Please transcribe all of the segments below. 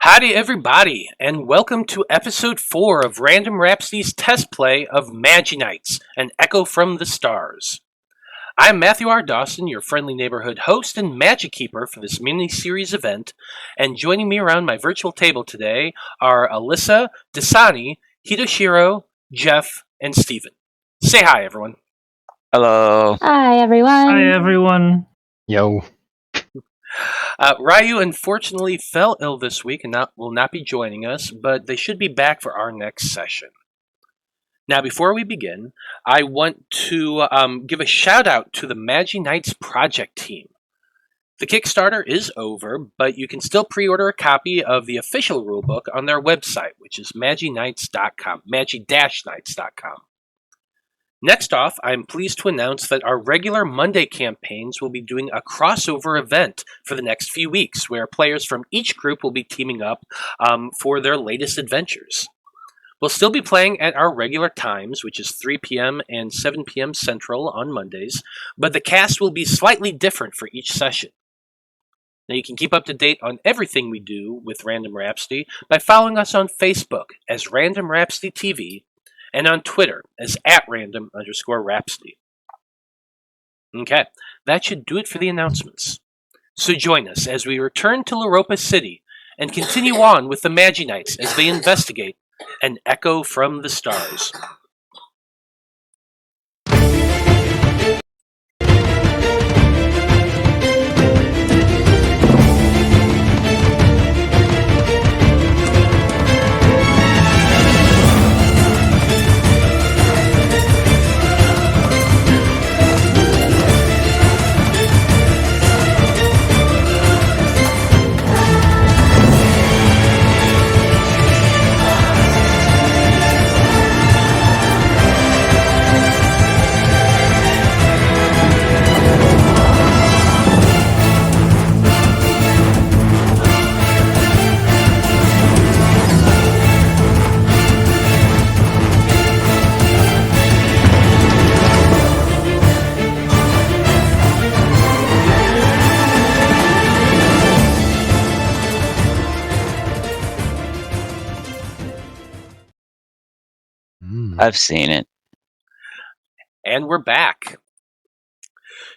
Howdy, everybody, and welcome to episode 4 of Random Rhapsody's test play of Magi-Knights, an echo from the stars. I'm Matthew R. Dawson, your friendly neighborhood host and magic keeper for this mini-series event, and joining me around my virtual table today are Alyssa, Dasonie, Hitoshura, Jeff, and Steven. Say hi, everyone. Hello. Hi, everyone. Hi, everyone. Yo. Ryuu unfortunately fell ill this week and will not be joining us, but they should be back for our next session. Now, before we begin, I want to give a shout out to the Magi-Knights project team. The Kickstarter is over, but you can still pre-order a copy of the official rulebook on their website, which is Magi-Knights.com, Magi-Knights.com. Next off, I'm pleased to announce that our regular Monday campaigns will be doing a crossover event for the next few weeks, where players from each group will be teaming up for their latest adventures. We'll still be playing at our regular times, which is 3 p.m. and 7 p.m. Central on Mondays, but the cast will be slightly different for each session. Now, you can keep up to date on everything we do with Random Rhapsody by following us on Facebook as Random Rhapsody TV, and on Twitter as @random_Rhapsody. Okay, that should do it for the announcements. So join us as we return to Europa City and continue on with the Magi-Knights as they investigate an echo from the stars. I've seen it. And we're back.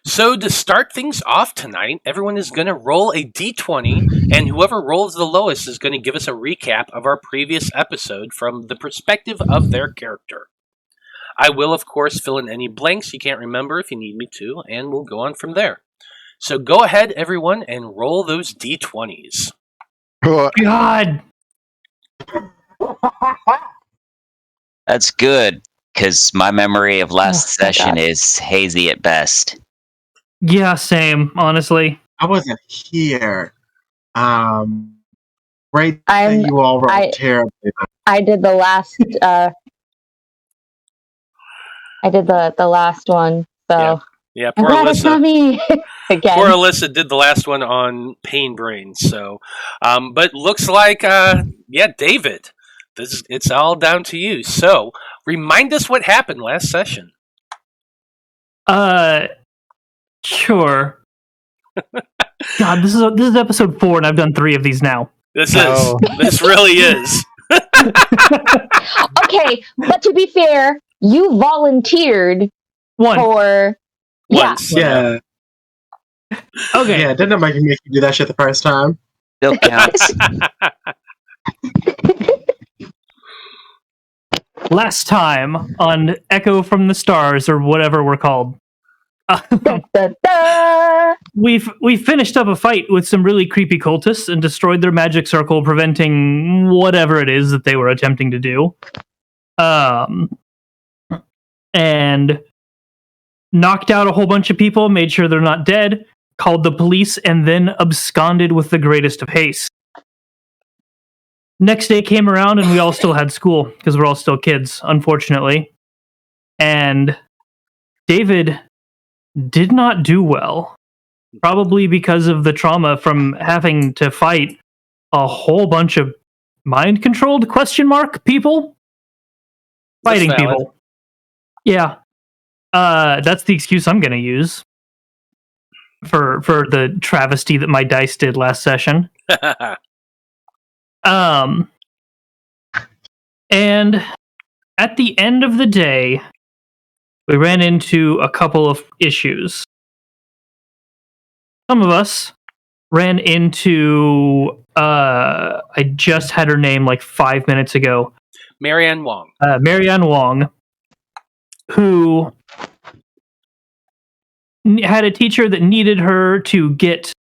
So to start things off tonight, everyone is going to roll a d20, and whoever rolls the lowest is going to give us a recap of our previous episode from the perspective of their character. I will, of course, fill in any blanks you can't remember if you need me to, and we'll go on from there. So go ahead, everyone, and roll those d20s. God. That's good, because my memory of last session is hazy at best. Yeah, same, honestly. I wasn't here. Right, you all rolled terribly. I did the last. I did the last one. So yeah, I'm poor glad it's not Alyssa. me again. Poor Alyssa did the last one on Pain Brain. So, but looks like David. It's all down to you. So, remind us what happened last session. Sure. God, this is episode 4, and I've done 3 of these now. This really is. Okay, but to be fair, you volunteered for once. Yeah. Okay. Yeah, didn't make you do that shit the first time. Still counts. Last time on Echo from the Stars, or whatever we're called, we finished up a fight with some really creepy cultists and destroyed their magic circle, preventing whatever it is that they were attempting to do. And knocked out a whole bunch of people, made sure they're not dead, called the police, and then absconded with the greatest of haste. Next day came around and we all still had school, because we're all still kids, unfortunately. And David did not do well. Probably because of the trauma from having to fight a whole bunch of mind-controlled people? Fighting people. Yeah. That's the excuse I'm going to use for the travesty that my dice did last session. And at the end of the day, we ran into a couple of issues. Some of us ran into, I just had her name like 5 minutes ago. Marianne Wong. Marianne Wong, who had a teacher that needed her to get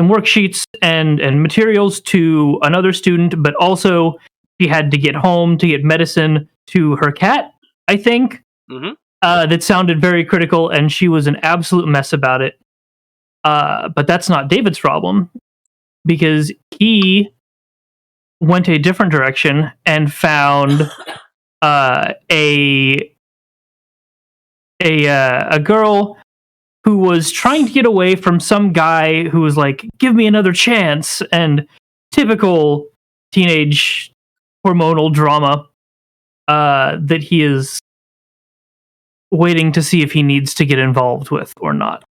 some worksheets and materials to another student, but also she had to get home to get medicine to her cat, I think. Mm-hmm. That sounded very critical, and she was an absolute mess about it. But that's not David's problem, because he went a different direction and found a girl who was trying to get away from some guy who was like, give me another chance, and typical teenage hormonal drama that he is waiting to see if he needs to get involved with or not.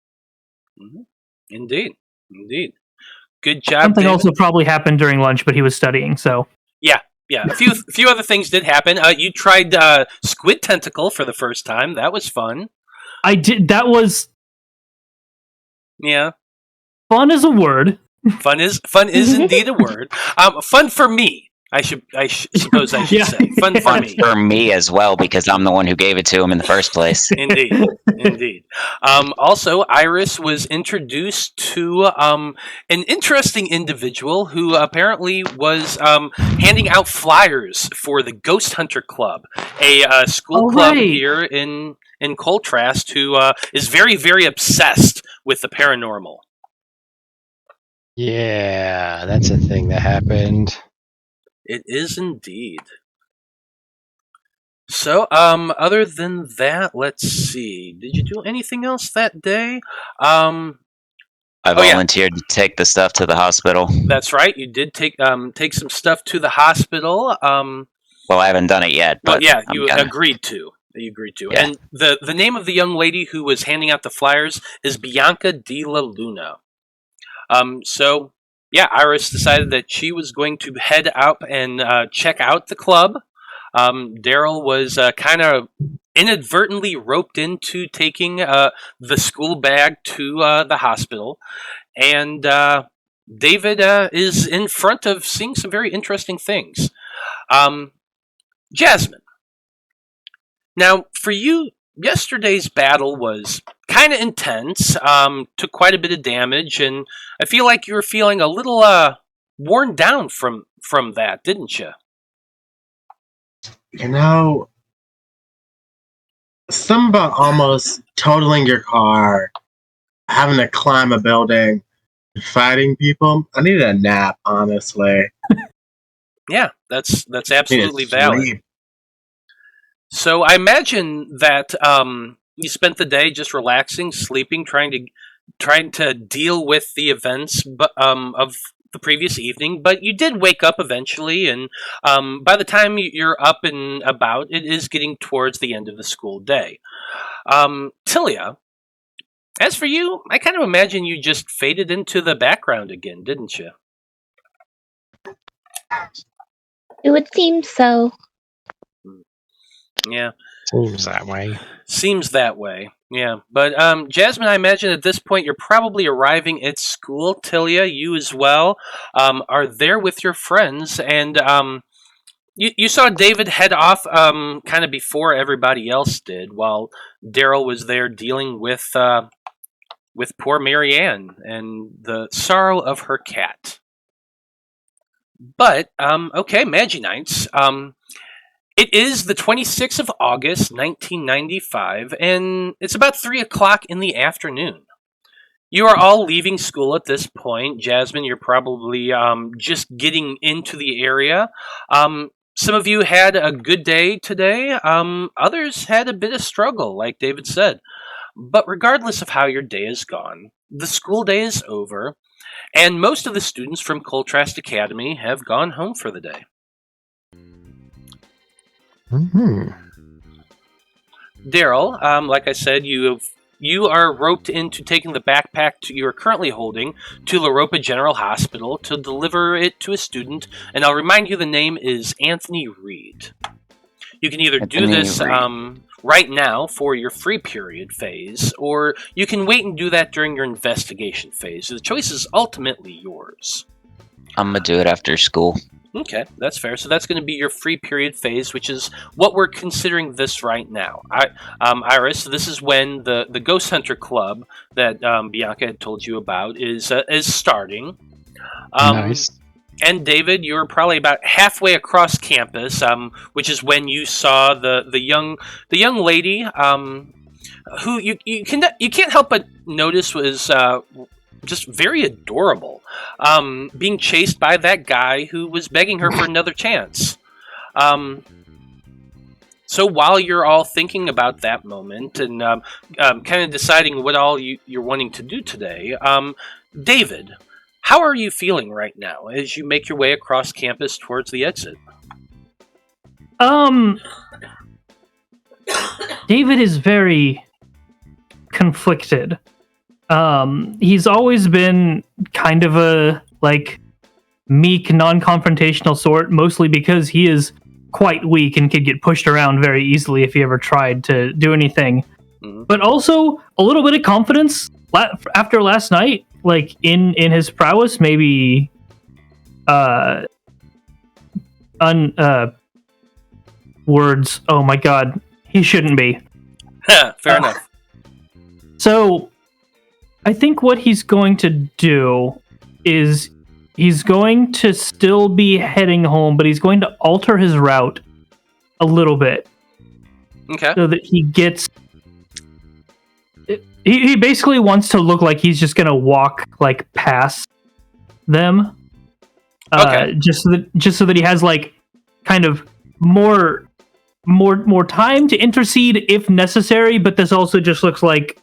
Mm-hmm. Indeed. Good job. Something David. also probably happened during lunch, but he was studying, so. Yeah. A few other things did happen. You tried Squid Tentacle for the first time. That was fun. I did. That was. Yeah. Fun is a word. Fun is indeed a word. Fun for me. I suppose I should say. Fun for me. For me as well, because I'm the one who gave it to him in the first place. Indeed. Also, Iris was introduced to an interesting individual who apparently was handing out flyers for the Ghost Hunter Club, a school club here in Coltrast, who is very, very obsessed with the paranormal. Yeah, that's a thing that happened. It is indeed. So, other than that, let's see. Did you do anything else that day? I volunteered to take the stuff to the hospital. That's right. You did take some stuff to the hospital. Well, I haven't done it yet. But you agreed to. Yeah. And the name of the young lady who was handing out the flyers is Bianca de la Luna. So, yeah, Iris decided that she was going to head out and check out the club. Daryl was kind of inadvertently roped into taking the school bag to the hospital. And David is in front of seeing some very interesting things. Jasmine. Now, for you, yesterday's battle was kind of intense, took quite a bit of damage, and I feel like you were feeling a little worn down from that, didn't you? You know, something about almost totaling your car, having to climb a building, fighting people. I needed a nap, honestly. Yeah, that's absolutely valid. So I imagine that you spent the day just relaxing, sleeping, trying to deal with the events of the previous evening. But you did wake up eventually, and by the time you're up and about, it is getting towards the end of the school day. Tilia, as for you, I kind of imagine you just faded into the background again, didn't you? It would seem so. Yeah. Seems that way. Yeah. But Jasmine, I imagine at this point you're probably arriving at school. Tilia, you as well, are there with your friends, and you saw David head off kind of before everybody else did, while Daryl was there dealing with poor Marianne and the sorrow of her cat. But okay, Magi-Knights. It is the 26th of August, 1995, and it's about 3 o'clock in the afternoon. You are all leaving school at this point. Jasmine, you're probably just getting into the area. Some of you had a good day today. Others had a bit of struggle, like David said. But regardless of how your day has gone, the school day is over, and most of the students from Coltrast Academy have gone home for the day. Mm-hmm. Daryl, like I said, you have you are roped into taking the backpack you are currently holding to La Ropa General Hospital to deliver it to a student, and I'll remind you the name is Anthony Reed. You can either do this right now for your free period phase, or you can wait and do that during your investigation phase. The choice is ultimately yours. I'm gonna do it after school. Okay, that's fair. So that's going to be your free period phase, which is what we're considering this right now. Iris, this is when the Ghost Hunter Club that Bianca had told you about is starting. Nice. And David, you're probably about halfway across campus, which is when you saw the young lady who you can't help but notice was just very adorable, being chased by that guy who was begging her for another chance. So while you're all thinking about that moment and kind of deciding what all you're wanting to do today, David, how are you feeling right now as you make your way across campus towards the exit? David is very conflicted. He's always been kind of a meek, non-confrontational sort, mostly because he is quite weak and could get pushed around very easily if he ever tried to do anything. Mm-hmm. But also a little bit of confidence after last night, in his prowess, maybe words. Oh my god, he shouldn't be. Fair enough. So I think what he's going to do is he's going to still be heading home, but he's going to alter his route a little bit. Okay. So that he gets... He basically wants to look like he's just going to walk, past them. Okay. Just so that he has, kind of more time to intercede if necessary, but this also just looks like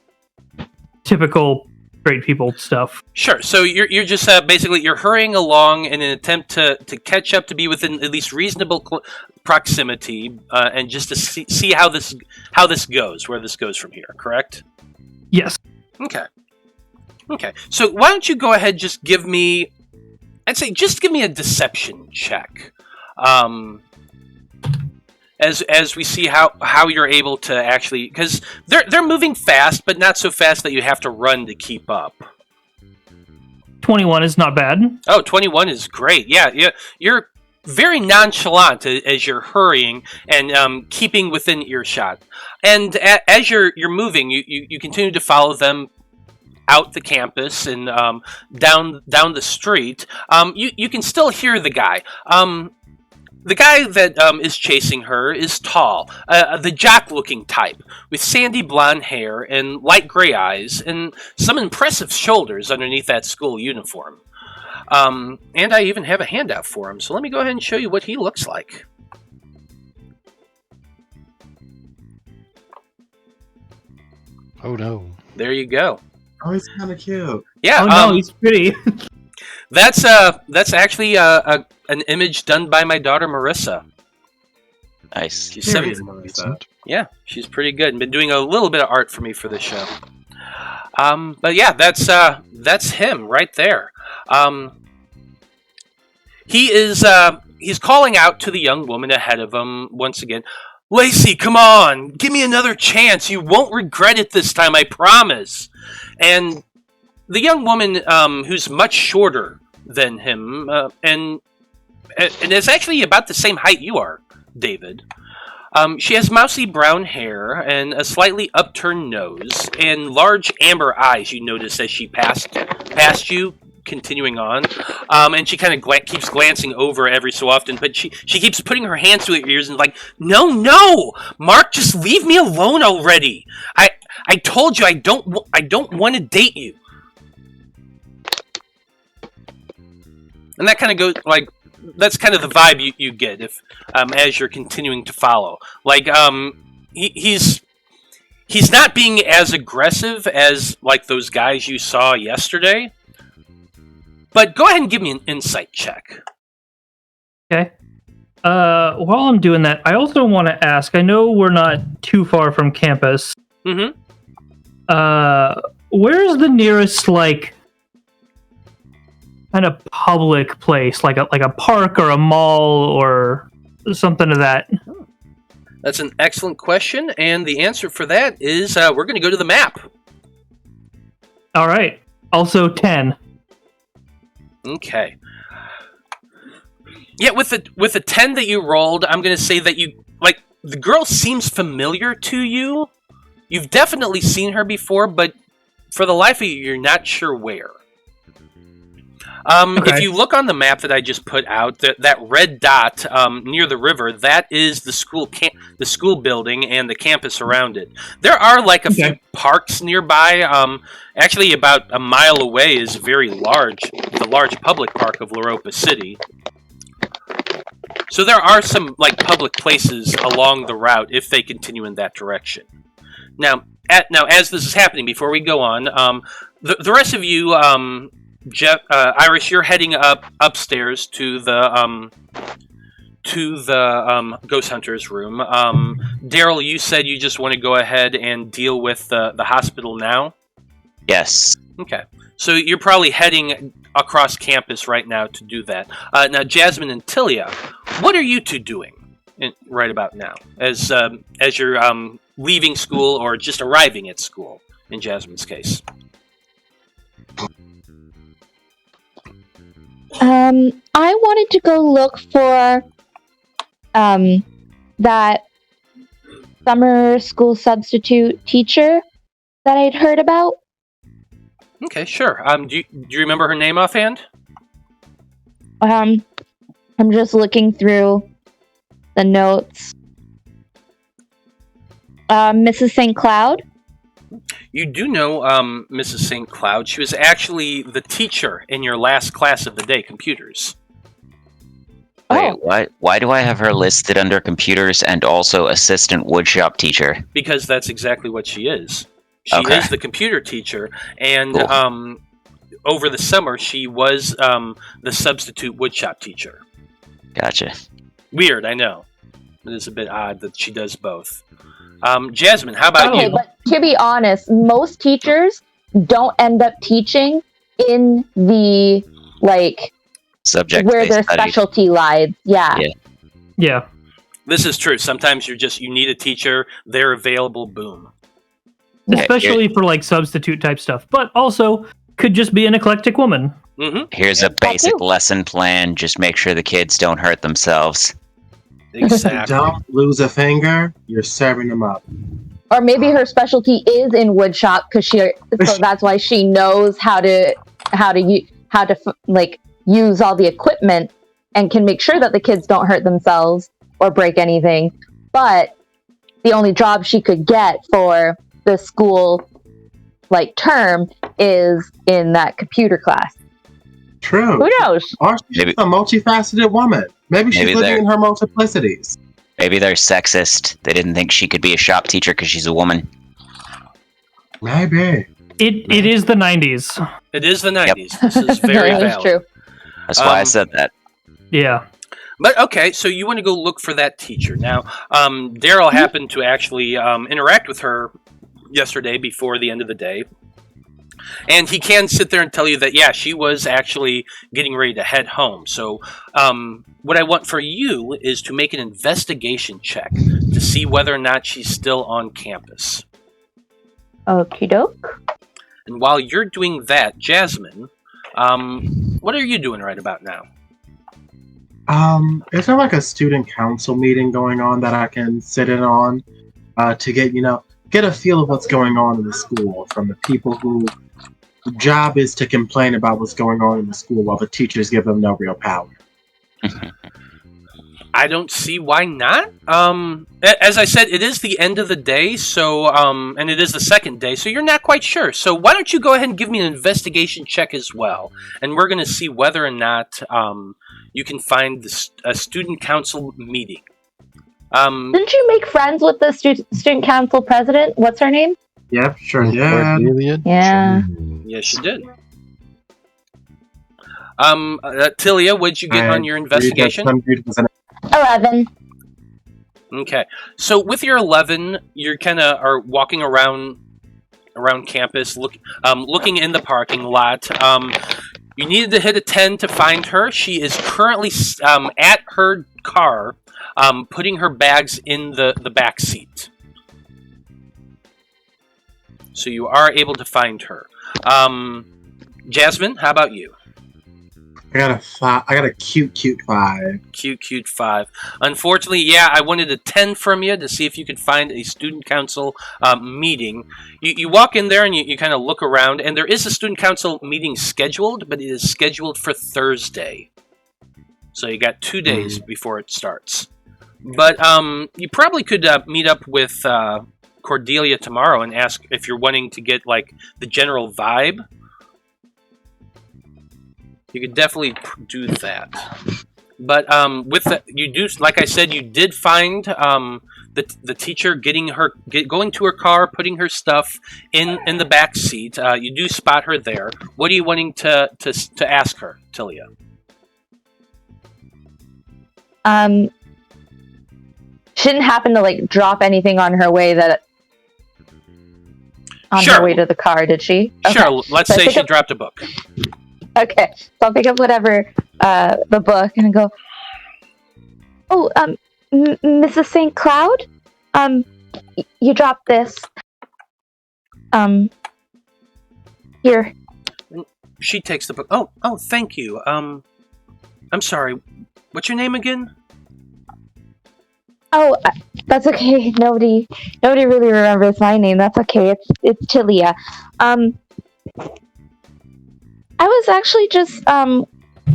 typical great people stuff. Sure. So you're just basically you're hurrying along in an attempt to catch up, to be within at least reasonable proximity, and just to see how this goes, where this goes from here. Correct? Yes. Okay. So why don't you go ahead? Just give me a deception check. As we see how you're able to actually, because they're moving fast, but not so fast that you have to run to keep up. 21 is not bad. Oh, 21 is great. Yeah, you're very nonchalant as you're hurrying and keeping within earshot. And as you're moving, you continue to follow them out the campus and down the street. You can still hear the guy. The guy that is chasing her is tall, the jock-looking type, with sandy blonde hair and light gray eyes, and some impressive shoulders underneath that school uniform. And I even have a handout for him, so let me go ahead and show you what he looks like. Oh no! There you go. Oh, he's kind of cute. Yeah. Oh no, he's pretty. That's actually an image done by my daughter Marissa. Nice. She's 7. Yeah, she's pretty good. And been doing a little bit of art for me for this show. But yeah, that's him right there. He's calling out to the young woman ahead of him once again. Lacey, come on, give me another chance. You won't regret it this time, I promise. And the young woman, who's much shorter than him, and is actually about the same height you are, David. She has mousy brown hair and a slightly upturned nose and large amber eyes. You notice as she passed you, continuing on, and she kind of keeps glancing over every so often. But she keeps putting her hands to her ears and no, Mark, just leave me alone already. I told you I don't want to date you. And that kind of goes that's kind of the vibe you get if as you're continuing to follow. He's not being as aggressive as those guys you saw yesterday. But go ahead and give me an insight check. Okay. While I'm doing that, I also want to ask, I know we're not too far from campus. Mm-hmm. Where's the nearest like kind of public place, like a park or a mall or something of that? That's an excellent question, and the answer for that is we're going to go to the map. All right. Also 10. Okay. Yeah, with the 10 that you rolled, I'm going to say that the girl seems familiar to you. You've definitely seen her before, but for the life of you, you're not sure where. Okay. If you look on the map that I just put out, that red dot near the river, that is the school building and the campus around it. There are like a few parks nearby. Actually, about a mile away is the large public park of Loropa City. So there are some like public places along the route if they continue in that direction. Now, as this is happening, before we go on, the rest of you. Iris, you're heading upstairs to the ghost hunter's room. Daryl, you said you just want to go ahead and deal with the hospital now? Yes. Okay. So you're probably heading across campus right now to do that. Now, Jasmine and Tilia, what are you two doing right about now? As you're leaving school or just arriving at school, in Jasmine's case? I wanted to go look for that summer school substitute teacher that I'd heard about. Okay, sure. Do you remember her name offhand? I'm just looking through the notes. Mrs. St. Cloud? You do know Mrs. St. Cloud. She was actually the teacher in your last class of the day, computers. Wait, why do I have her listed under computers and also assistant woodshop teacher? Because that's exactly what she is. She is the computer teacher, and Cool. Over the summer, she was the substitute woodshop teacher. Gotcha. Weird, I know. It is a bit odd that she does both. Jasmine, how about you? But to be honest, most teachers don't end up teaching in the, Subject where their studied. specialty lies. Yeah. Yeah. This is true. Sometimes you need a teacher, they're available, boom. Especially for like substitute type stuff, but also could just be an eclectic woman. Mm-hmm. Here's a basic lesson plan. Just make sure the kids don't hurt themselves. Exactly. Don't lose a finger. You're serving them up. Or maybe her specialty is in woodshop so that's why she knows how to use all the equipment and can make sure that the kids don't hurt themselves or break anything. But the only job she could get for the school term is in that computer class. True. Who knows? Or she's a multifaceted woman. Maybe she's living in her multiplicities. Maybe they're sexist. They didn't think she could be a shop teacher because she's a woman. Maybe. It is the 90s. It is the 90s. This is very valid. That's true. That's why I said that. Yeah. But okay, so you want to go look for that teacher. Now, Daryl happened to actually interact with her yesterday before the end of the day. And he can sit there and tell you that, yeah, she was actually getting ready to head home. So what I want for you is to make an investigation check to see whether or not she's still on campus. Okie doke. And while you're doing that, Jasmine, what are you doing right about now? Is there a student council meeting going on that I can sit in on to get a feel of what's going on in the school from the people whose job is to complain about what's going on in the school while the teachers give them no real power? I don't see why not. As I said, it is the end of the day, so and it is the second day, so you're not quite sure. So why don't you go ahead and give me an investigation check as well, and we're going to see whether or not you can find a student council meeting. Didn't you make friends with the student council president? What's her name? Yep, sure did. Yeah. Yes, you did. Tilia, what'd you get on your investigation? 11. Okay, so with your 11, you're kind of are walking around around campus, looking in the parking lot. You needed to hit a 10 to find her. She is currently at her car, putting her bags in the back seat. So you are able to find her. Jasmine, how about you? I got a 5. I got a cute 5. Cute 5. Unfortunately, yeah, I wanted a 10 from you to see if you could find a student council meeting. You walk in there and you kind of look around, and there is a student council meeting scheduled, but it is scheduled for Thursday. So you got 2 days before it starts. But you probably could meet up with Cordelia tomorrow and ask if you're wanting to get like the general vibe. You could definitely do that. But with you do, like I said, you did find the teacher going to her car, putting her stuff in the back seat. You do spot her there. What are you wanting to ask her, Tilia? She didn't happen to like drop anything on her way her way to the car, did she? Okay. Sure. Let's say she dropped a book. Okay, so I'll pick up whatever the book and go. Oh, Mrs. St. Cloud, you dropped this. Here. She takes the book. Oh, thank you. I'm sorry. What's your name again? Oh, that's okay. Nobody really remembers my name. That's okay. It's Tilia. I was actually just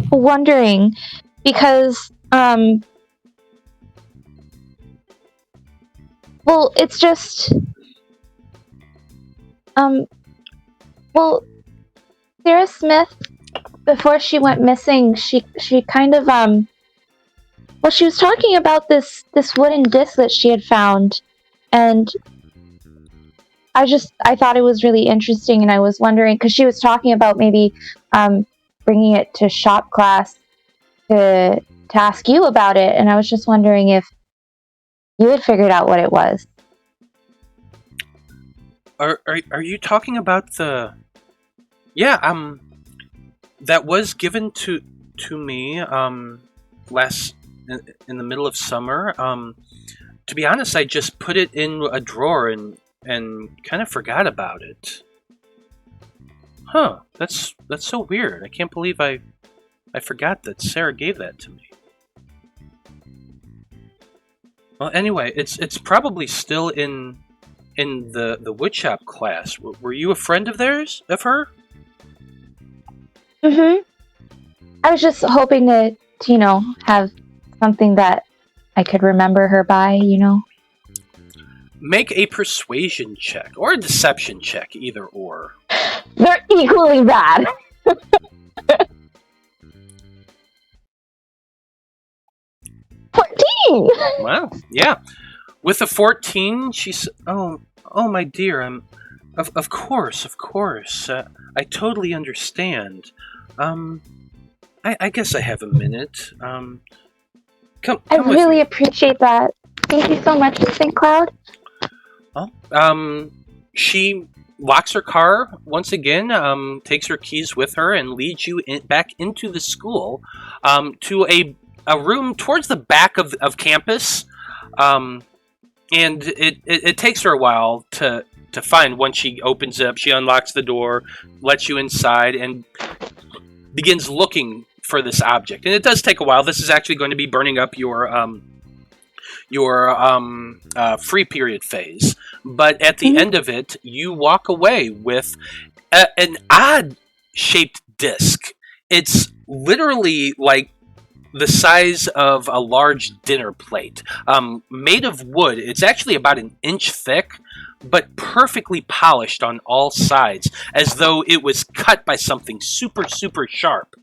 wondering because well, it's just well, Sarah Smith, before she went missing, she kind of well, she was talking about this wooden disc that she had found, and I thought it was really interesting, and I was wondering, because she was talking about maybe bringing it to shop class to ask you about it, and I was just wondering if you had figured out what it was. Are you talking about the? Yeah, that was given to me last in the middle of summer. To be honest, I just put it in a drawer and kind of forgot about it. Huh, that's so weird. I can't believe I forgot that Sarah gave that to me. Well, anyway, it's probably still in the woodshop class. Were you a friend of theirs, of her? I was just hoping to have something that I could remember her by, Make a persuasion check or a deception check, either or. They're equally bad. 14. Wow, yeah. With a 14, she's oh my dear, of course. I totally understand. I guess I have a minute. Come I with really me. appreciate that. Thank you so much, St. Cloud. Well, she locks her car once again, takes her keys with her, and leads you back into the school, to a room towards the back of campus. And it takes her a while to find. Once she opens it up, she unlocks the door, lets you inside, and begins looking for this object. And it does take a while. This is actually going to be burning up your free period phase. But at the end of it, you walk away with an odd-shaped disc. It's literally like the size of a large dinner plate, made of wood. It's actually about an inch thick, but perfectly polished on all sides, as though it was cut by something super, super sharp.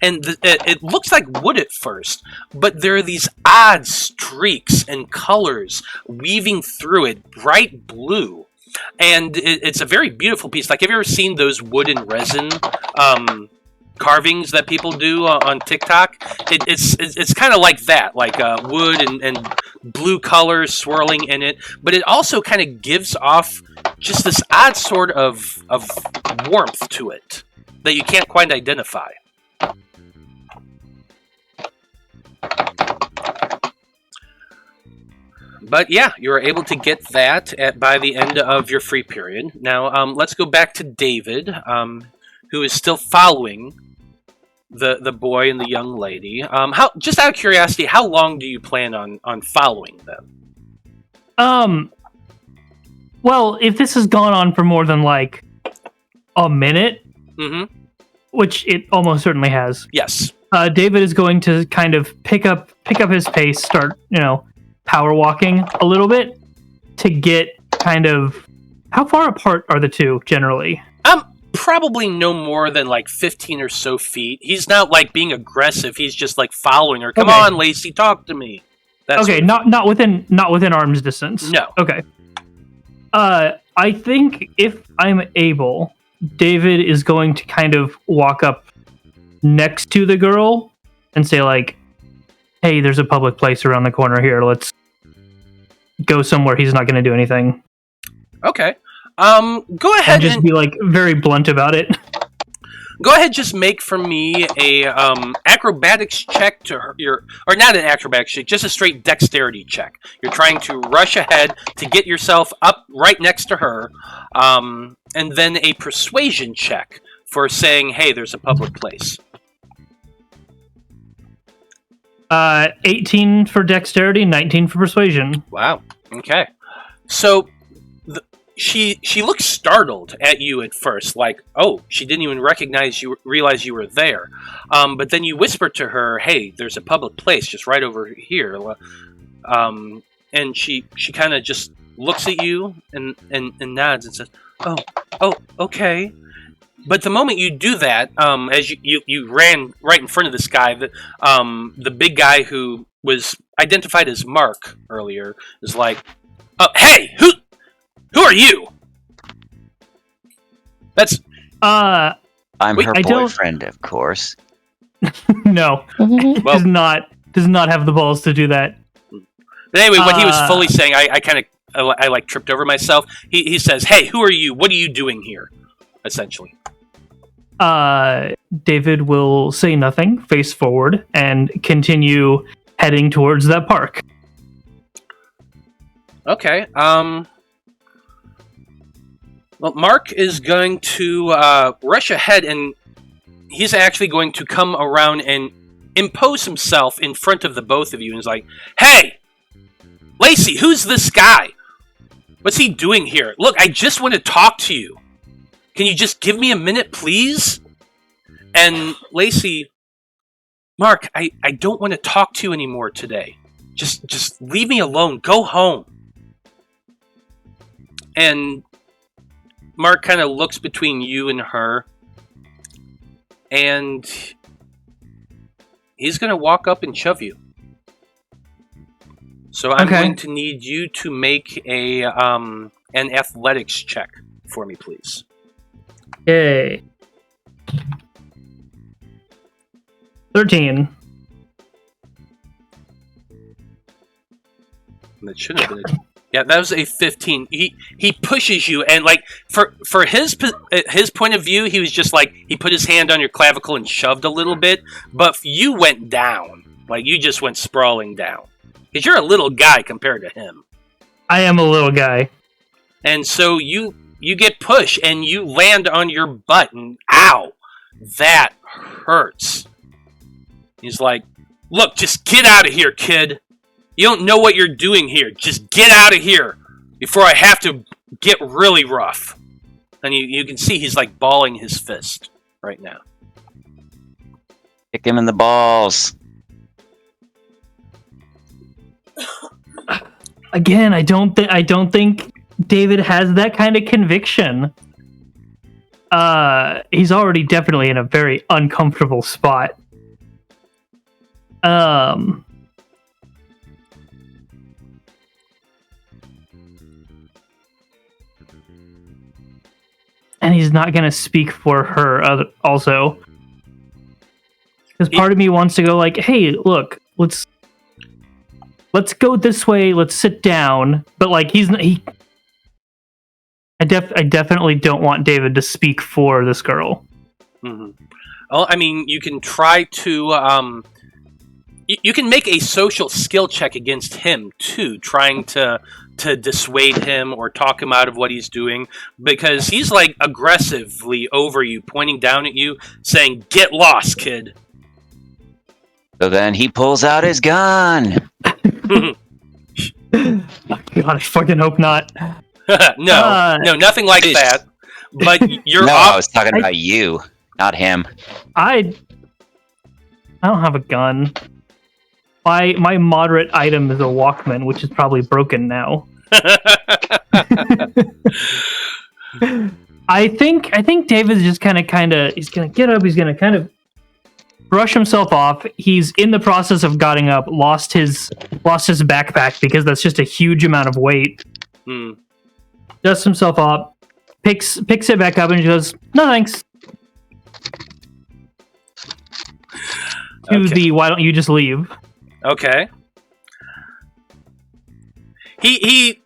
And it looks like wood at first, but there are these odd streaks and colors weaving through it, bright blue. And it's a very beautiful piece. Like, have you ever seen those wood and resin carvings that people do on TikTok. It's kind of like that, like wood and blue colors swirling in it. But it also kind of gives off just this odd sort of warmth to it that you can't quite identify. But yeah, you were able to get that by the end of your free period. Now, let's go back to David, who is still following the boy and the young lady. Just out of curiosity, how long do you plan on following them? Well, if this has gone on for more than like a minute, which it almost certainly has. Yes. David is going to kind of pick up his pace, start, power walking a little bit to get kind of... How far apart are the two generally? Probably no more than like 15 or so feet. He's not like being aggressive. He's just like following her. Come on, Lacey, talk to me. That's okay, not within arm's distance. No. Okay. I think if I'm able, David is going to kind of walk up next to the girl and say like, "Hey, there's a public place around the corner here. Let's go somewhere he's not going to do anything." Okay. Go ahead and just be like very blunt about it. Go ahead, just make for me a acrobatics check or not an acrobatics check, just a straight dexterity check. You're trying to rush ahead to get yourself up right next to her, and then a persuasion check for saying, "Hey, there's a public place." 18 for dexterity, 19 for persuasion. Wow. Okay. So she looks startled at you at first, like, oh, she didn't even realize you were there. But then you whisper to her, "Hey, there's a public place just right over here." And she kind of just looks at you and nods and says, "Oh, okay." But the moment you do that, as you ran right in front of this guy, the big guy who was identified as Mark earlier is like, "Hey, who are you?" I'm her I don't- boyfriend, of course. No, does not have the balls to do that. But anyway, what he was fully saying, I like tripped over myself. He says, "Hey, who are you? What are you doing here?" Essentially. David will say nothing, face forward, and continue heading towards that park. Okay. Well, Mark is going to rush ahead, and he's actually going to come around and impose himself in front of the both of you. And he's like, "Hey, Lacey, who's this guy? What's he doing here? Look, I just want to talk to you. Can you just give me a minute, please?" And Lacey, "Mark, I don't want to talk to you anymore today. Just leave me alone. Go home." And Mark kind of looks between you and her, and he's going to walk up and shove you. So I'm going to need you to make an athletics check for me, please. Yay. 13. That should have been yeah, that was a 15. He pushes you, and like for his point of view, he was just like, he put his hand on your clavicle and shoved a little bit, but you went down. Like, you just went sprawling down. Because you're a little guy compared to him. I am a little guy. And so you get pushed, and you land on your butt, and ow, that hurts. He's like, "Look, just get out of here, kid. You don't know what you're doing here. Just get out of here before I have to get really rough." And you can see he's like balling his fist right now. Kick him in the balls. Again, I don't think David has that kind of conviction. He's already definitely in a very uncomfortable spot. And he's not going to speak for her also. Because part of me wants to go like, hey, look, let's go this way. Let's sit down. But like, I definitely don't want David to speak for this girl. Mm-hmm. Well, I mean, you can try to you can make a social skill check against him too, trying to dissuade him or talk him out of what he's doing, because he's like aggressively over you, pointing down at you, saying, "Get lost, kid." So then he pulls out his gun. God, I fucking hope not. No, nothing like that. But you're No, off. I was talking about you, not him. I don't have a gun. My moderate item is a Walkman, which is probably broken now. I think David's just kind of he's gonna get up. He's gonna kind of brush himself off. He's in the process of getting up. Lost his backpack because that's just a huge amount of weight. Dusts himself up, picks it back up, and he goes, "No thanks." Why don't you just leave? Okay. He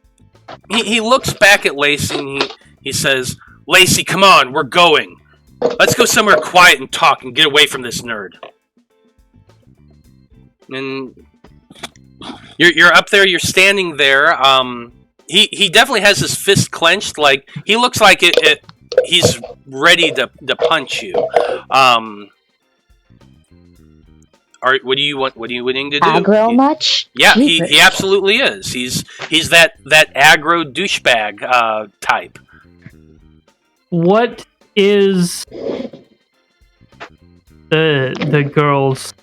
looks back at Lacey and he says, "Lacey, come on, we're going. Let's go somewhere quiet and talk and get away from this nerd." And you're up there. You're standing there. He definitely has his fist clenched. Like he looks like he's ready to punch you. What do you wanting to do? Aggro much? Yeah, Jesus. he absolutely is. He's that aggro douchebag type. What is the girl's?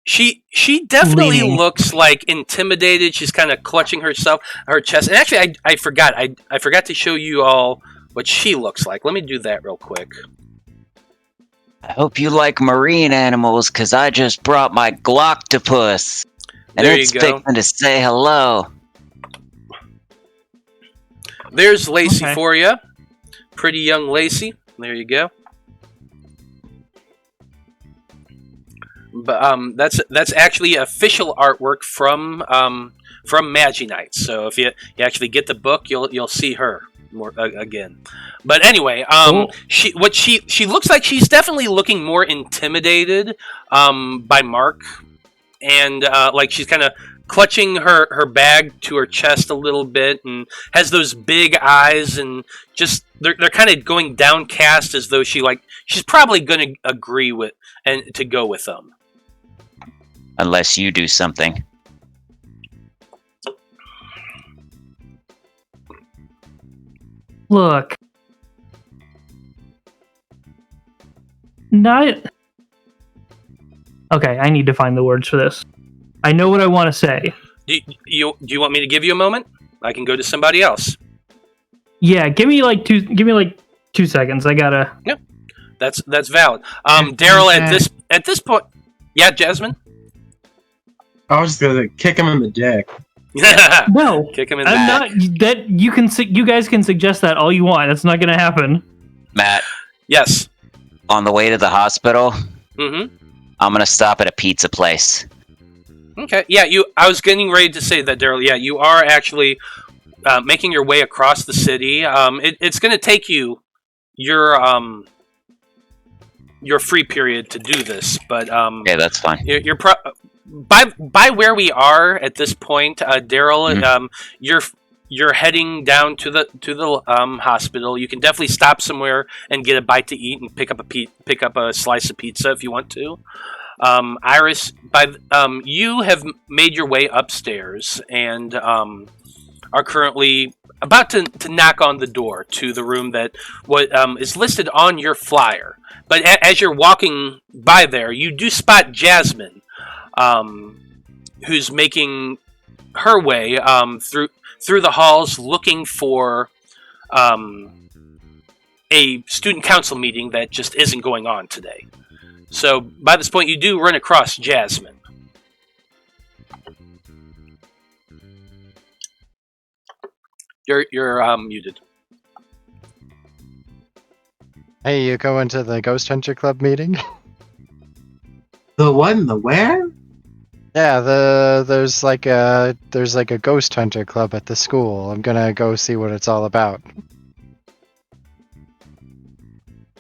She definitely leaning? looks like intimidated. She's kind of clutching her chest. And actually, I forgot. I forgot to show you all what she looks like. Let me do that real quick. I hope you like marine animals, because I just brought my Gloctopus. And There you it's go. fixing to say hello. There's Lacey Okay. for you. Pretty young Lacey. There you go. But that's actually official artwork from Magi-Knights. So if you actually get the book, you'll see her more again. But anyway, Cool. she looks like she's definitely looking more intimidated by Mark, and like she's kind of clutching her bag to her chest a little bit, and has those big eyes, and just they're kind of going downcast as though she's probably going to agree with and to go with them. Unless you do something. Look. Not. Okay, I need to find the words for this. I know what I want to say. Do you want me to give you a moment? I can go to somebody else. Yeah, give me like 2 seconds. I gotta. That's valid. Daryl, at this point, yeah, Jasmine. I was just gonna kick him in the dick. No, Kick him in I'm the not. That you guys can suggest that all you want. That's not gonna happen. Matt, Yes. on the way to the hospital, Mm-hmm. I'm gonna stop at a pizza place. Okay. Yeah. I was getting ready to say that, Daryl. Yeah, you are actually making your way across the city. It's going to take you your free period to do this, but Okay, that's fine. you're by where we are at this point, Daryl. You're heading down to the hospital. You can definitely stop somewhere and get a bite to eat and pick up a slice of pizza if you want to. Iris, you have made your way upstairs and are currently about to knock on the door to the room that is listed on your flyer. But as you're walking by there, you do spot Jasmine, who's making her way through the halls looking for a student council meeting that just isn't going on today. So by this point, you do run across Jasmine. You're muted. Hey, you going to the Ghost Hunter Club meeting? The one, the where? Yeah, there's like a ghost hunter club at the school. I'm gonna go see what it's all about.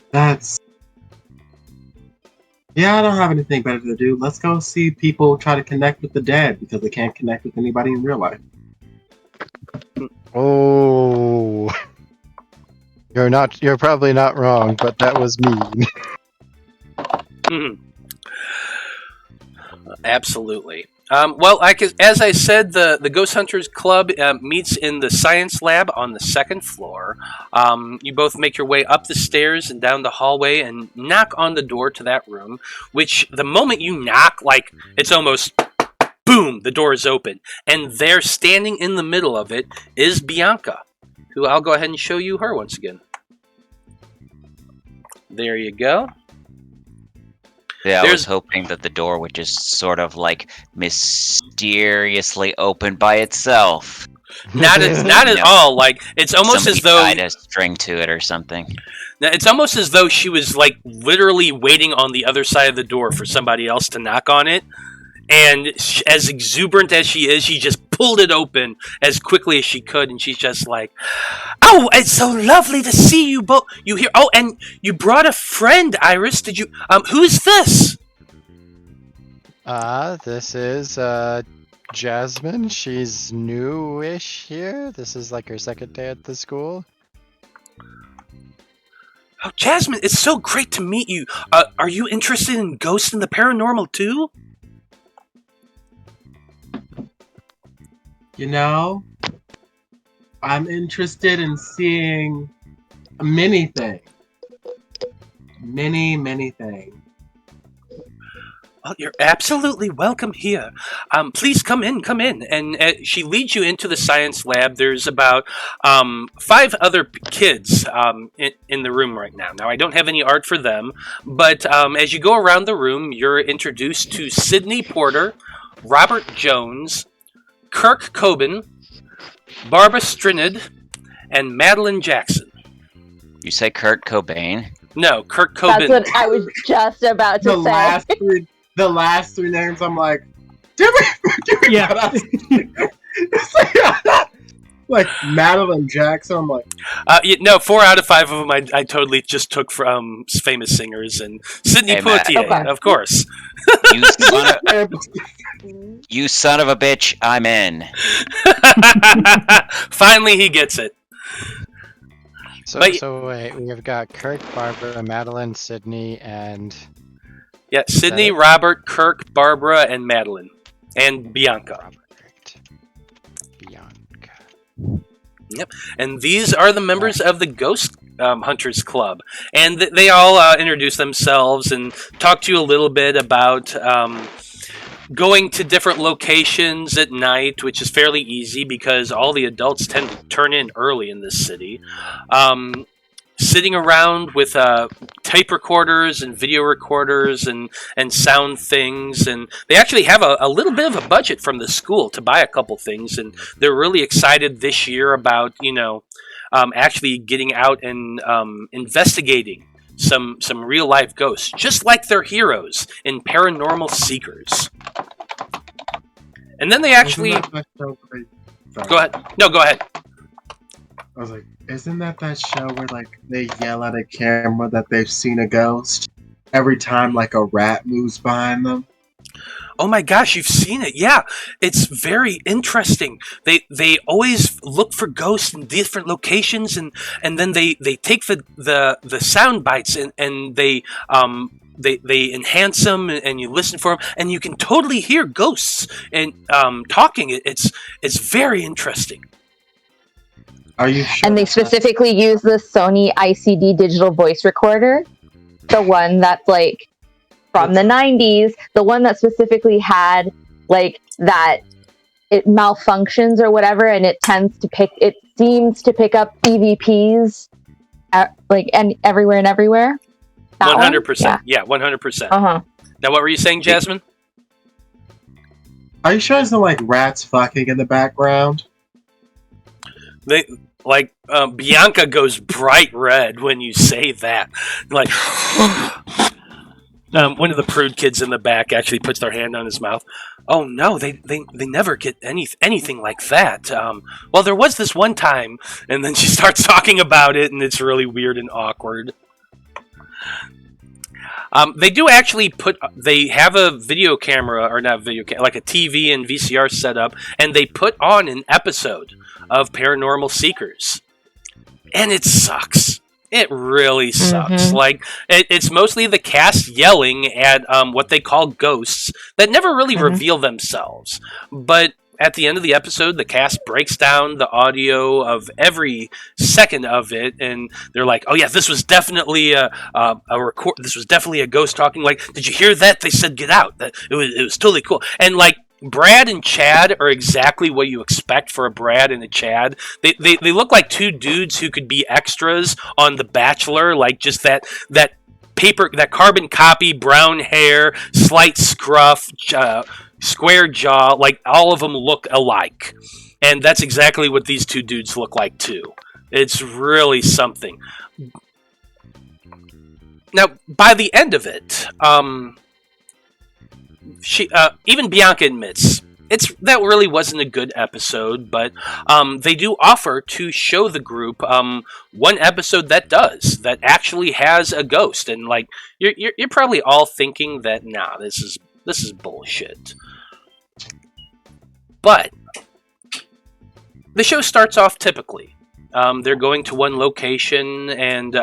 That's... Yeah, I don't have anything better to do. Let's go see people try to connect with the dead because they can't connect with anybody in real life. Oh, you're probably not wrong, but that was mean. Absolutely. Well, as I said, the Ghost Hunters Club meets in the science lab on the second floor. You both make your way up the stairs and down the hallway and knock on the door to that room, which the moment you knock, like, it's almost boom, the door is open. And there, standing in the middle of it, is Bianca, who I'll go ahead and show you her once again. There you go. Yeah, I was hoping that the door would just sort of like mysteriously open by itself. Not at all. Like, it's almost Somebody as though tied a string to it or something. it's almost as though she was like literally waiting on the other side of the door for somebody else to knock on it. And as exuberant as she is, she just pulled it open as quickly as she could, and she's just like, "Oh, it's so lovely to see you both. You here? Oh, and you brought a friend, Iris. Did you? Who's this?" This is Jasmine. She's newish here. This is like her second day at the school. Oh, Jasmine, it's so great to meet you. Are you interested in ghosts and the paranormal too? You know, I'm interested in seeing many things. Many things. Well, you're absolutely welcome here. Please come in. And she leads you into the science lab. There's about 5 other kids in the room right now. Now, I don't have any art for them, but as you go around the room, you're introduced to Sydney Porter, Robert Jones, Kirk Coben, Barbara Strinid, and Madeline Jackson. You say Kurt Cobain? No, Kirk Coben. That's what I was just about to say. The last three names, I'm like, did we Yeah. It's like Madeline Jackson. I'm like, No, 4 out of 5 of them I totally just took from famous singers, and Sidney Hey, Matt. Poitier, Okay. of course. You son of a bitch, I'm in. Finally, he gets it. So wait, we've got Kirk, Barbara, Madeline, Sydney, and... Yeah, Sydney, Robert, Kirk, Barbara, and Madeline. And Bianca. Robert, Bianca. Yep. And these are the members of the Ghost Hunters Club. And they all introduce themselves and talk to you a little bit about going to different locations at night, which is fairly easy because all the adults tend to turn in early in this city. Sitting around with tape recorders and video recorders and sound things, and they actually have a little bit of a budget from the school to buy a couple things, and they're really excited this year about actually getting out and investigating some real life ghosts, just like their heroes in Paranormal Seekers. And then they actually go ahead. No, go ahead. I was like, isn't that show where like they yell at a camera that they've seen a ghost every time like a rat moves behind them? Oh my gosh, you've seen it. Yeah, it's very interesting. They always look for ghosts in different locations, and then they take the sound bites and they enhance them, and you listen for them, and you can totally hear ghosts and talking. It's very interesting. Are you sure? And they specifically use the Sony ICD digital voice recorder, the one that's like from the 90s, the one that specifically had like that it malfunctions or whatever, and it seems to pick up EVPs and everywhere. 100%. Yeah, 100%. Uh-huh. Now, what were you saying, Jasmine? Are you sure it's not like rats fucking in the background? Bianca goes bright red when you say that. Like, One of the prude kids in the back actually puts their hand on his mouth. Oh no, they never get anything like that. Well, there was this one time, and then she starts talking about it, and it's really weird and awkward. They do actually they have a video camera, or not video camera, like a TV and VCR setup, and they put on an episode of Paranormal Seekers. And it sucks. It really sucks. Mm-hmm. Like, it's mostly the cast yelling at what they call ghosts that never really reveal themselves. But at the end of the episode, the cast breaks down the audio of every second of it, and they're like, "Oh yeah, this was definitely a record. This was definitely a ghost talking. Like, did you hear that? They said get out. That it was totally cool." And like, Brad and Chad are exactly what you expect for a Brad and a Chad. They look like two dudes who could be extras on The Bachelor, like just that paper, that carbon copy, brown hair, slight scruff, square jaw, like all of them look alike. And that's exactly what these two dudes look like too. It's really something. Now, by the end of it, even Bianca admits that really wasn't a good episode, but they do offer to show the group one episode that actually has a ghost, and like you're probably all thinking that this is bullshit. But the show starts off typically. They're going to one location and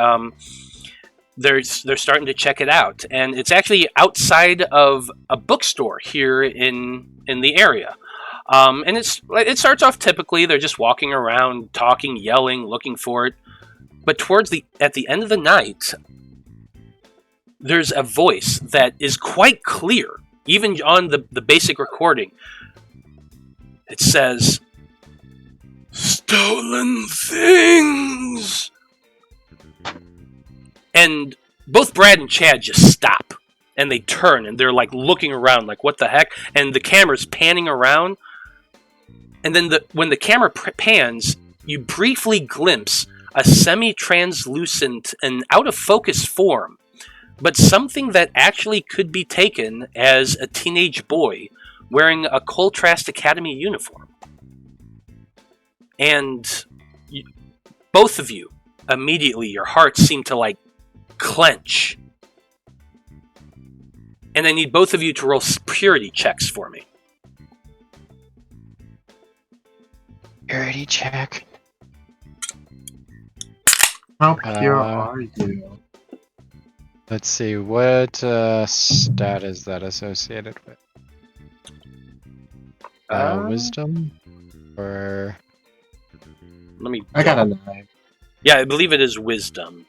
they're starting to check it out, and it's actually outside of a bookstore here in the area. And it starts off typically. They're just walking around, talking, yelling, looking for it. But at the end of the night, there's a voice that is quite clear, even on the basic recording. It says, "Stolen things." And both Brad and Chad just stop, and they turn, and they're like looking around, like what the heck? And the camera's panning around, and then when the camera pans, you briefly glimpse a semi-translucent and out-of-focus form, but something that actually could be taken as a teenage boy wearing a Coltrast Academy uniform. And both of you, immediately, your hearts seem to like clench. And I need both of you to roll purity checks for me. Purity check. How pure are you? Let's see, what stat is that associated with? Wisdom? Or... I got a 9. Yeah, I believe it is wisdom.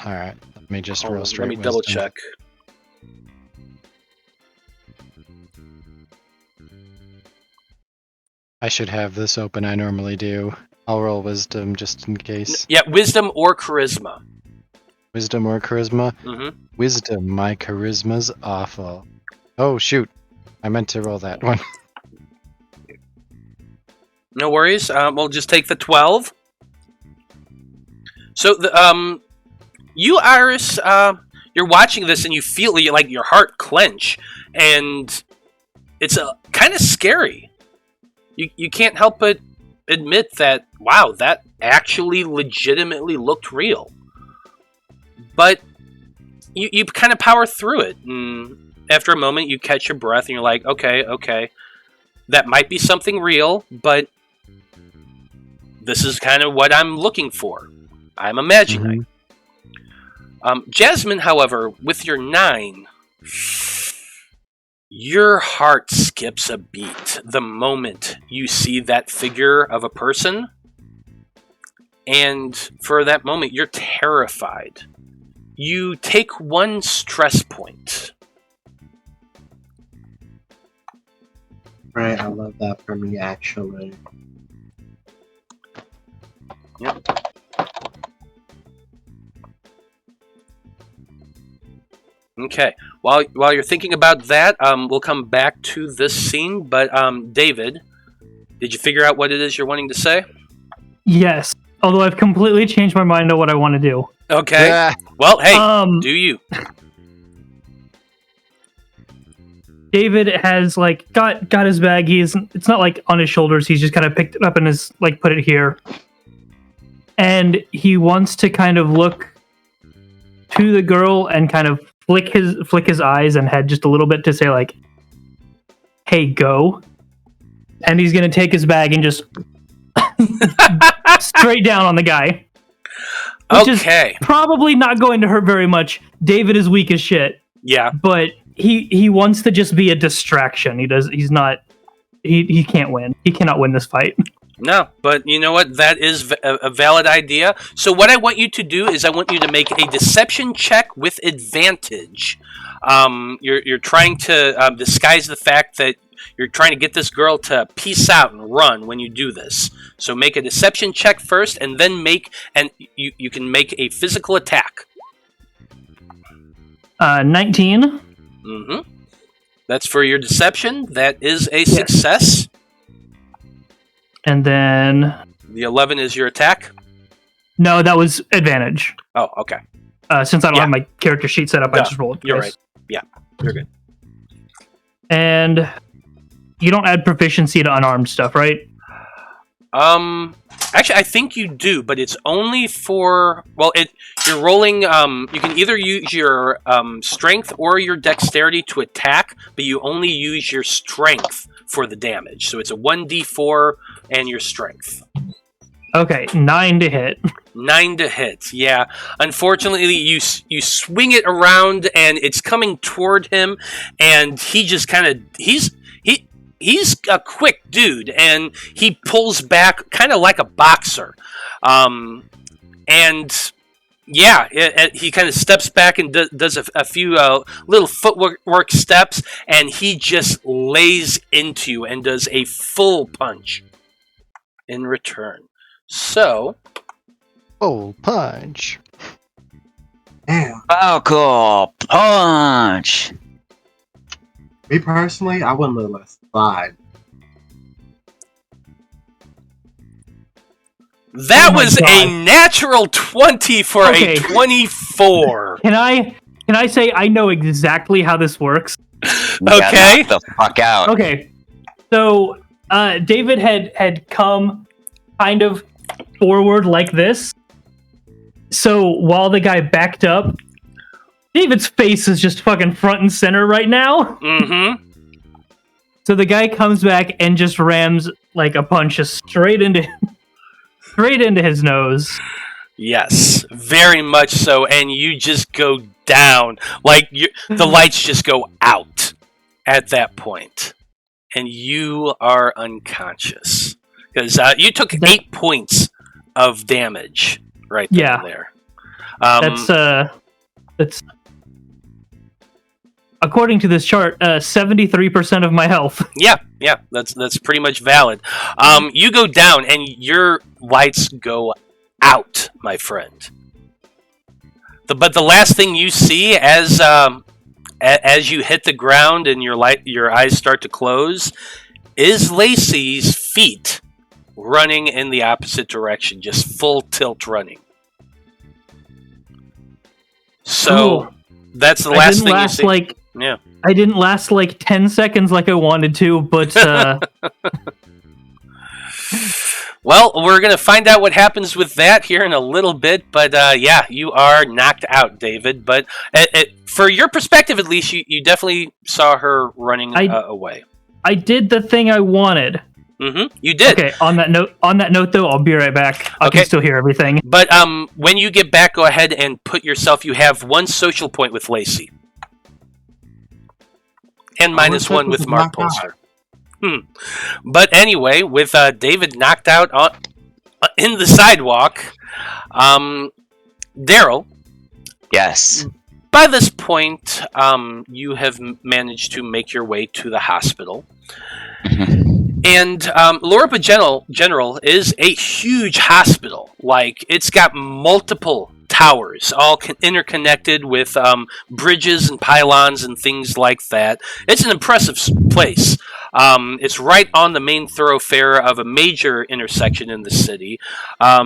Alright, let me just roll straight. Let me double check. I should have this open, I normally do. I'll roll wisdom just in case. Yeah, wisdom or charisma. Wisdom or charisma? Mm-hmm. Wisdom, my charisma's awful. Oh shoot, I meant to roll that one. No worries, we'll just take the 12. So, you, Iris, you're watching this and you feel like your heart clench, and it's kind of scary. You can't help but admit that, wow, that actually legitimately looked real. But you kind of power through it, and after a moment you catch your breath and you're like, okay, that might be something real, but this is kind of what I'm looking for. I'm a Magi-Knight. Jasmine, however, with your 9, your heart skips a beat the moment you see that figure of a person, and for that moment you're terrified. You take 1 stress point. Right, I love that for me, actually. Yep. Okay. While you're thinking about that, we'll come back to this scene. But David, did you figure out what it is you're wanting to say? Yes. Although I've completely changed my mind on what I want to do. Okay. Yeah. Well, hey, do you? David has like got his bag. It's not like on his shoulders. He's just kind of picked it up and is like put it here. And he wants to kind of look to the girl and kind of flick his eyes and head just a little bit to say like, "Hey, go." And he's gonna take his bag and just straight down on the guy. Which is probably not going to hurt very much. David is weak as shit. Yeah. But he wants to just be a distraction. He can't win. He cannot win this fight. No, but you know what? That is a valid idea. So what I want you to do is I want you to make a deception check with advantage. You're trying to disguise the fact that you're trying to get this girl to peace out and run when you do this. So make a deception check first, and then you can make a physical attack. 19. Mm-hmm. That's for your deception. That is a success. And then the 11 is your attack. No, that was advantage. Oh, okay. Since I don't have my character sheet set up, I just rolled. You're right. Yeah, you're good. And you don't add proficiency to unarmed stuff, right? Actually, I think you do, but it's only for you're rolling. You can either use your strength or your dexterity to attack, but you only use your strength for the damage. So it's a 1d4 and your strength. Okay, 9 to hit. 9 to hit. Yeah. Unfortunately, you swing it around and it's coming toward him, and he just kind of He's a quick dude, and he pulls back kind of like a boxer. And yeah, he kind of steps back and does a few little footwork steps, and he just lays into you and does a full punch in return. So... Full punch. Yeah. Falco punch! Me personally, I wouldn't let us slide. That was a natural 20 for a 24. Can I say I know exactly how this works? Okay. Knock the fuck out. Okay. So David had come kind of forward like this. So while the guy backed up, David's face is just fucking front and center right now. Mm-hmm. So the guy comes back and just rams like a punch just straight into his nose. Yes, very much so. And you just go down. Like, the lights just go out at that point. And you are unconscious. Because you took 8 points of damage right there. That's according to this chart, 73% of my health. Yeah, that's pretty much valid. You go down, and your lights go out, my friend. But the last thing you see as you hit the ground and your eyes start to close is Lacey's feet running in the opposite direction, just full tilt running. So that's the last thing you see. Yeah. I didn't last like 10 seconds like I wanted to, but well, we're going to find out what happens with that here in a little bit, but yeah, you are knocked out, David. But for your perspective, at least, you definitely saw her running away. I did the thing I wanted. Mm-hmm. You did. Okay. On that note, though, I'll be right back. I can still hear everything. But when you get back, go ahead and put yourself. You have 1 social point with Lacey, and -1 with Mark Polster. But anyway, with David knocked out in the sidewalk, Daryl. Yes. By this point, you have managed to make your way to the hospital. And Loropa General is a huge hospital. Like, it's got multiple towers, all interconnected with bridges and pylons and things like that. It's an impressive place. It's right on the main thoroughfare of a major intersection in the city. A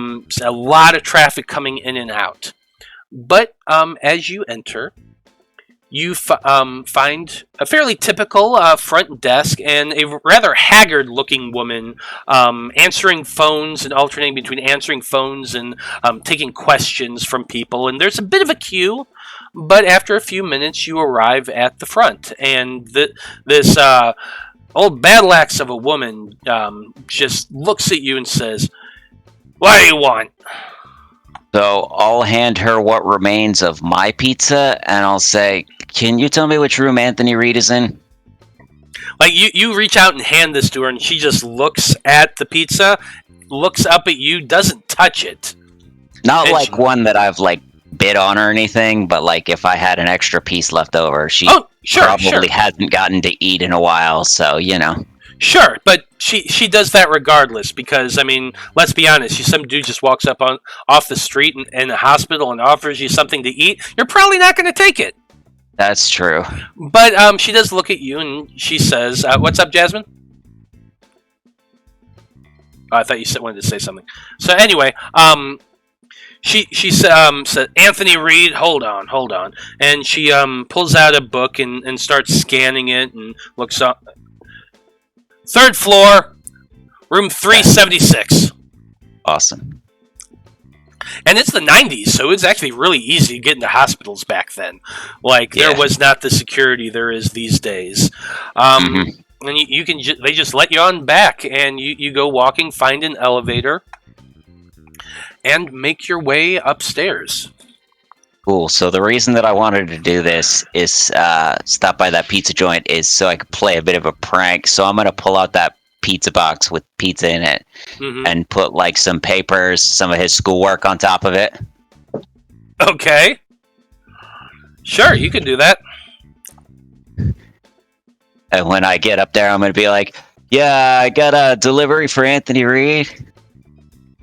lot of traffic coming in and out. But as you enter, you find a fairly typical front desk and a rather haggard-looking woman answering phones and alternating between answering phones and taking questions from people. And there's a bit of a queue, but after a few minutes, you arrive at the front. And this old battle axe of a woman just looks at you and says, "What do you want?" So I'll hand her what remains of my pizza, and I'll say, "Can you tell me which room Anthony Reed is in?" Like, you reach out and hand this to her, and she just looks at the pizza, looks up at you, doesn't touch it. Not like one that I've, like, bid on or anything, but, like, if I had an extra piece left over. She probably hasn't gotten to eat in a while, so, you know. Sure, but she does that regardless, because, I mean, let's be honest, some dude just walks up off the street in a hospital and offers you something to eat, you're probably not going to take it. That's true. But she does look at you and she says, "What's up, Jasmine?" I thought you wanted to say something. So anyway, she said, "Anthony Reed, hold on," and she pulls out a book and starts scanning it and looks up. "Third floor, room 376. Awesome. And it's the 90s, so it's actually really easy to get into hospitals back then. Like, there was not the security there is these days. And you can they just let you on back, and you go walking, find an elevator, and make your way upstairs. Cool. So the reason that I wanted to do this is stop by that pizza joint is so I could play a bit of a prank. So I'm going to pull out that pizza box with pizza in it and put like some papers, some of his schoolwork on top of it. Okay. Sure, you can do that. And when I get up there, I'm going to be like, "Yeah, I got a delivery for Anthony Reed."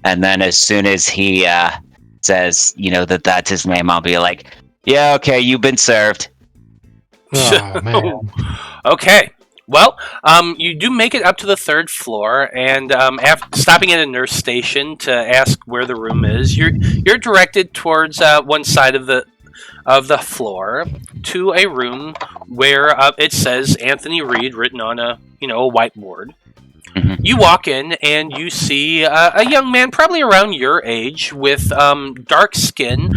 And then as soon as he says, you know, that's his name, I'll be like, "Yeah, okay, you've been served." Oh, man. Okay. Well, you do make it up to the third floor, and after stopping at a nurse station to ask where the room is, you're directed towards one side of the floor to a room where it says Anthony Reed written on a whiteboard. You walk in and you see a young man, probably around your age, with dark skin,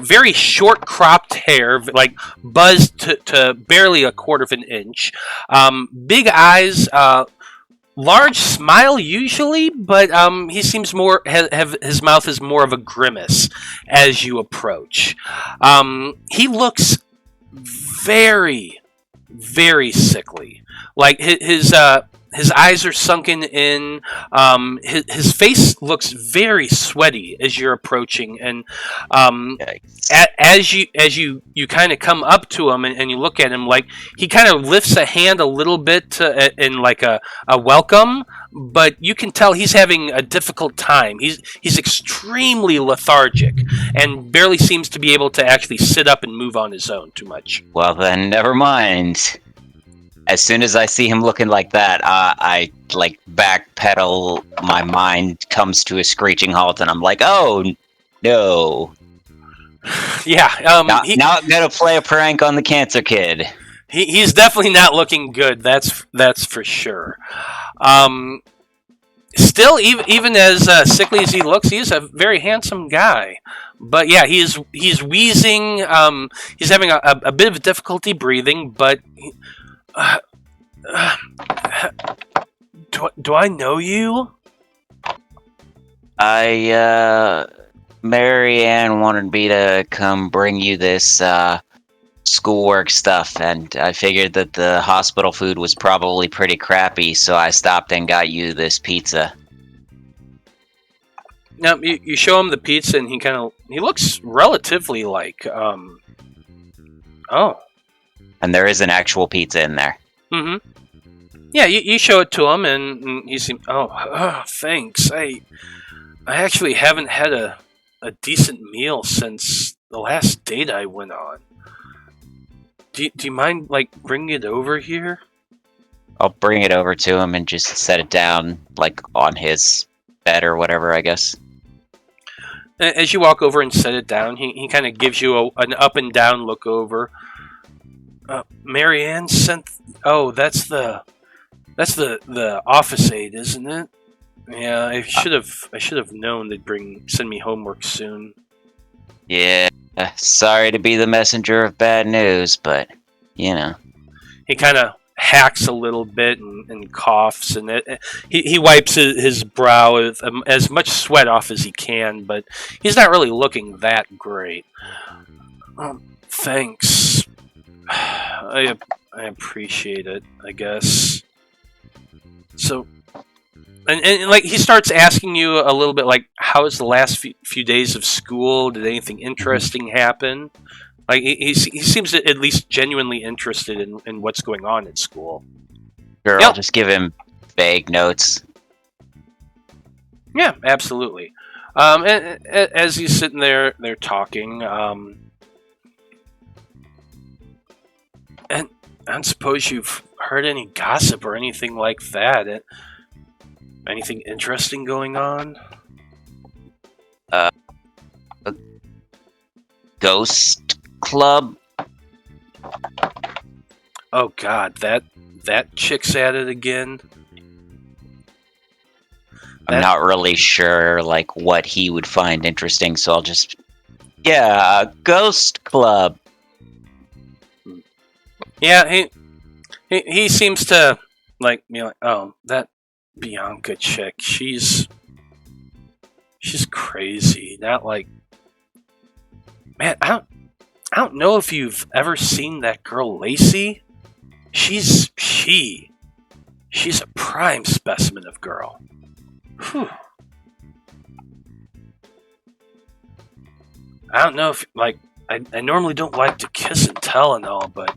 very short cropped hair, like buzzed to barely a quarter of an inch, big eyes, large smile usually, but he seems more his mouth is more of a grimace as you approach. He looks very, very sickly, like his eyes are sunken in. His face looks very sweaty as you're approaching, and as you kind of come up to him and you look at him, like he kind of lifts a hand a little bit in like a welcome, but you can tell he's having a difficult time. He's extremely lethargic and barely seems to be able to actually sit up and move on his own too much. Well, then never mind. As soon as I see him looking like that, I like backpedal. My mind comes to a screeching halt, and I'm like, "Oh no!" Yeah. Now I'm gonna play a prank on the cancer kid. He's definitely not looking good. That's for sure. Still, even as sickly as he looks, he is a very handsome guy. But yeah, he's wheezing. He's having a bit of difficulty breathing, but. Do I know you? Mary Ann wanted me to come bring you this schoolwork stuff, and I figured that the hospital food was probably pretty crappy, so I stopped and got you this pizza. Now you show him the pizza, and he looks relatively like oh. And there is an actual pizza in there. Mm-hmm. Yeah, you show it to him, and he seems, oh, thanks. I actually haven't had a decent meal since the last date I went on. Do you mind, like, bringing it over here? I'll bring it over to him and just set it down, like, on his bed or whatever, I guess. as you walk over and set it down, he kind of gives you an up and down look over. Marianne sent. Oh, that's the office aide, isn't it? Yeah, I should have known they'd send me homework soon. Yeah, sorry to be the messenger of bad news, but you know. He kind of hacks a little bit and coughs, and he wipes his brow with as much sweat off as he can, but he's not really looking that great. Thanks. I appreciate it, I guess. So, and like he starts asking you a little bit, like, how was the last few days of school? Did anything interesting happen? Like he seems at least genuinely interested in what's going on at school. Sure, I'll just give him vague notes. Yeah, absolutely. And as he's sitting there, they're talking. And I don't suppose you've heard any gossip or anything like that. Anything interesting going on? A ghost club? Oh God, that chick's at it again. I'm not really sure, like, what he would find interesting, so I'll just... Yeah, ghost club. Yeah, he seems to, like, be like, oh, that Bianca chick, she's crazy. Not like... Man, I don't know if you've ever seen that girl Lacey. She's a prime specimen of girl. Whew. I don't know if, like, I normally don't like to kiss and tell and all, but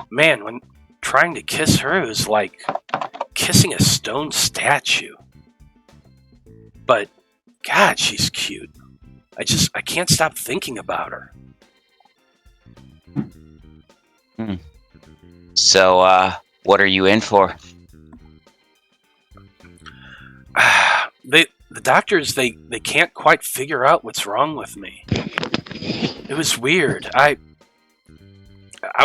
man, when trying to kiss her, it was like kissing a stone statue. But God, she's cute. I can't stop thinking about her. So, what are you in for? The doctors, they can't quite figure out what's wrong with me. It was weird. I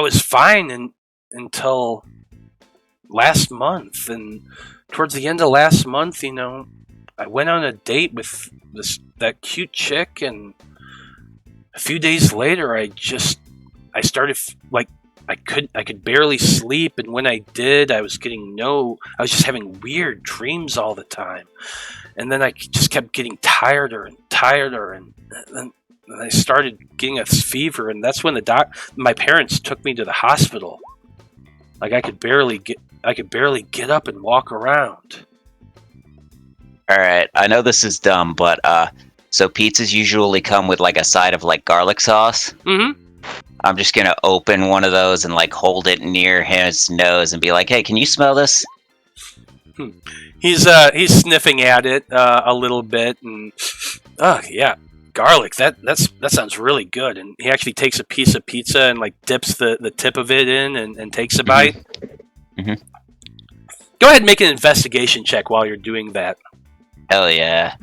was fine until last month, and towards the end of last month, you know, I went on a date with that cute chick, and a few days later, I started like I could barely sleep, and when I did, I was just having weird dreams all the time, and then I just kept getting tireder, and then I started getting a fever, and that's when my parents took me to the hospital. Like I could barely get up and walk around. All right, I know this is dumb, but so pizzas usually come with like a side of like garlic sauce. Mm-hmm. I'm just gonna open one of those and like hold it near his nose and be like, "Hey, can you smell this?" He's sniffing at it a little bit, and yeah, garlic. That sounds really good. And he actually takes a piece of pizza and like dips the tip of it in and takes a bite. Mm-hmm. Go ahead and make an investigation check while you're doing that. Hell yeah,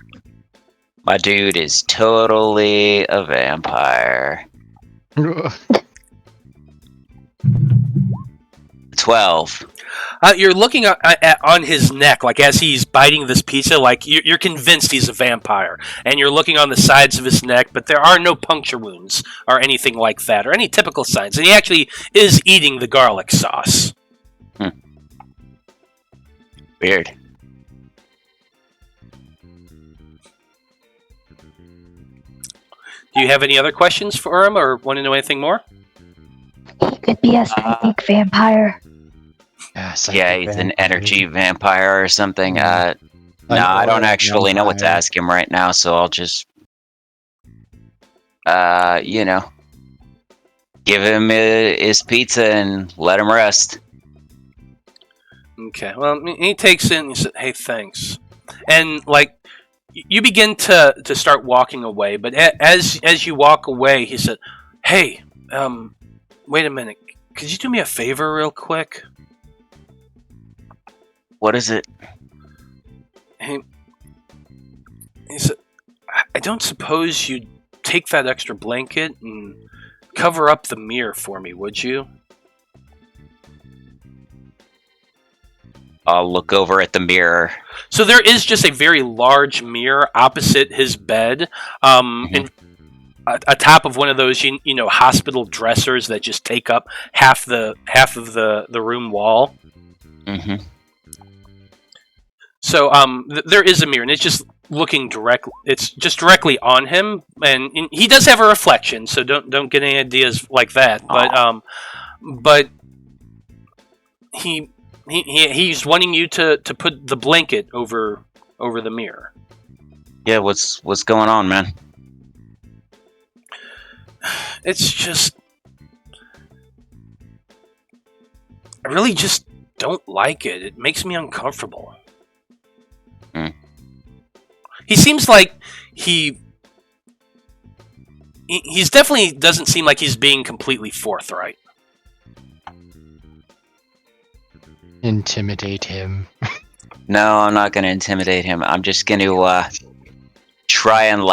my dude is totally a vampire. 12. You're looking on his neck, like as he's biting this pizza, like you're convinced he's a vampire, and you're looking on the sides of his neck, but there are no puncture wounds or anything like that, or any typical signs. And he actually is eating the garlic sauce. Weird. Do you have any other questions for him, or want to know anything more? He could be a psychic vampire. Yeah, he's an energy vampire or something. No, I don't actually know what to ask him right now, so I'll just, you know, give him his pizza and let him rest. Okay, well, he takes it and he said, "Hey, thanks." And, like, you begin to start walking away, but as you walk away, he said, "Hey, wait a minute. Could you do me a favor real quick?" What is it? He said, I don't suppose you'd take that extra blanket and cover up the mirror for me, would you? I'll look over at the mirror. So there is just a very large mirror opposite his bed, and atop of one of those, hospital dressers that just take up half of the room wall. Mm-hmm. So there is a mirror, and it's just looking directly. It's just directly on him, and he does have a reflection. So don't get any ideas like that. But he's wanting you to put the blanket over the mirror. Yeah, what's going on, man? It's just, I really just don't like it. It makes me uncomfortable. He seems like he's definitely doesn't seem like he's being completely forthright. Intimidate him. No, I'm not going to intimidate him. I'm just going to try and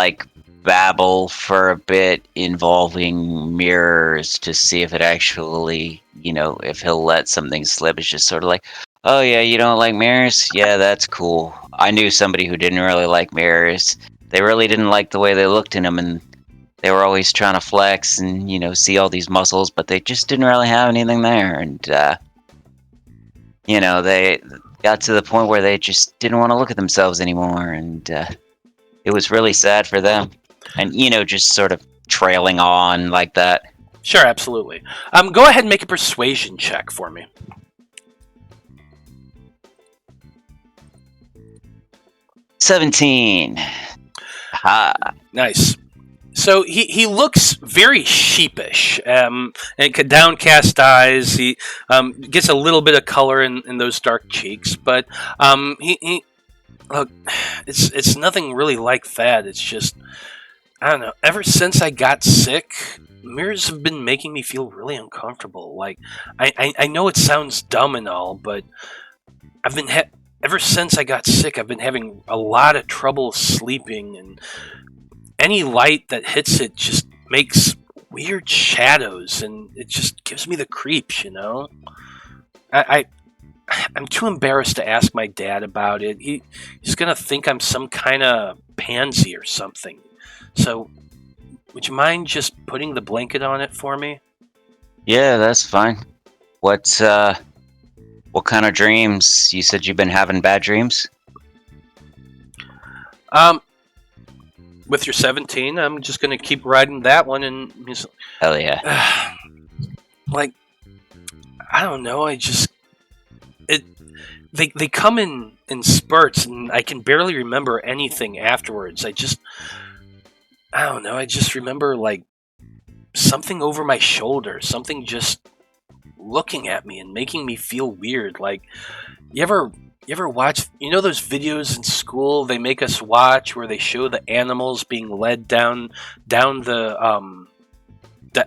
babble for a bit involving mirrors to see if it actually, if he'll let something slip. It's just sort of like, oh yeah, you don't like mirrors? Yeah, that's cool. I knew somebody who didn't really like mirrors. They really didn't like the way they looked in them, and they were always trying to flex and, see all these muscles, but they just didn't really have anything there. And, they got to the point where they just didn't want to look at themselves anymore, and it was really sad for them. And, just sort of trailing on like that. Sure, absolutely. Go ahead and make a persuasion check for me. 17. Ha. Nice. So he looks very sheepish, and downcast eyes. He gets a little bit of color in those dark cheeks, but he look, it's nothing really like that. It's just, I don't know. Ever since I got sick, mirrors have been making me feel really uncomfortable. Like, I know it sounds dumb and all, but I've been ever since I got sick, I've been having a lot of trouble sleeping, and any light that hits it just makes weird shadows, and it just gives me the creeps, I'm too embarrassed to ask my dad about it. He's gonna think I'm some kind of pansy or something. So, would you mind just putting the blanket on it for me? Yeah, that's fine. What kind of dreams? You said you've been having bad dreams? With your 17, I'm just gonna keep riding that one, and hell yeah. I don't know. They come in spurts, and I can barely remember anything afterwards. I don't know. I just remember something over my shoulder, something just looking at me and making me feel weird. Like, you ever watch those videos in school they make us watch where they show the animals being led down the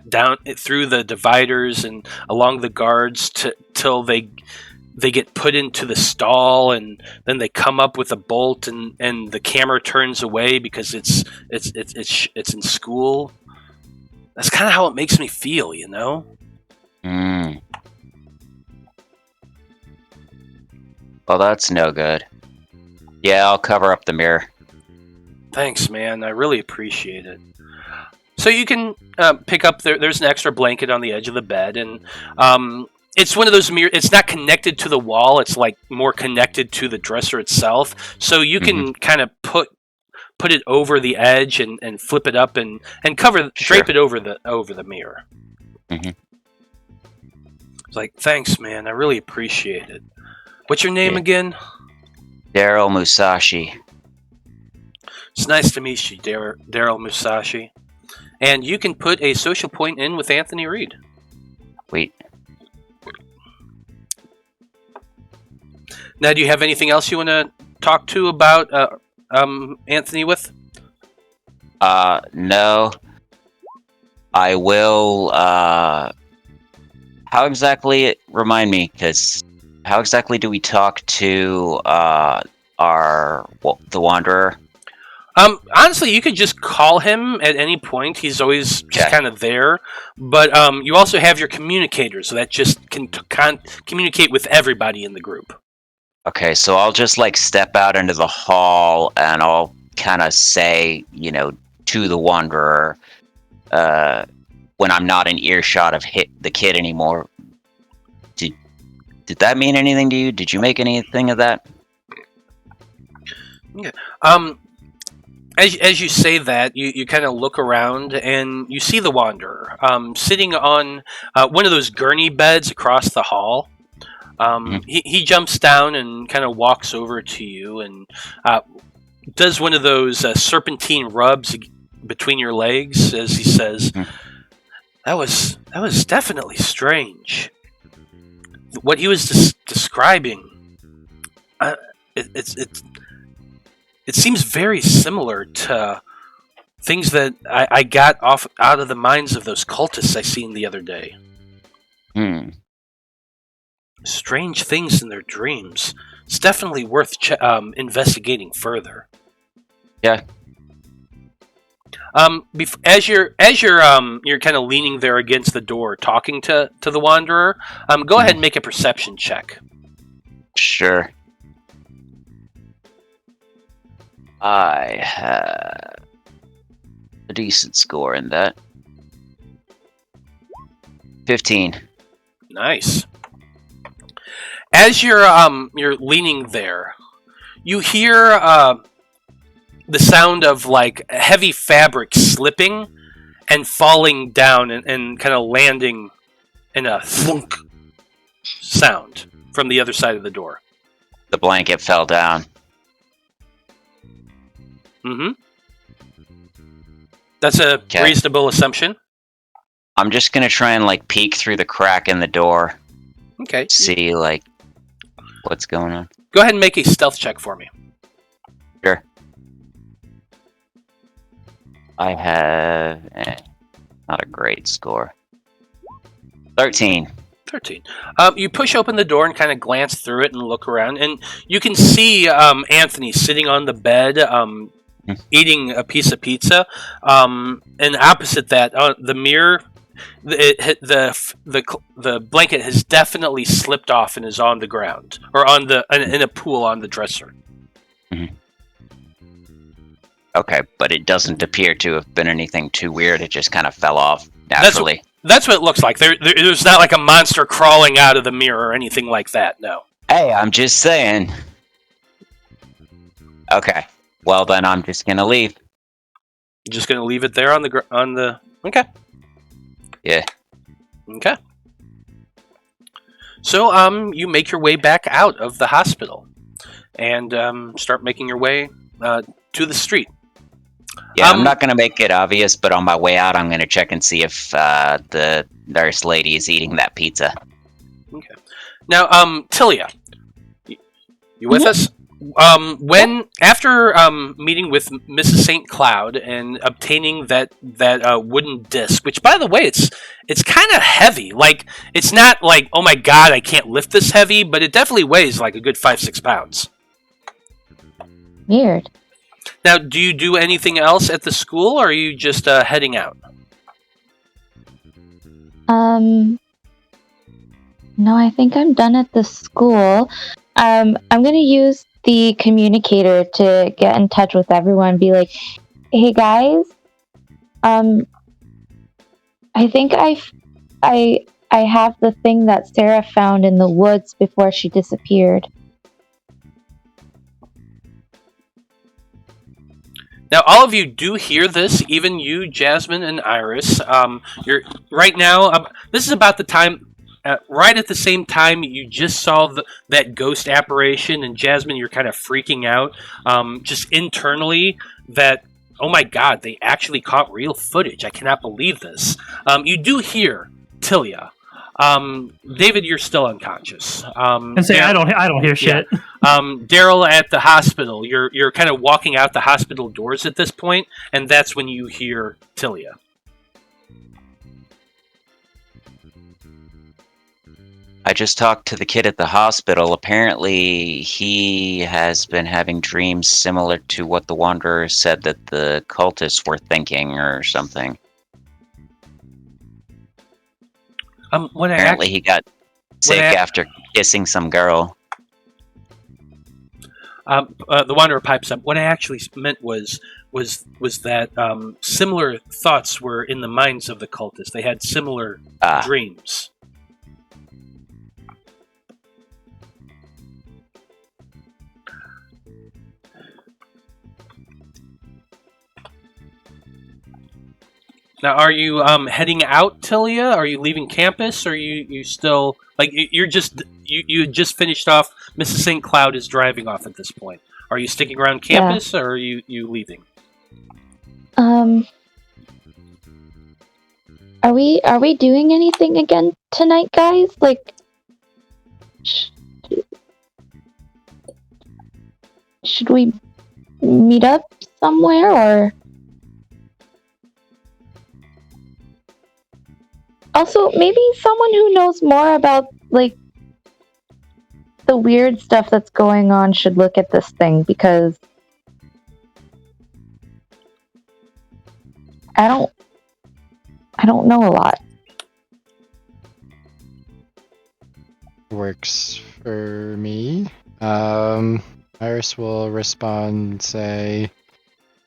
down through the dividers and along the guards till they get put into the stall, and then they come up with a bolt, and the camera turns away because it's in school. That's kind of how it makes me feel, Well, that's no good. Yeah, I'll cover up the mirror. Thanks, man. I really appreciate it. So you can pick up there's an extra blanket on the edge of the bed, and it's one of those mirrors. It's not connected to the wall. It's more connected to the dresser itself. So you can kind of put it over the edge and flip it up and drape it over the mirror. Mm-hmm. It's thanks, man. I really appreciate it. What's your name again? Daryl Musashi. It's nice to meet you, Daryl Musashi. And you can put a social point in with Anthony Reed. Wait. Now, do you have anything else you want to talk to about Anthony with? No. I will, how exactly, remind me, because how exactly do we talk to, the Wanderer? Honestly, you could just call him at any point. He's always just Okay. kind of there. But you also have your communicator, so that just can communicate with everybody in the group. Okay, so I'll just like step out into the hall and I'll kind of say, to the Wanderer, when I'm not in earshot of the kid anymore. Did that mean anything to you? Did you make anything of that? Okay. As you say that, you kind of look around and you see the Wanderer sitting on one of those gurney beds across the hall. He jumps down and kind of walks over to you and does one of those serpentine rubs between your legs as he says, "That was definitely strange. What he was describing, it seems very similar to things that I got out of the minds of those cultists I seen the other day. Strange things in their dreams. It's definitely worth investigating further." Yeah. As you're kind of leaning there against the door, talking to the Wanderer, go ahead and make a perception check. Sure. I have a decent score in that. 15. Nice. As you're leaning there, you hear the sound of like heavy fabric slipping and falling down and kind of landing in a thunk sound from the other side of the door. The blanket fell down. That's a reasonable assumption. I'm just gonna try and like peek through the crack in the door. Okay. See like what's going on. Go ahead and make a stealth check for me. Sure. I have not a great score. 13. 13. You push open the door and kind of glance through it and look around, and you can see Anthony sitting on the bed, eating a piece of pizza. And opposite that, the mirror, the blanket has definitely slipped off and is on the ground or in a pool on the dresser. Okay, but it doesn't appear to have been anything too weird. It just kind of fell off naturally. That's what it looks like. There's not like a monster crawling out of the mirror or anything like that. No. Hey, I'm just saying. Okay. Well, then I'm just gonna leave. You're just gonna leave it there on the. Okay. Yeah. Okay. So you make your way back out of the hospital and start making your way to the street. Yeah, I'm not going to make it obvious, but on my way out, I'm going to check and see if the nurse lady is eating that pizza. Okay. Now, Tilia, you with us? After meeting with Mrs. St. Cloud and obtaining that wooden disc, which by the way, it's kind of heavy. Like it's not like, oh my god, I can't lift this heavy, but it definitely weighs like a good 5-6 pounds. Weird. Now, do you do anything else at the school, or are you just heading out? No, I think I'm done at the school. I'm gonna use the communicator to get in touch with everyone. Be like, hey guys, I think I have the thing that Sarah found in the woods before she disappeared. Now, all of you do hear this, even you, Jasmine and Iris. You're right now. This is about the time, right at the same time you just saw that ghost apparition, and Jasmine, you're kind of freaking out, just internally. That oh my god, they actually caught real footage. I cannot believe this. You do hear Tilia. David, you're still unconscious. And say I don't hear shit. Yeah. Daryl at the hospital. You're kind of walking out the hospital doors at this point, and that's when you hear Tilia. just talked to the kid at the hospital. Apparently, he has been having dreams similar to what the Wanderer said that the cultists were thinking or something. Apparently, he got sick after kissing some girl. The Wanderer pipes up. What I actually meant was that similar thoughts were in the minds of the cultists. They had similar dreams. Now, are you heading out, Tilia? Are you leaving campus? Or are you still like you just finished off? Mrs. St. Cloud is driving off at this point. Are you sticking around campus, or are you leaving? Are we doing anything again tonight, guys? Like, should we meet up somewhere, or? Also, maybe someone who knows more about, like, the weird stuff that's going on should look at this thing, because I don't know a lot. Works for me. Iris will respond, say,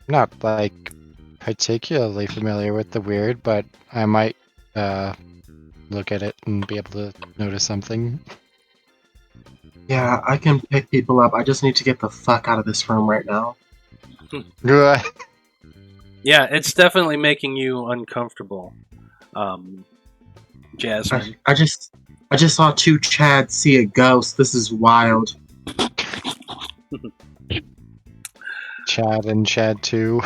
not, like, particularly familiar with the weird, but I might look at it and be able to notice something. Yeah, I can pick people up. I just need to get the fuck out of this room right now. Yeah, it's definitely making you uncomfortable, Jasmine. I just saw two Chads see a ghost. This is wild. Chad and Chad 2.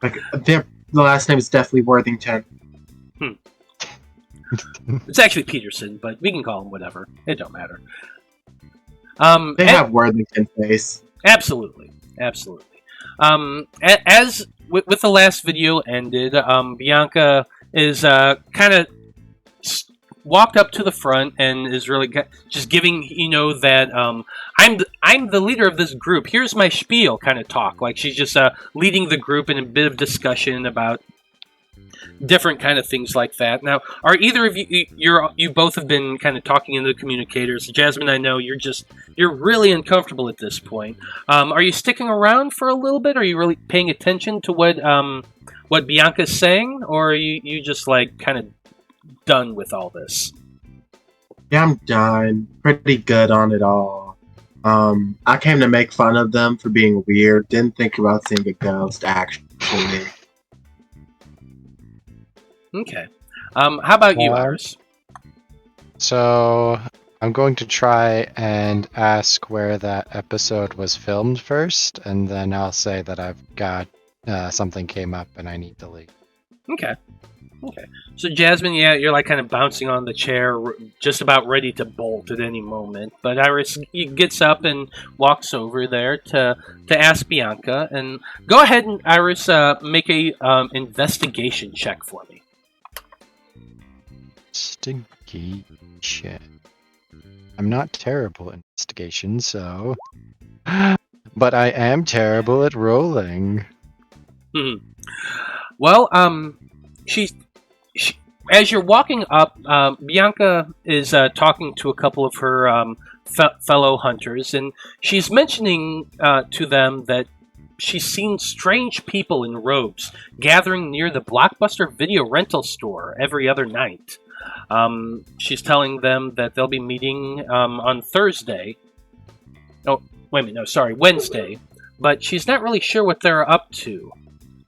Like, the last name is definitely Worthington. It's actually Peterson, but we can call him whatever. It don't matter. They have Worthington face. Absolutely. As with the last video ended, Bianca is kind of walked up to the front and is really just giving that I'm the leader of this group. Here's my spiel, kind of talk. Like she's just leading the group in a bit of discussion about different kind of things like that. Now, are either of you both have been kind of talking into the communicators? Jasmine, I know you're really uncomfortable at this point. Are you sticking around for a little bit? Are you really paying attention to what Bianca's saying, or are you just like kind of done with all this? Yeah, I'm done. Pretty good on it all. I came to make fun of them for being weird. Didn't think about seeing a ghost, actually. Okay. How about you, Iris? So, I'm going to try and ask where that episode was filmed first, and then I'll say that I've got something came up and I need to leave. Okay. So, Jasmine, yeah, you're like kind of bouncing on the chair, just about ready to bolt at any moment. But Iris gets up and walks over there to ask Bianca. And go ahead and, Iris, make a investigation check for me. Investigation. I'm not terrible at investigation, so... But I am terrible at rolling. Well, she, as you're walking up, Bianca is talking to a couple of her fellow hunters, and she's mentioning to them that she's seen strange people in robes gathering near the Blockbuster video rental store every other night. She's telling them that they'll be meeting on Thursday. Oh, wait a minute, no, sorry, Wednesday. But she's not really sure what they're up to.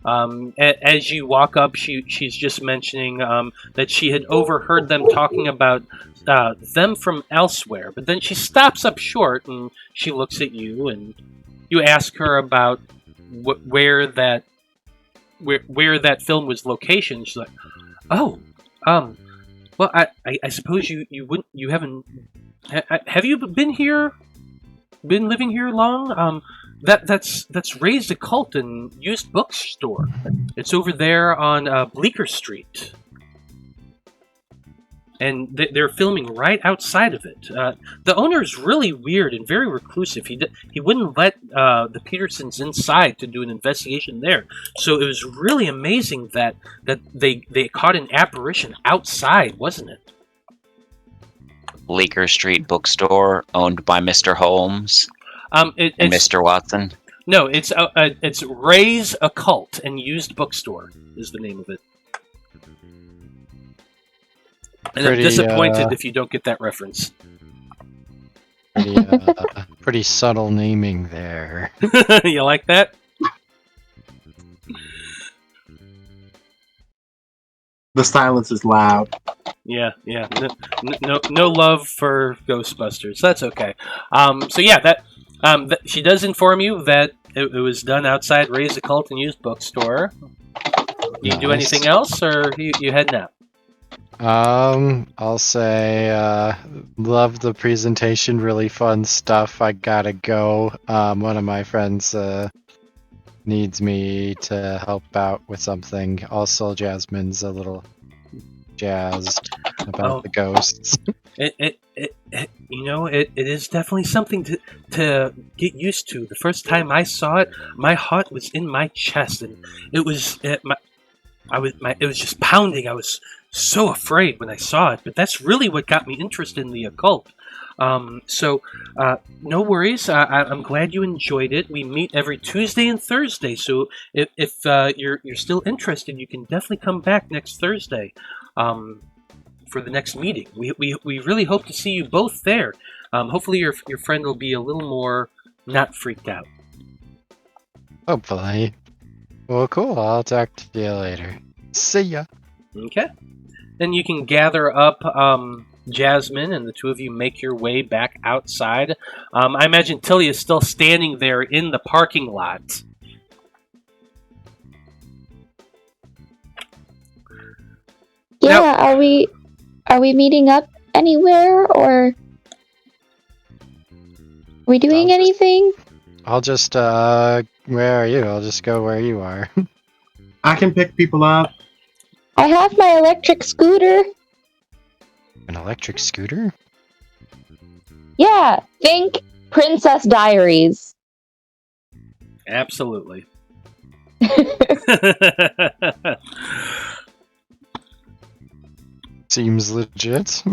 As you walk up, she's just mentioning that she had overheard them talking about them from elsewhere. But then she stops up short and she looks at you, and you ask her about where that film was location. She's like, "Oh, well, I suppose you haven't. Have you been living here long? That's Raised Occult and Used Bookstore. It's over there on Bleecker Street." and they're filming right outside of it. The owner is really weird and very reclusive. He wouldn't let the Petersons inside to do an investigation there. So it was really amazing that they caught an apparition outside, wasn't it? Bleecker Street Bookstore, owned by Mr. Holmes and Mr. Watson. No, it's Ray's Occult and Used Bookstore is the name of it. And I'm disappointed if you don't get that reference. Pretty subtle naming there. You like that? The silence is loud. Yeah. No love for Ghostbusters. That's okay. So yeah, that she does inform you that it was done outside Ray's Occult and Used Bookstore. You do anything else, or you heading out? I'll say, love the presentation, really fun stuff. I gotta go. One of my friends, needs me to help out with something. Also, Jasmine's a little jazzed about the ghosts. It is definitely something to get used to. The first time I saw it, my heart was in my chest, and it was it was just pounding. I was so afraid when I saw it, but that's really what got me interested in the occult. So no worries. I'm glad you enjoyed it. We meet every Tuesday and Thursday, so if you're still interested, you can definitely come back next Thursday for the next meeting. We really hope to see you both there. Hopefully your friend will be a little more not freaked out. Hopefully. Well, cool. I'll talk to you later. See ya. Okay. Then you can gather up Jasmine, and the two of you make your way back outside. I imagine Tilly is still standing there in the parking lot. Yeah, Now, are we meeting up anywhere, or are we doing anything? I'll just, where are you? I'll just go where you are. I can pick people up. I have my electric scooter. An electric scooter? Yeah, think Princess Diaries. Absolutely. Seems legit.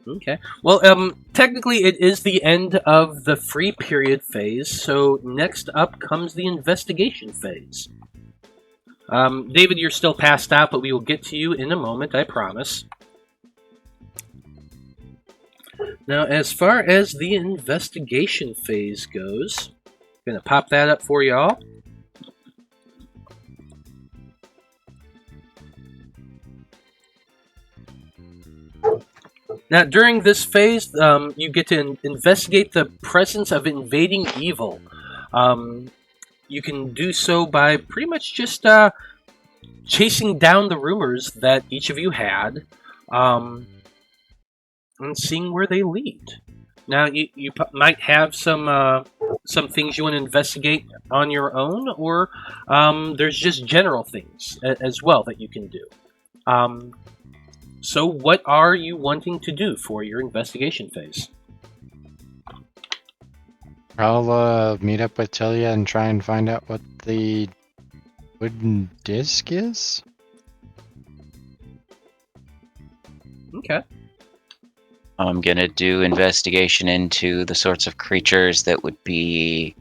Okay. Well, technically it is the end of the free period phase, so next up comes the investigation phase. David, you're still passed out, but we will get to you in a moment, I promise. Now, as far as the investigation phase goes, I'm going to pop that up for y'all. Now, during this phase, you get to investigate the presence of invading evil. You can do so by pretty much just chasing down the rumors that each of you had, and seeing where they lead. Now, you might have some things you want to investigate on your own, or there's just general things as well that you can do. So what are you wanting to do for your investigation phase? I'll meet up with Tilia and try and find out what the wooden disc is. Okay. I'm gonna do investigation into the sorts of creatures that would be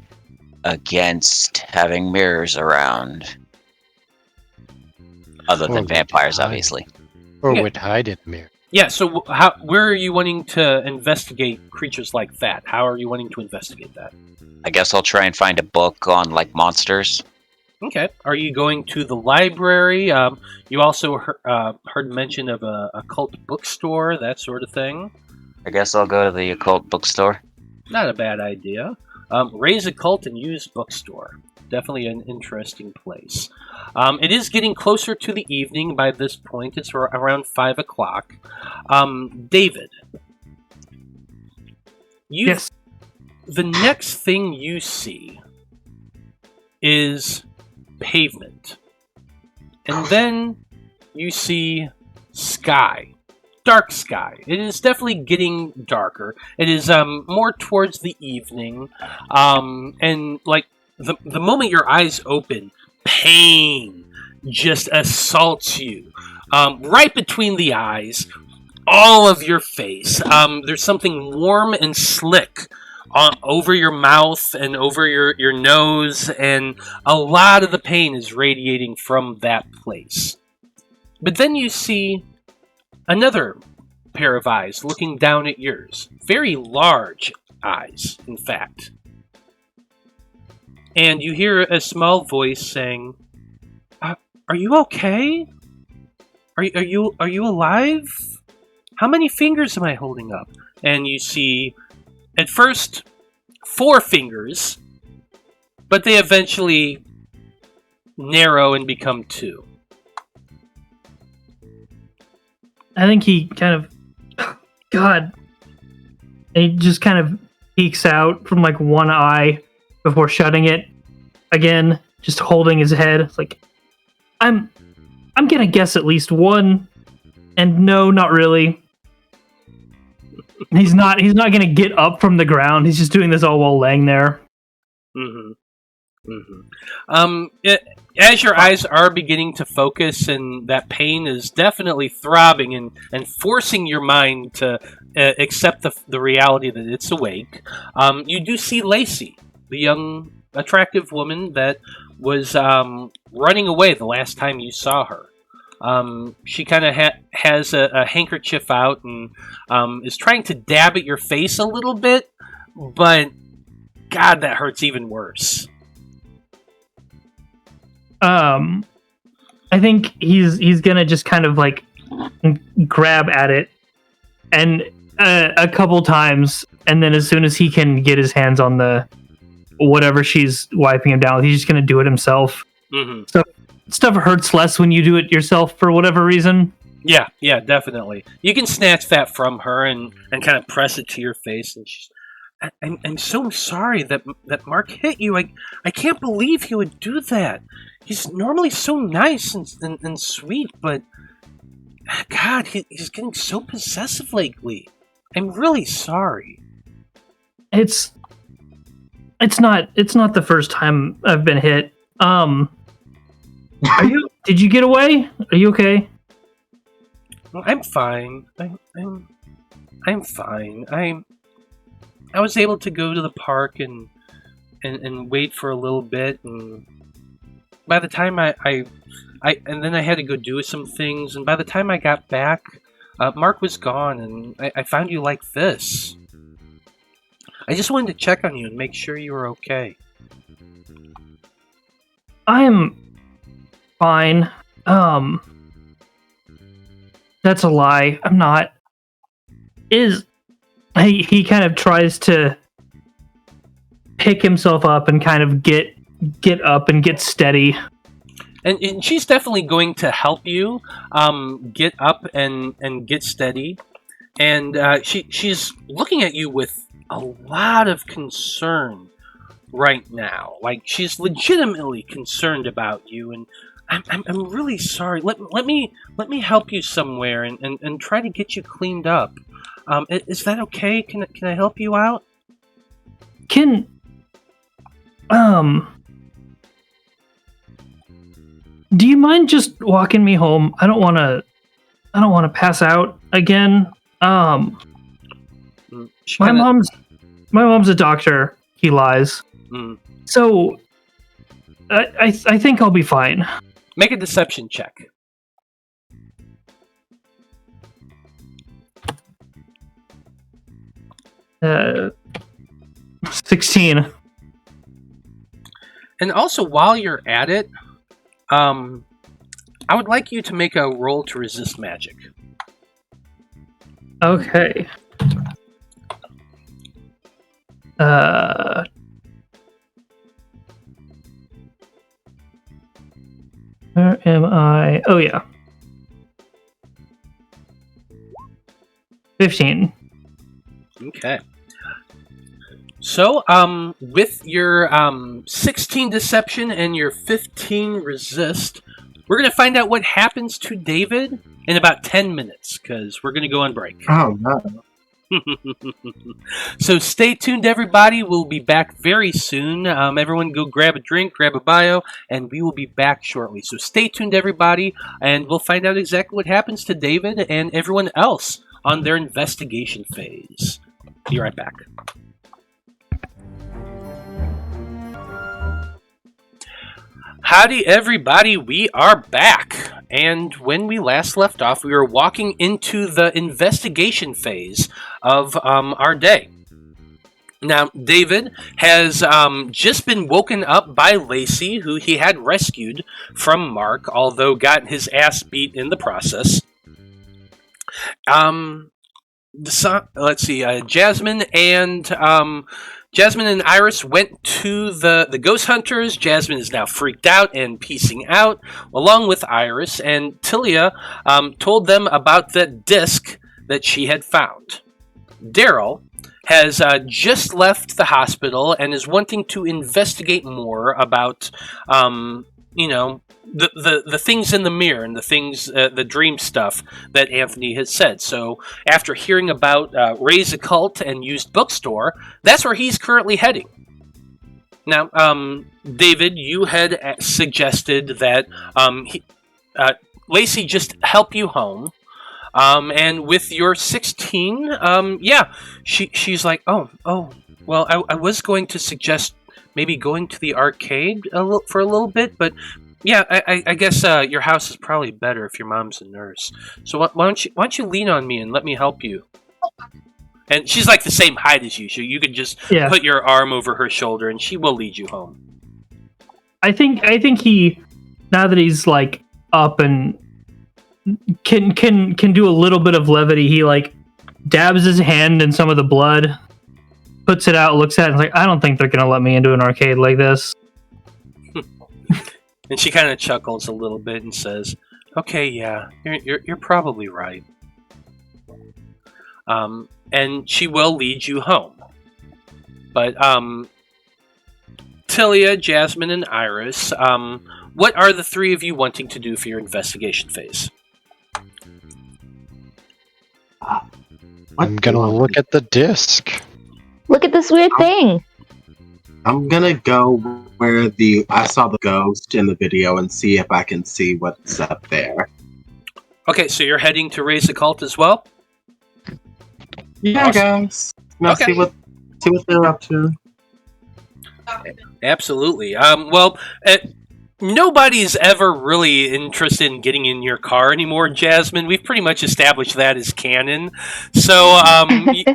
against having mirrors around. Other than vampires, obviously. Or Yeah. would hide in mirror. Yeah, so where are you wanting to investigate creatures like that? How are you wanting to investigate that? I guess I'll try and find a book on, like, monsters. Okay. Are you going to the library? You also heard mention of a occult bookstore, that sort of thing. I guess I'll go to the occult bookstore. Not a bad idea. Ray's Occult and Used Bookstore. Definitely an interesting place. It is getting closer to the evening by this point. It's around 5 o'clock. David. Yes. The next thing you see is pavement. And then you see sky. Dark sky. It is definitely getting darker. It is more towards the evening. And like the moment your eyes open, pain just assaults you. Right between the eyes, all of your face. There's something warm and slick over your mouth and over your nose, and a lot of the pain is radiating from that place. But then you see another pair of eyes looking down at yours. Very large eyes, in fact. And you hear a small voice saying, "Are you okay? Are you alive? How many fingers am I holding up?" And you see, at first, 4 fingers, but they eventually narrow and become 2. I think he kind of... God. And he just kind of peeks out from like one eye before shutting it again, just holding his head. It's like, I'm gonna guess at least 1, and no, not really. He's not gonna get up from the ground. He's just doing this all while laying there. As your eyes are beginning to focus, and that pain is definitely throbbing and forcing your mind to accept the reality that it's awake, you do see Lacey, the young, attractive woman that was running away the last time you saw her. She kind of has a handkerchief out and is trying to dab at your face a little bit, but God, that hurts even worse. I think he's gonna just kind of like grab at it, and a couple times, and then as soon as he can get his hands on the whatever she's wiping him down with, he's just gonna do it himself. Stuff hurts less when you do it yourself for whatever reason. Yeah, definitely. You can snatch that from her and kind of press it to your face, and she's, I'm so sorry that Mark hit you. I can't believe he would do that. He's normally so nice and sweet, but God, he's getting so possessive lately. I'm really sorry. It's not the first time I've been hit. Did you get away? Are you okay? Well, I'm fine. I'm fine. I was able to go to the park and wait for a little bit, and by the time I then I had to go do some things, and by the time I got back, Mark was gone, and I found you like this. I just wanted to check on you and make sure you were okay. I'm fine. That's a lie. I'm not. He kind of tries to pick himself up and kind of get up and get steady. And she's definitely going to help you get up and get steady. And she's looking at you with a lot of concern right now. Like, she's legitimately concerned about you, and I'm really sorry. Let me help you somewhere and try to get you cleaned up. Is that okay? Can I help you out? Do you mind just walking me home? I don't want to pass out again. My mom's a doctor. He lies. So I think I'll be fine. Make a deception check. Uh, 16. And also, while you're at it, I would like you to make a roll to resist magic. Okay. Where am I? Oh, yeah. 15. Okay. So, with your 16 deception and your 15 resist, we're going to find out what happens to David in about 10 minutes, because we're going to go on break. Oh, no. So stay tuned, everybody. We'll be back very soon. Everyone go grab a drink, grab a bio, and we will be back shortly. So stay tuned, everybody, and we'll find out exactly what happens to David and everyone else on their investigation phase. Be right back. Howdy, everybody. We are back. And when we last left off, we were walking into the investigation phase of our day. Now, David has just been woken up by Lacey, who he had rescued from Mark, although got his ass beat in the process. Let's see. Jasmine and Iris went to the ghost hunters. Jasmine is now freaked out and piecing out, along with Iris. And Tilia told them about the disc that she had found. Daryl has just left the hospital and is wanting to investigate more about, the things in the mirror and the things, the dream stuff that Anthony has said. So after hearing about Ray's Occult and used Bookstore, that's where he's currently heading. Now, David, you had suggested that Lacey just help you home. And with your 16, she's like, oh, well, I was going to suggest maybe going to the arcade for a little bit, but yeah, I guess your house is probably better if your mom's a nurse. So why don't you lean on me and let me help you? And she's like the same height as you, so you could just put your arm over her shoulder, and she will lead you home. I think he, now that he's like up and can do a little bit of levity, he like dabs his hand in some of the blood, puts it out, looks at it, and is like, I don't think they're gonna let me into an arcade like this. And she kind of chuckles a little bit and says, "Okay, yeah, you're probably right." And she will lead you home. But Tilia, Jasmine, and Iris, what are the three of you wanting to do for your investigation phase? I'm gonna look at the disc. Look at this weird thing. I'm gonna go where I saw the ghost in the video and see if I can see what's up there. Okay, so you're heading to Ray's Occult as well? Yeah, guys. Now Okay. see what they're up to. Absolutely. Nobody's ever really interested in getting in your car anymore, Jasmine. We've pretty much established that as canon. So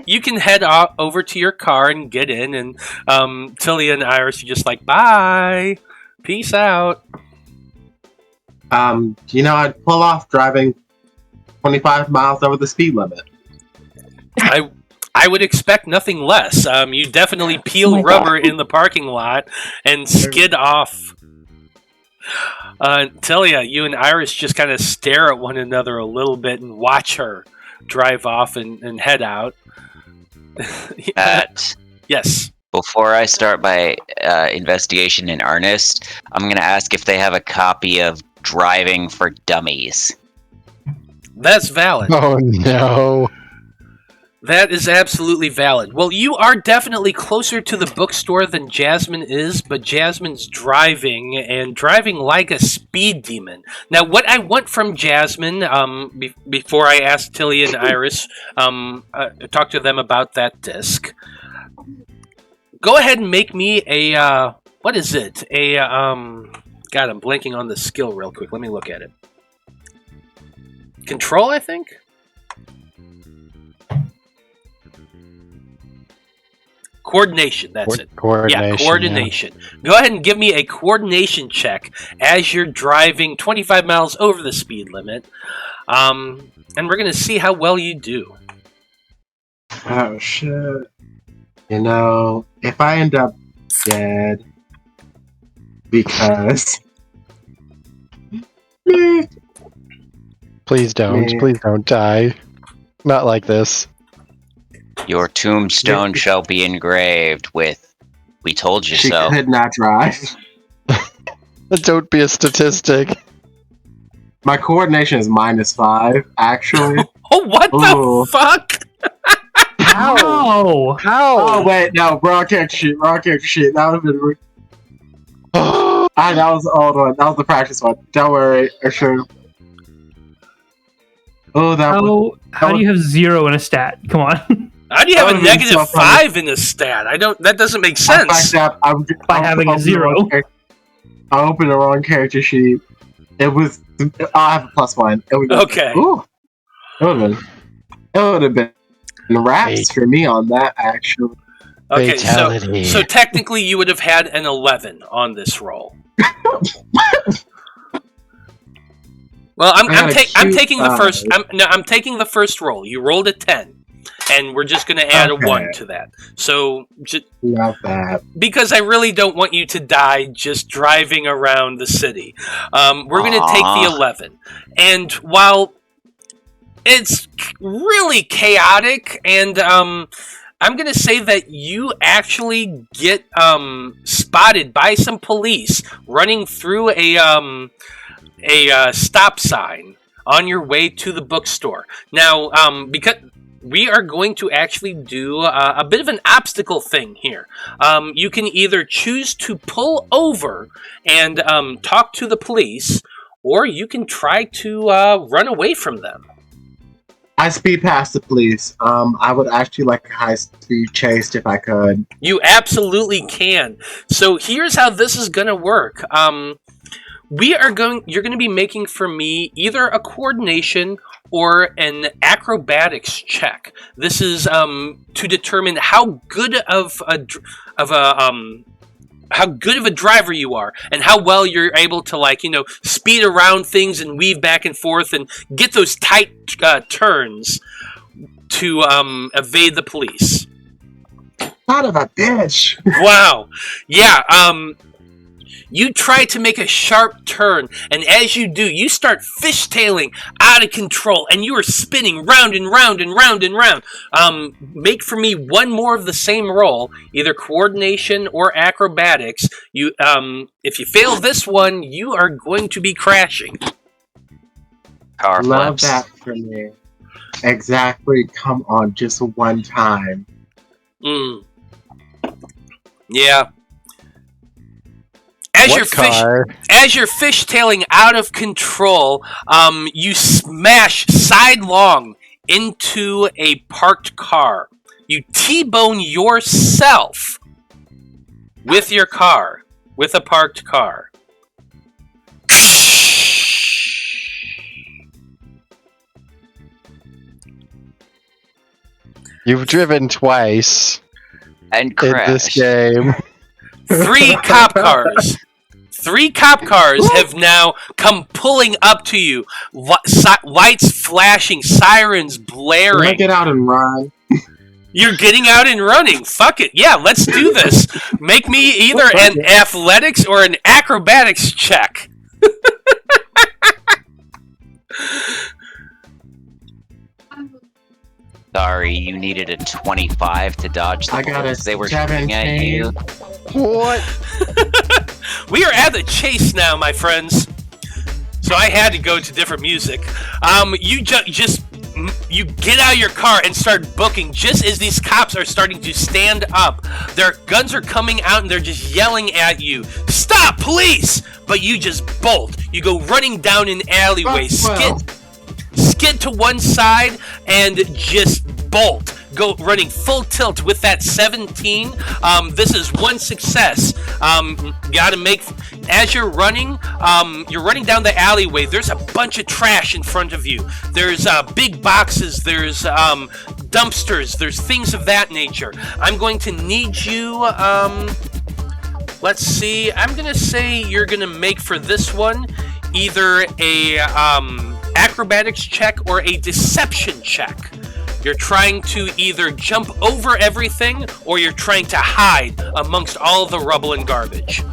you can head over to your car and get in, and Tilia and Iris are just like, bye, peace out. I'd pull off driving 25 miles over the speed limit. I would expect nothing less. You definitely peel rubber in the parking lot and skid off. Tilia, you and Iris just kind of stare at one another a little bit and watch her drive off and head out. Yes. Before I start my investigation in earnest, I'm going to ask if they have a copy of Driving for Dummies. That's valid. Oh no. That is absolutely valid. Well, you are definitely closer to the bookstore than Jasmine is, but Jasmine's driving, and driving like a speed demon. Now, what I want from Jasmine, before I ask Tilia and Iris, talk to them about that disc, go ahead and make me a, what is it? God, I'm blanking on the skill real quick. Let me look at it. Control, I think? Coordination, that's it. Coordination. Yeah, coordination. Yeah. Go ahead and give me a coordination check as you're driving 25 miles over the speed limit. And we're going to see how well you do. Oh, shit. If I end up dead because... Please don't die. Not like this. Your tombstone shall be engraved with, "We told you she so." She could not drive. Don't be a statistic. My coordination is -5, actually. Oh, what Ooh. the fuck? How? Oh wait, no, wrong character sheet. That would have been. That was the old one. That was the practice one. Don't worry, I sure. Oh, How do you have 0 in a stat? Come on. How do you have a That would've been so -5 in this stat? That doesn't make sense. By having a 0. I opened the wrong character sheet. It was. I have a +1. It was Okay. Ooh, it would have been raps for me on that, actually. Okay, Fatality. so technically you would have had an 11 on this roll. Well, I'm taking the first. I'm taking the first roll. You rolled a 10, and we're just going to add a 1 to that. So, Not bad. because I really don't want you to die just driving around the city, we're going to take the 11. And while it's really chaotic, and I'm going to say that you actually get spotted by some police running through a stop sign on your way to the bookstore. Now, because we are going to actually do a bit of an obstacle thing here. You can either choose to pull over and talk to the police, or you can try to run away from them. I speed past the police. I would actually like a high-speed chase if I could. You absolutely can. So here's how this is going to work. You're going to be making for me either a coordination or an acrobatics check. This is to determine how good of a driver you are, and how well you're able to speed around things and weave back and forth and get those tight turns to evade the police. Son of a bitch! Wow. Yeah, you try to make a sharp turn, and as you do, you start fishtailing out of control, and you are spinning round and round and round and round. Make for me one more of the same roll, either coordination or acrobatics. If you fail this one, you are going to be crashing. Power Love flips. that for me. Exactly. Come on, just one time. Yeah. As you're fishtailing out of control, you smash sidelong into a parked car. You T-bone yourself with your car, with a parked car. You've driven twice And in this crash. game. 3 cop cars. 3 cop cars have now come pulling up to you. Lights flashing, sirens blaring. Can I get out and run? You're getting out and running. Fuck it. Yeah, let's do this. Make me either an athletics or an acrobatics check. Sorry, you needed a 25 to dodge the I got bullets a they were shooting at 17. you. What? We are at the chase now, my friends. So I had to go to different music. You get out of your car and start booking just as these cops are starting to stand up. Their guns are coming out and they're just yelling at you. Stop, police! But you just bolt. You go running down an alleyway, skid to one side, and just bolt. Go running full tilt with that 17. This is one success. Gotta make, as you're running down the alleyway, there's a bunch of trash in front of you. There's big boxes, there's dumpsters, there's things of that nature. I'm going to need you, let's see, I'm gonna say you're gonna make for this one either a acrobatics check or a deception check. You're trying to either jump over everything, or you're trying to hide amongst all the rubble and garbage.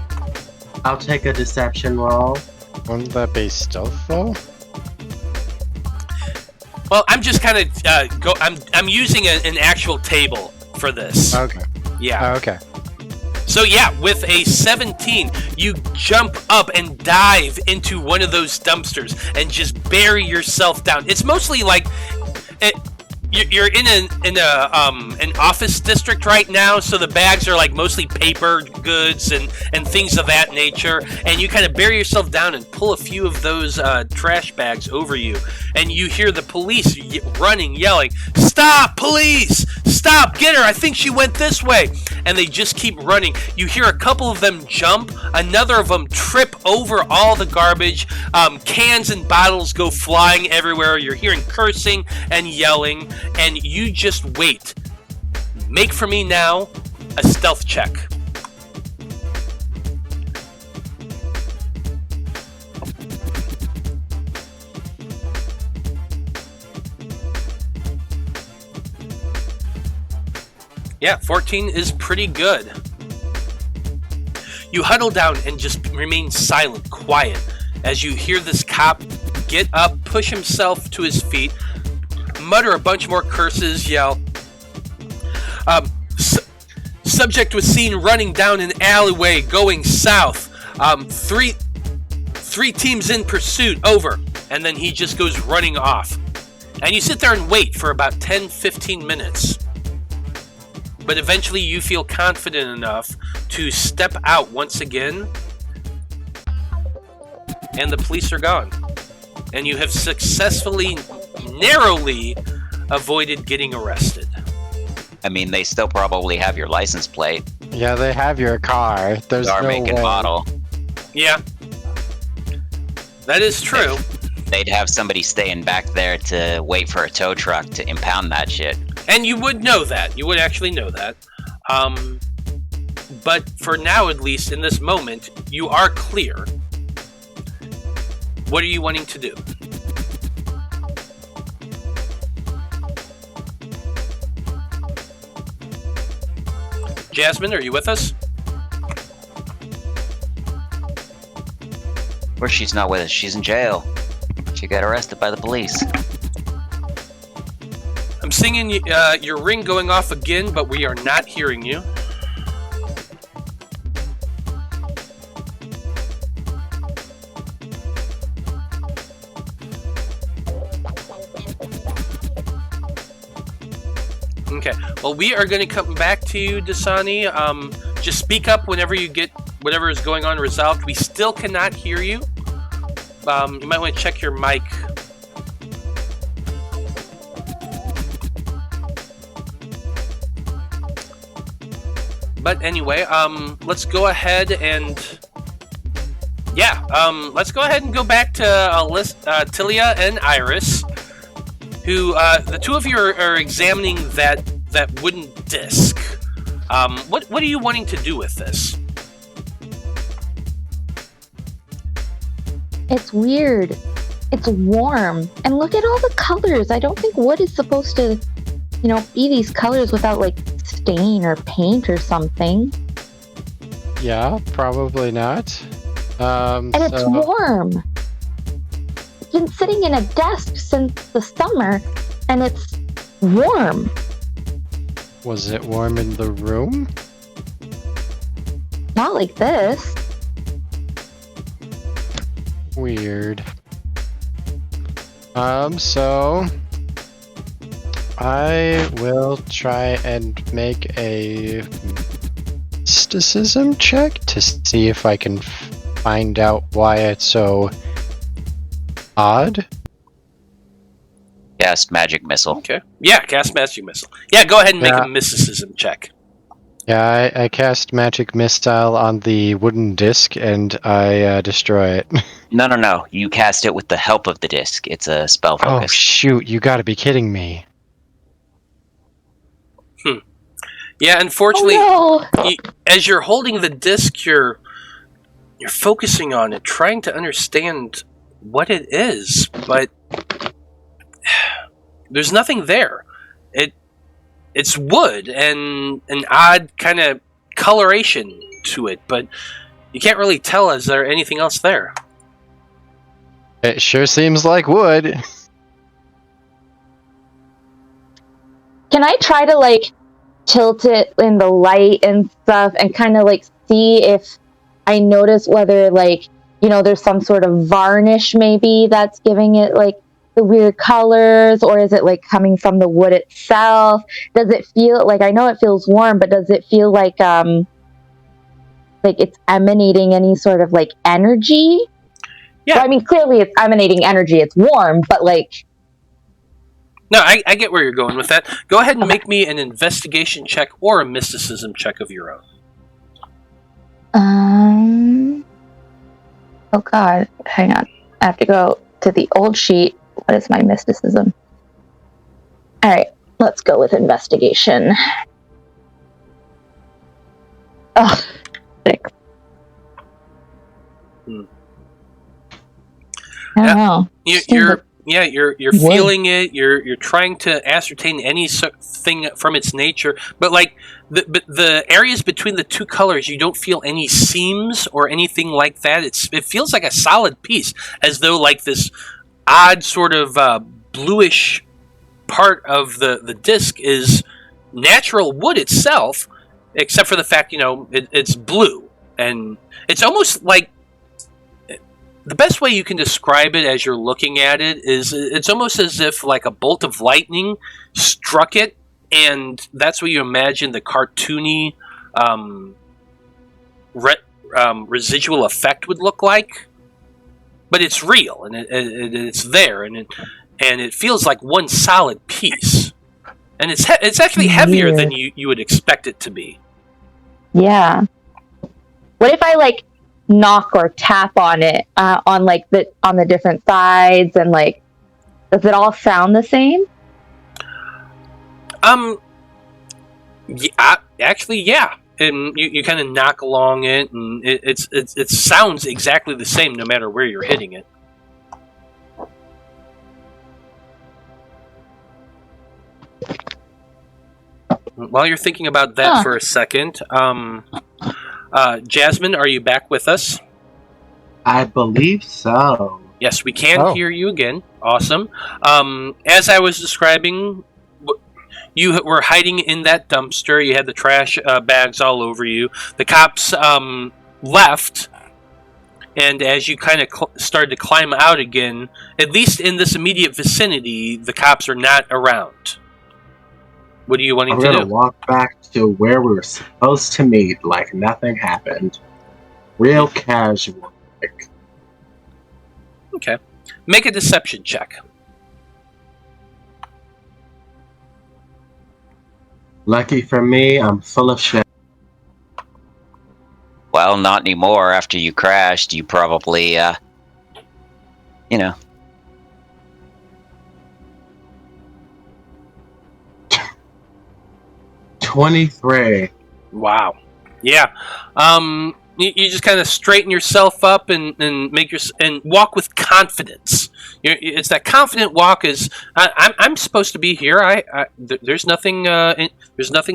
I'll take a deception roll. Wouldn't that be stealth though? Well, I'm just kind of I'm using an actual table for this. Okay. Yeah. Okay. So yeah, with a 17, you jump up and dive into one of those dumpsters and just bury yourself down. It's mostly like you're in an office district right now, so the bags are like mostly paper goods and things of that nature, and you kind of bury yourself down and pull a few of those trash bags over you, and you hear the police running, yelling, "Stop, police! Stop! Get her! I think she went this way!" And they just keep running. You hear a couple of them jump, another of them trip over all the garbage, cans and bottles go flying everywhere, you're hearing cursing and yelling, and you just wait. Make for me now a stealth check. Yeah, 14 is pretty good. You huddle down and just remain silent, quiet, as you hear this cop get up, push himself to his feet, mutter a bunch more curses, yell. Subject was seen running down an alleyway going south. Three teams in pursuit, over. And then he just goes running off. And you sit there and wait for about 10-15 minutes. But eventually you feel confident enough to step out once again, and the police are gone. And you have successfully, narrowly avoided getting arrested. I mean, they still probably have your license plate. Yeah, they have your car. There's Our no make and way. model. Yeah. That is true. They'd have somebody staying back there to wait for a tow truck to impound that shit. And you would know that. You would actually know that. But for now, at least, in this moment, you are clear. What are you wanting to do? Jasmine, are you with us? Of course she's not with us. She's in jail. She got arrested by the police. I'm singing your ring going off again, but we are not hearing you. Okay, well, we are going to come back to you, Dasonie. Just speak up whenever you get whatever is going on resolved. We still cannot hear you. You might want to check your mic. But anyway, let's go ahead and... Yeah, let's go ahead and go back to Tilia and Iris, who, the two of you are examining that wooden disc. What are you wanting to do with this? It's weird. It's warm. And look at all the colors. I don't think wood is supposed to, be these colors without, stain or paint or something. Yeah, probably not. And it's warm. It's been sitting in a desk since the summer, and it's warm. Was it warm in the room? Not like this. Weird. So I will try and make a mysticism check to see if I can find out why it's so odd. Cast magic missile. Okay. Yeah, cast magic missile. Yeah, go ahead and make a mysticism check. Yeah, I cast magic missile on the wooden disc and I destroy it. No. You cast it with the help of the disc. It's a spell Oh focus. shoot, you gotta be kidding me. Yeah, unfortunately, Oh, no. as you're holding the disc, you're focusing on it, trying to understand what it is, but there's nothing there. It's wood and an odd kind of coloration to it, but you can't really tell, is there anything else there? It sure seems like wood. Can I try to tilt it in the light and stuff and kind of like see if I notice whether like, there's some sort of varnish maybe that's giving it like the weird colors, or is it like coming from the wood itself? Does it feel like, I know it feels warm, but does it feel like it's emanating any sort of like energy? Yeah. Well, I mean, clearly it's emanating energy. It's warm, but like... No, I get where you're going with that. Go ahead and make me an investigation check or a mysticism check of your own. Oh God, hang on. I have to go to the old sheet. What is my mysticism? All right, let's go with investigation. Oh, 6. I don't know. You're feeling it. You're trying to ascertain any thing from its nature, but like the areas between the two colors, you don't feel any seams or anything like that. It feels like a solid piece, as though like this odd sort of bluish part of the disc is natural wood itself, except for the fact it's blue, and it's almost like. The best way you can describe it as you're looking at it is it's almost as if like a bolt of lightning struck it, and that's what you imagine the cartoony residual effect would look like. But it's real, and it's there, and it feels like one solid piece, and it's actually heavier than you would expect it to be. Yeah. What if I like knock or tap on it on the different sides, and like, does it all sound the same? Yeah, actually, yeah. And you kind of knock along it, and it sounds exactly the same no matter where you're hitting it. While you're thinking about that for a second, Jasmine, are you back with us? I believe so. Yes, we can hear you again. Awesome. As I was describing, you were hiding in that dumpster. You had the trash bags all over you. The cops left, and as you kind of started to climb out again, at least in this immediate vicinity, the cops are not around. What are you wanting to do? I'm going to walk back to where we were supposed to meet like nothing happened. Real casual. Okay. Make a deception check. Lucky for me, I'm full of shit. Well, not anymore. After you crashed, you probably, 23. Wow. Yeah. You just kind of straighten yourself up and and walk with confidence. It's that confident walk. I'm supposed to be here. There's nothing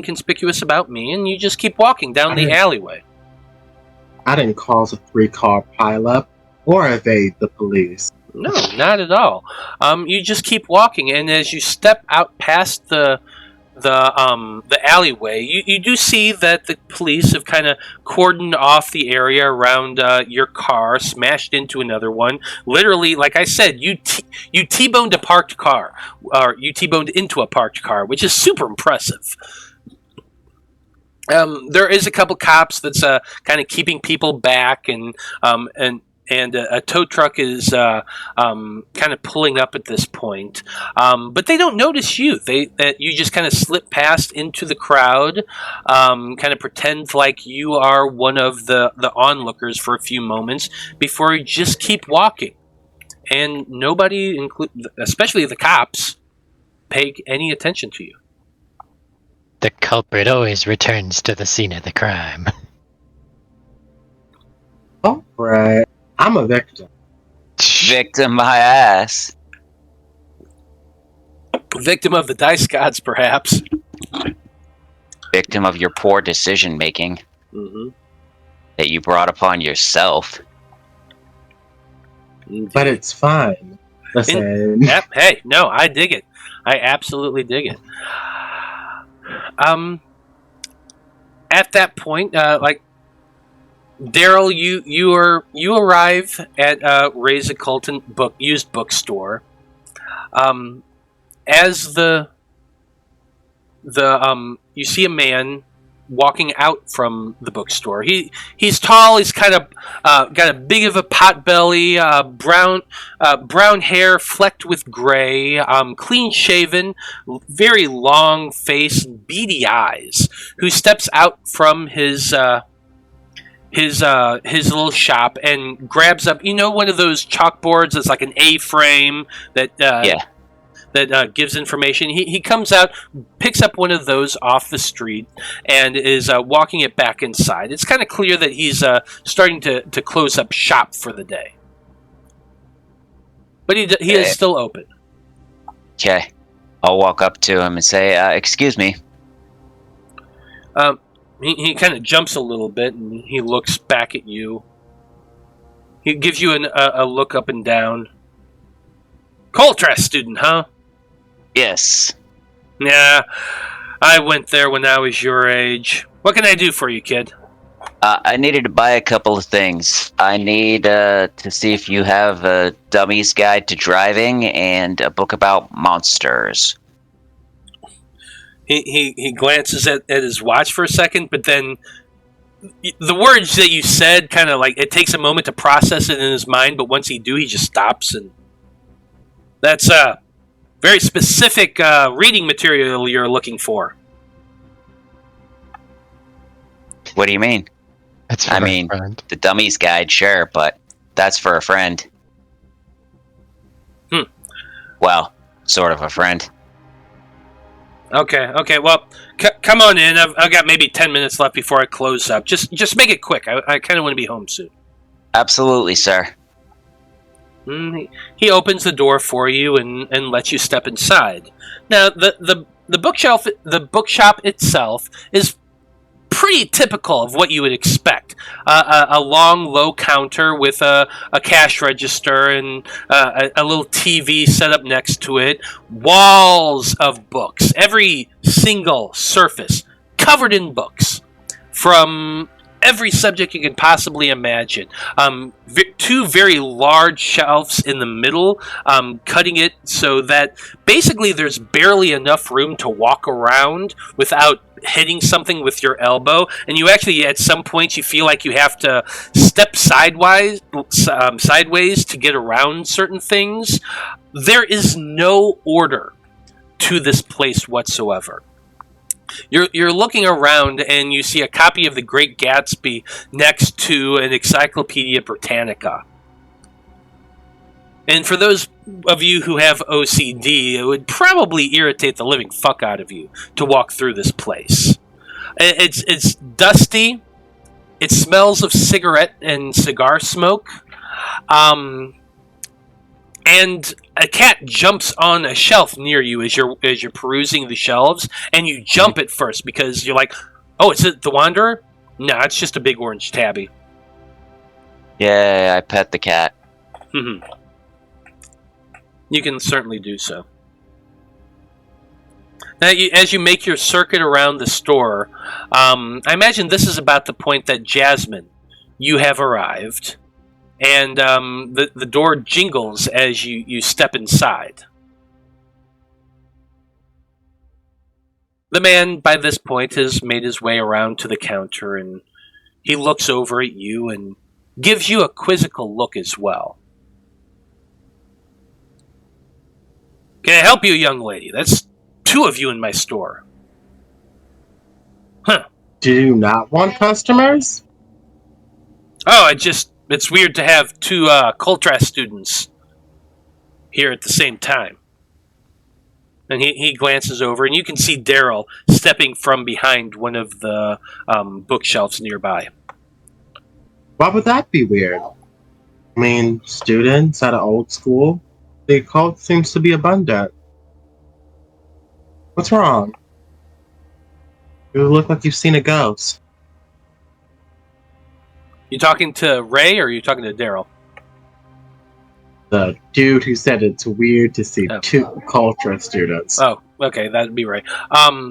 conspicuous about me, and you just keep walking down the alleyway. I didn't cause a 3-car pileup or evade the police. No, not at all. You just keep walking, and as you step out past the alleyway, you do see that the police have kind of cordoned off the area around your car, smashed into another one. Literally, like I said, you T-boned a parked car, or you T-boned into a parked car, which is super impressive. There is a couple cops that's kind of keeping people back, and a tow truck is kind of pulling up at this point. But they don't notice you. That you just kind of slip past into the crowd, kind of pretend like you are one of the onlookers for a few moments before you just keep walking. And nobody, especially the cops, pay any attention to you. The culprit always returns to the scene of the crime. All right. I'm a victim. victim my ass. Victim of the dice gods, perhaps. Victim of your poor decision making that you brought upon yourself. But it's fine. Listen. Hey, no, I dig it. I absolutely dig it. at that point, Daryl, you arrive at Ray's Occultant used bookstore. As you see a man walking out from the bookstore. He's tall. He's kind of got a big of a pot belly, brown hair flecked with gray, clean shaven, very long face, beady eyes. Who steps out from his little shop and grabs up, one of those chalkboards that's like an A-frame that that gives information. He comes out, picks up one of those off the street, and is walking it back inside. It's kind of clear that he's starting to close up shop for the day. But he is still open. Okay. I'll walk up to him and say, excuse me. He kind of jumps a little bit, and he looks back at you. He gives you a look up and down. Coltress student, huh? Yes. Yeah, I went there when I was your age. What can I do for you, kid? I needed to buy a couple of things. I need to see if you have a Dummy's Guide to Driving and a book about monsters. He glances at his watch for a second, but then the words that you said kind of like, it takes a moment to process it in his mind, but once he just stops. And that's very specific reading material you're looking for. What do you mean? That's for a friend. The Dummy's Guide, sure, but that's for a friend. Well, sort of a friend. Okay. Well, come on in. I've got maybe 10 minutes left before I close up. Just make it quick. I kind of want to be home soon. Absolutely, sir. He opens the door for you and lets you step inside. Now, the bookshop itself is pretty typical of what you would expect. A long, low counter with a cash register and a little TV set up next to it. Walls of books. Every single surface covered in books. From every subject you can possibly imagine. Two very large shelves in the middle, cutting it so that basically there's barely enough room to walk around without hitting something with your elbow, and you actually at some points you feel like you have to step sideways to get around certain things. There is no order to this place whatsoever. You're looking around and you see a copy of The Great Gatsby next to an Encyclopedia Britannica. And for those of you who have OCD, it would probably irritate the living fuck out of you to walk through this place. It's dusty. It smells of cigarette and cigar smoke. And a cat jumps on a shelf near you as you're perusing the shelves, and you jump at first because you're like, "Oh, is it the Wanderer?" No, it's just a big orange tabby. Yeah, I pet the cat. Mm-hmm. You can certainly do so. Now, as you make your circuit around the store, I imagine this is about the point that Jasmine, you have arrived. And the door jingles as you step inside. The man, by this point, has made his way around to the counter, and he looks over at you and gives you a quizzical look as well. Can I help you, young lady? That's 2 of you in my store. Huh. Do you not want customers? Oh, it's weird to have 2 Coltras students here at the same time. And he glances over, and you can see Daryl stepping from behind one of the bookshelves nearby. Why would that be weird? I mean, students at an old school, the occult seems to be abundant. What's wrong? You look like you've seen a ghost. You talking to Ray, or are you talking to Daryl? The dude who said it's weird to see 2 culture students. Oh, okay, that'd be Ray.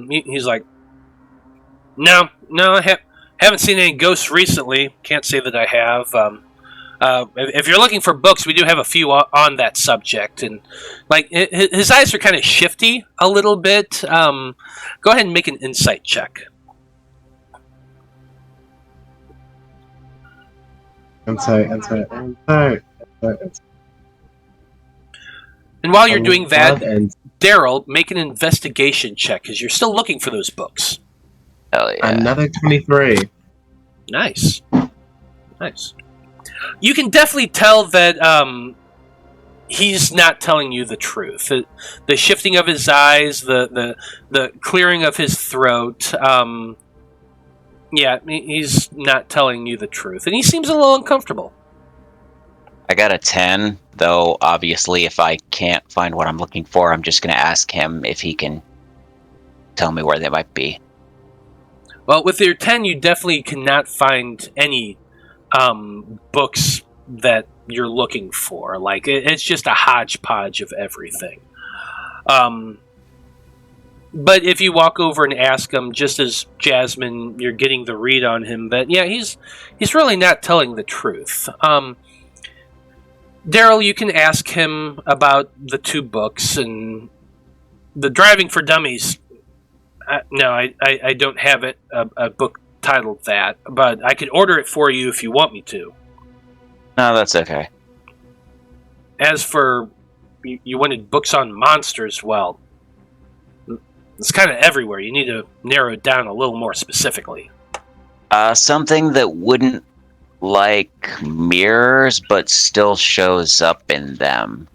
He's like, No, I haven't seen any ghosts recently. Can't say that I have. If you're looking for books, we do have a few on that subject, and like his eyes are kind of shifty a little bit. Go ahead and make an insight check. Insight. And while you're doing that, Daryl, make an investigation check because you're still looking for those books. Hell yeah. Another 23. Nice. You can definitely tell that he's not telling you the truth. The shifting of his eyes, the clearing of his throat. Yeah, he's not telling you the truth, and he seems a little uncomfortable. I got a 10, though obviously if I can't find what I'm looking for, I'm just going to ask him if he can tell me where they might be. Well, with your 10, you definitely cannot find any books that you're looking for. Like, it's just a hodgepodge of everything. But if you walk over and ask him, just as Jasmine, you're getting the read on him, that, yeah, he's really not telling the truth. Daryl, you can ask him about the 2 books and the Driving for Dummies. No, I don't have it, a book titled that, but I could order it for you if you want me to. No, that's okay. As for, you wanted books on monsters, well, it's kind of everywhere. You need to narrow it down a little more specifically. Something that wouldn't like mirrors, but still shows up in them.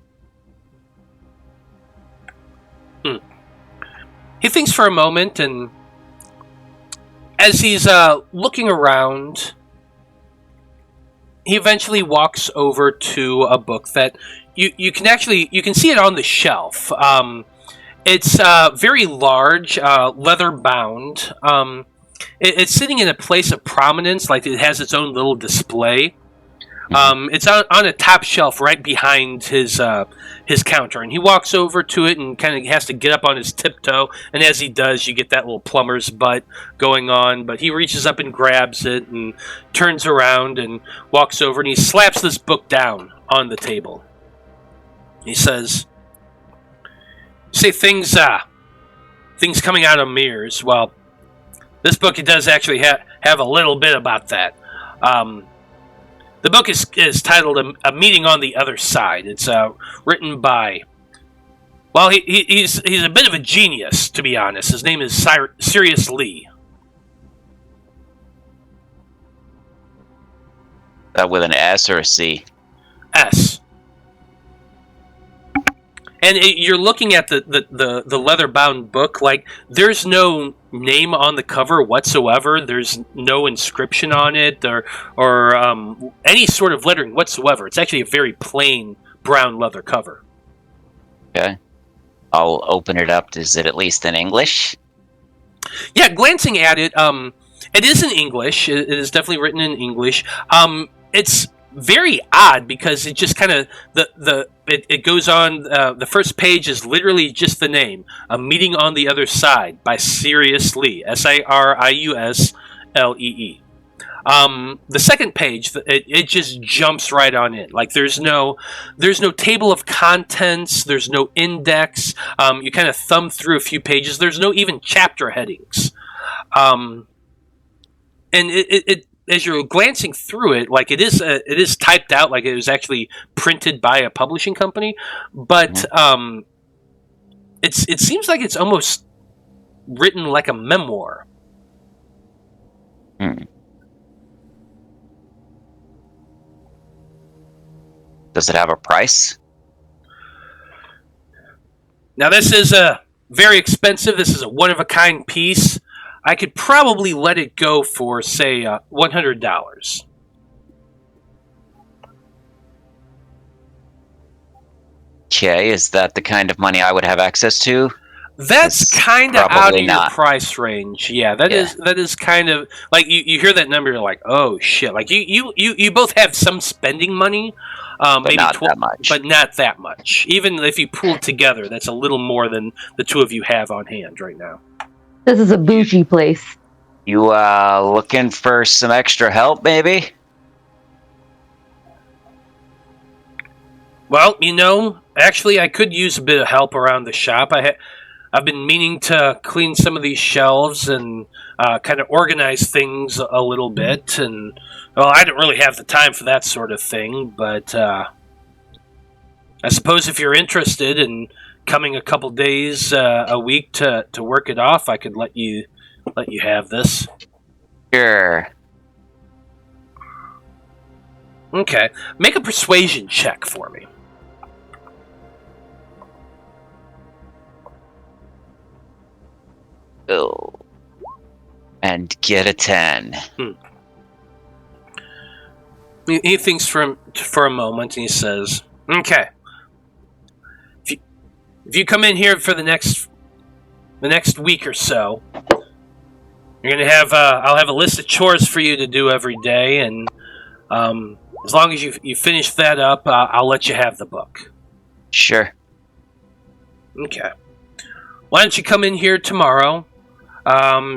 He thinks for a moment, and as he's looking around, he eventually walks over to a book that you can see it on the shelf. It's very large, leather bound. It's sitting in a place of prominence, like it has its own little display. It's on a top shelf right behind his counter, and he walks over to it and kind of has to get up on his tiptoe, and as he does, you get that little plumber's butt going on, but he reaches up and grabs it and turns around and walks over, and he slaps this book down on the table. He says, "Say things coming out of mirrors. Well, this book, it does actually have a little bit about that. The book is titled A Meeting on the Other Side. It's written by, well, he's a bit of a genius, to be honest. His name is Sirius Lee." That with an S or a C? S. And you're looking at the leather-bound book, like, there's no name on the cover whatsoever. There's no inscription on it or any sort of lettering whatsoever. It's actually a very plain brown leather cover. Okay. I'll open it up. Is it at least in English? Yeah, glancing at it, it is in English. It is definitely written in English. It's very odd because it just kind of it goes on. The first page is literally just the name, A Meeting on the Other Side by Sirius Lee, Siriuslee. The second page, it just jumps right on in. Like there's no table of contents. There's no index. You kind of thumb through a few pages. There's no even chapter headings. And it as you're glancing through it, like it is typed out, like it was actually printed by a publishing company, but it seems like it's almost written like a memoir. Does it have a price? Now this is very expensive. This is a one-of-a-kind piece. I could probably let it go for, say, $100. Okay, is that the kind of money I would have access to? That's kind of out of your not. price range. Yeah, that is kind of like you hear that number, you're like, oh shit! Like you both have some spending money, but maybe not that much. but not that much. Even if you pool it together, that's a little more than the two of you have on hand right now. This is a bougie place. You looking for some extra help, maybe? Well, actually, I could use a bit of help around the shop. I've been meaning to clean some of these shelves and kind of organize things a little bit. And, well, I don't really have the time for that sort of thing, but I suppose if you're interested in coming a couple days a week to work it off, I could let you have this. Sure. Okay. Make a persuasion check for me. Oh. And get a 10. He thinks for a moment and he says, "Okay. If you come in here for the next week or so, you're gonna have I'll have a list of chores for you to do every day, and as long as you finish that up, I'll let you have the book." Sure. Okay. Why don't you come in here tomorrow?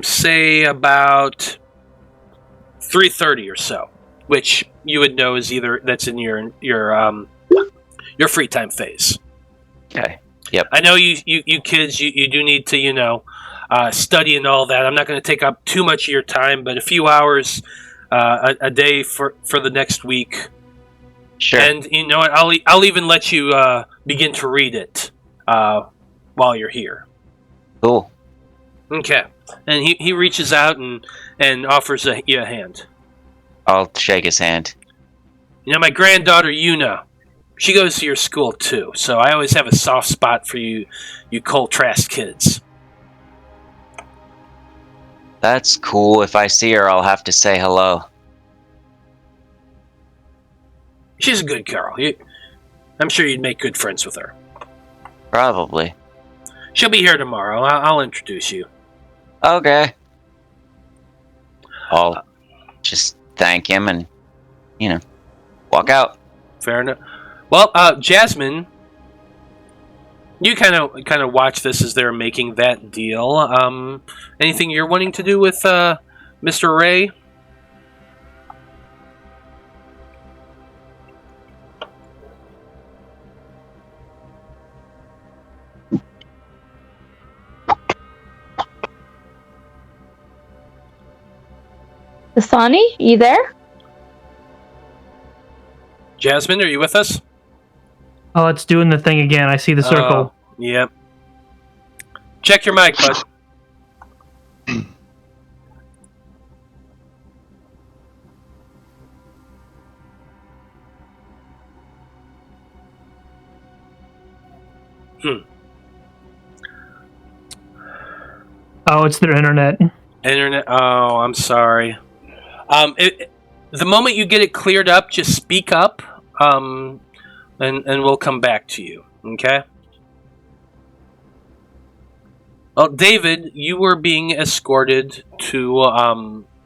Say about 3:30 or so, which you would know is either that's in your free time phase. Okay. Yep. I know you kids, you do need to, study and all that. I'm not going to take up too much of your time, but a few hours a day for the next week. Sure. And you know what? I'll even let you begin to read it while you're here. Cool. Okay. And he reaches out and offers you a hand. I'll shake his hand. My granddaughter Yuna, she goes to your school too, so I always have a soft spot for you Coltrast kids. That's cool. If I see her, I'll have to say hello. She's a good girl. I'm sure you'd make good friends with her. Probably. She'll be here tomorrow. I'll introduce you. Okay. I'll just thank him and, walk out. Fair enough. Well, Jasmine, you kind of watch this as they're making that deal. Anything you're wanting to do with Mr. Ray? Dasonie, you there? Jasmine, are you with us? Oh, it's doing the thing again. I see the circle. Yep. Check your mic, bud. Oh, it's their internet. Internet. Oh, I'm sorry. The moment you get it cleared up, just speak up, and we'll come back to you. Okay. Well, David, you were being escorted to,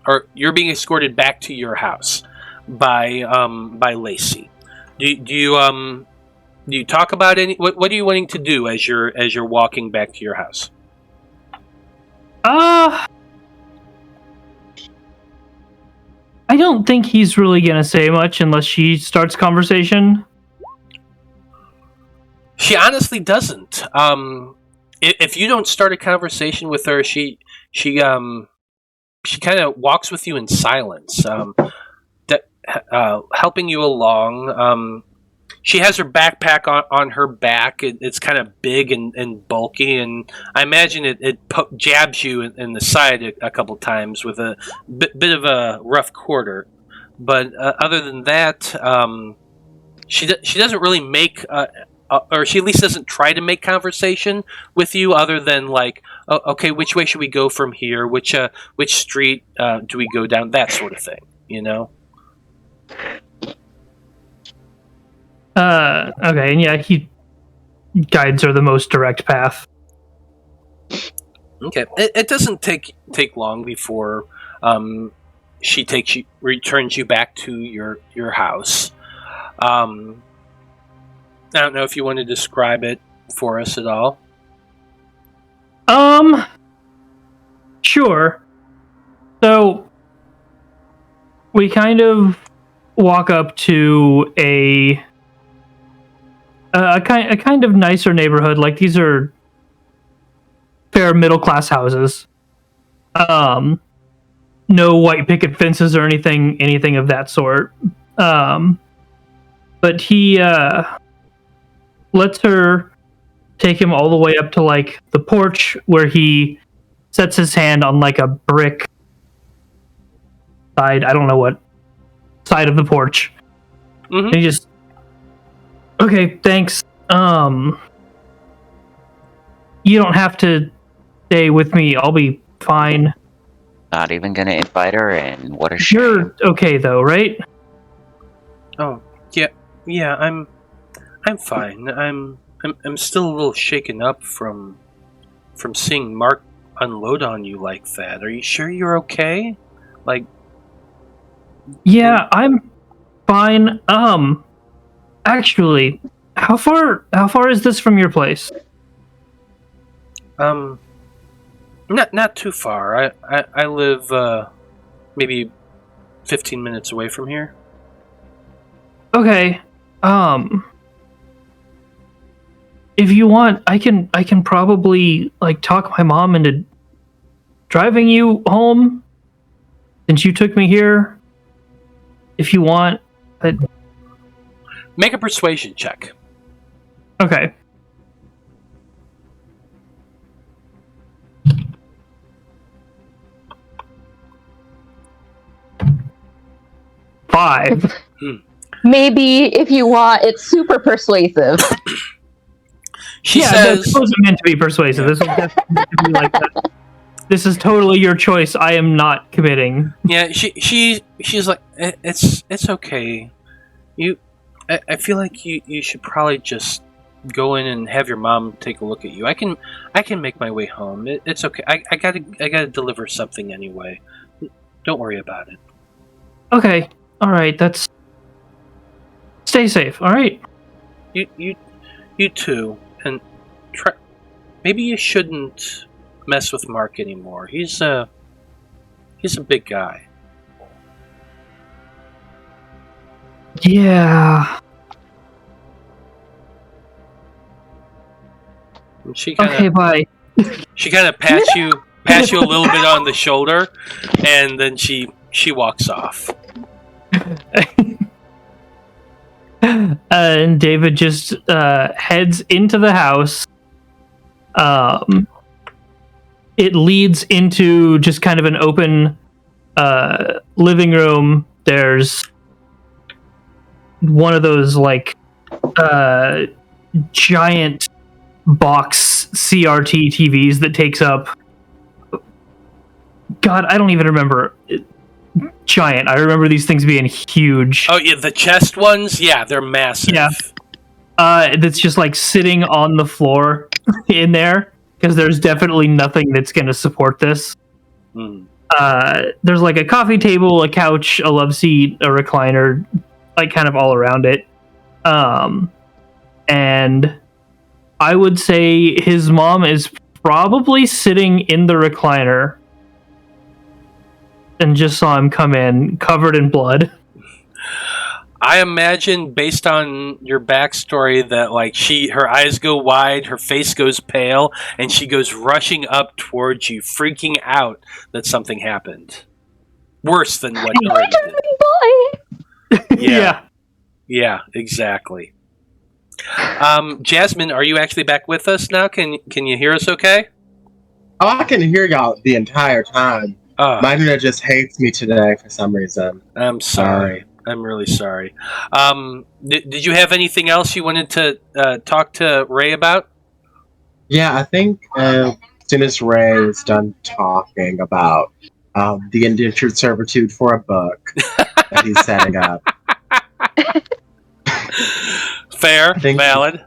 or you're being escorted back to your house by Lacey. Do you talk about any? What are you wanting to do as you're walking back to your house? I don't think he's really gonna say much unless she starts conversation. She honestly doesn't. If you don't start a conversation with her, she kind of walks with you in silence, helping you along. She has her backpack on her back. It's kind of big and bulky, and I imagine it jabs you in the side a couple times with a bit of a rough quarter. But other than that, she doesn't really make, or she at least doesn't try to make conversation with you, other than like, oh, okay, which way should we go from here? Which street do we go down? That sort of thing, Okay, and yeah, he guides her the most direct path. Okay, it doesn't take long before she returns you back to your house. I don't know if you want to describe it for us at all. Sure. we kind of walk up to a kind of nicer neighborhood. Like, these are fair middle class houses. No white picket fences or anything of that sort. But he lets her take him all the way up to like the porch, where he sets his hand on like a brick side. I don't know what side of the porch. Mm-hmm. And he just, okay, thanks. You don't have to stay with me. I'll be fine. Not even gonna invite her in. What a shame. You're okay though, right? Oh, yeah. I'm fine. I'm still a little shaken up from seeing Mark unload on you like that. Are you sure you're okay? Like, Yeah, I'm fine. Actually, how far is this from your place? not too far. I live maybe 15 minutes away from here. Okay. If you want, I can probably like talk my mom into driving you home since you took me here. If you want. But... Make a persuasion check. Okay. Five. Maybe if you want, it's super persuasive. She this says, wasn't meant to be persuasive. This was definitely meant to be like that. This is totally your choice. I am not committing. yeah, she's like, it's okay. I feel like you should probably just go in and have your mom take a look at you. I can make my way home. It's okay. I gotta deliver something anyway. Don't worry about it. Okay. All right. That's. Stay safe. All right. You too, and try. Maybe you shouldn't mess with Mark anymore. He's a big guy. Yeah. And she kinda, Okay. Bye. She kind of pats you a little bit on the shoulder, and then she walks off. And David just heads into the house. It leads into just kind of an open living room. There's one of those like giant box CRT TVs that takes up. God, I don't even remember. Giant. I remember these things being huge. Oh yeah, the chest ones. Yeah, they're massive. Yeah. That's just like sitting on the floor in there because there's definitely nothing that's going to support this. Mm. There's like a coffee table, a couch, a love seat, a recliner, like kind of all around it. And I would say his mom is probably sitting in the recliner and just saw him come in covered in blood. I imagine, based on your backstory, that like her eyes go wide, her face goes pale, and she goes rushing up towards you, freaking out that something happened. Worse than what you already did. Yeah. Yeah, exactly. Jasmine, are you actually back with us now? Can you hear us okay? Oh, I can hear y'all the entire time. My internet just hates me today for some reason. I'm sorry. I'm really sorry. Did you have anything else you wanted to talk to Ray about? Yeah, I think as soon as Ray is done talking about the indentured servitude for a book that he's setting up. Fair, valid.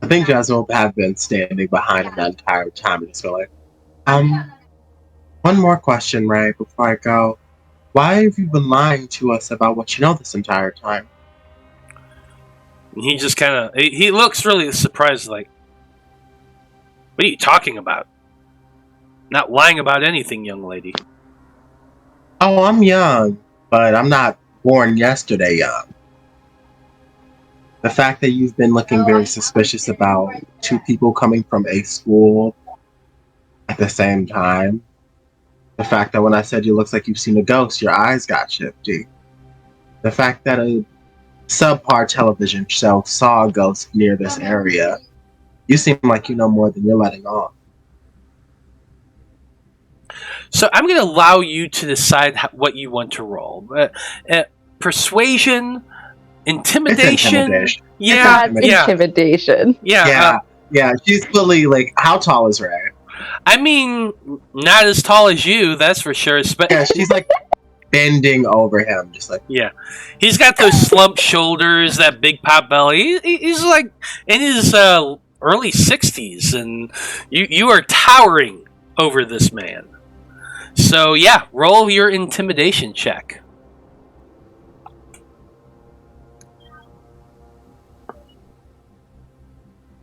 I think Jasmine will have been standing behind him the entire time and just go like, one more question, Ray, before I go. Why have you been lying to us about what you know this entire time? He just kind of... He looks really surprised, like, what are you talking about? Not lying about anything, young lady. Oh, I'm young, but I'm not born yesterday young. The fact that you've been looking very suspicious about two people coming from a school at the same time. The fact that when I said you looks like you've seen a ghost, your eyes got shifty. The fact that a subpar television show saw a ghost near this area. You seem like you know more than you're letting on. So I'm going to allow you to decide what you want to roll. Persuasion, intimidation. Yeah, That's intimidation. Yeah. Yeah. She's fully like. How tall is Ray? I mean, not as tall as you, that's for sure. Yeah, she's like bending over him, just like. Yeah, he's got those slumped shoulders, that big pot belly. He's like in his early 60s, and you are towering over this man. So yeah, roll your intimidation check.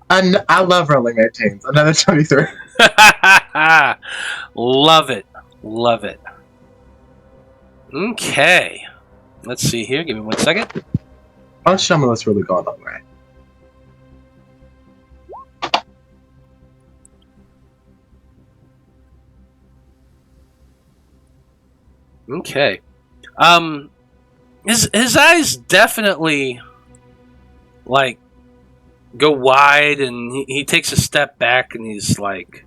I love rolling 18s. Another 23. Love it. Okay. Let's see here. Give me 1 second. Why don't you tell me what's really going on, Ray? Okay. His eyes definitely like go wide, and he takes a step back, and he's like,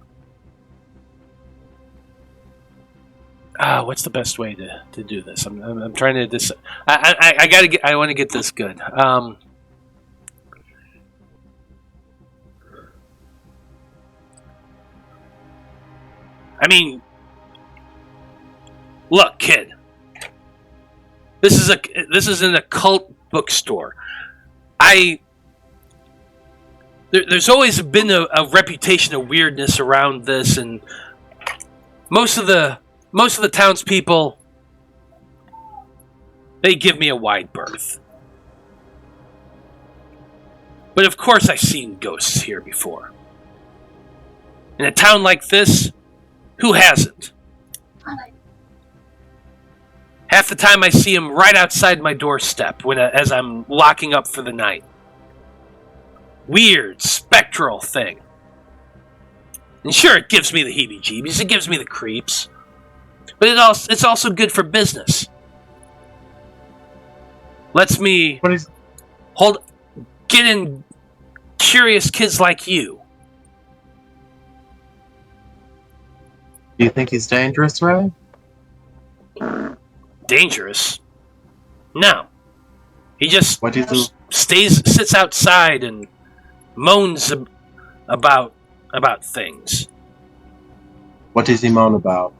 what's the best way to do this? I'm trying to I want to get this good. I mean, look, kid. This is an occult bookstore. There's always been a reputation of weirdness around this, and most of the townspeople, they give me a wide berth. But of course I've seen ghosts here before. In a town like this, who hasn't? Half the time I see them right outside my doorstep as I'm locking up for the night. Weird, spectral thing. And sure, it gives me the heebie-jeebies, it gives me the creeps. But it's also good for business. Lets me get in curious kids like you. Do you think he's dangerous, Ray? Dangerous? No. He just What do you think? sits outside and moans about things. What does he moan about?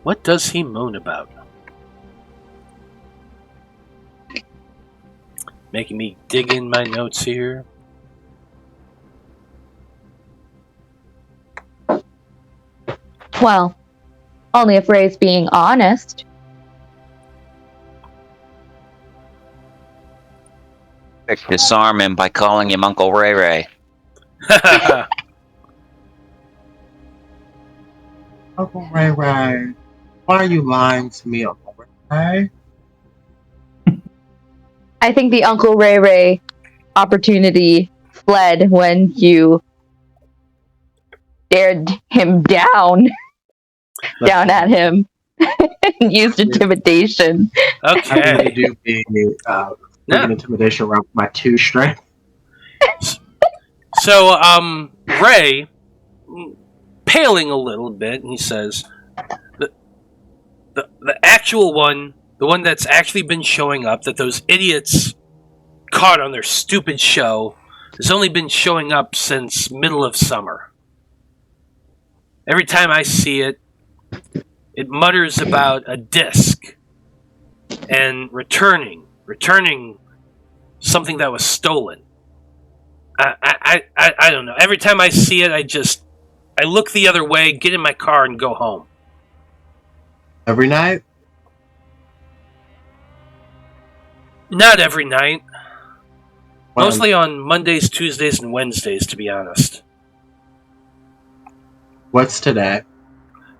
What does he moan about? Making me dig in my notes here. Well, only if Ray's being honest. Disarm him by calling him Uncle Ray Ray. Uncle Ray Ray, why are you lying to me, Uncle Ray? I think the Uncle Ray Ray opportunity fled when you stared him down at him and used intimidation. Okay. I do be intimidation around my 2 strength. So, Ray, paling a little bit, and he says, the actual one, the one that's actually been showing up, that those idiots caught on their stupid show, has only been showing up since middle of summer. Every time I see it, it mutters about a disc and returning something that was stolen. I don't know. Every time I see it, I look the other way, get in my car, and go home. Every night? Not every night. Well, Mostly on Mondays, Tuesdays, and Wednesdays, to be honest. What's today?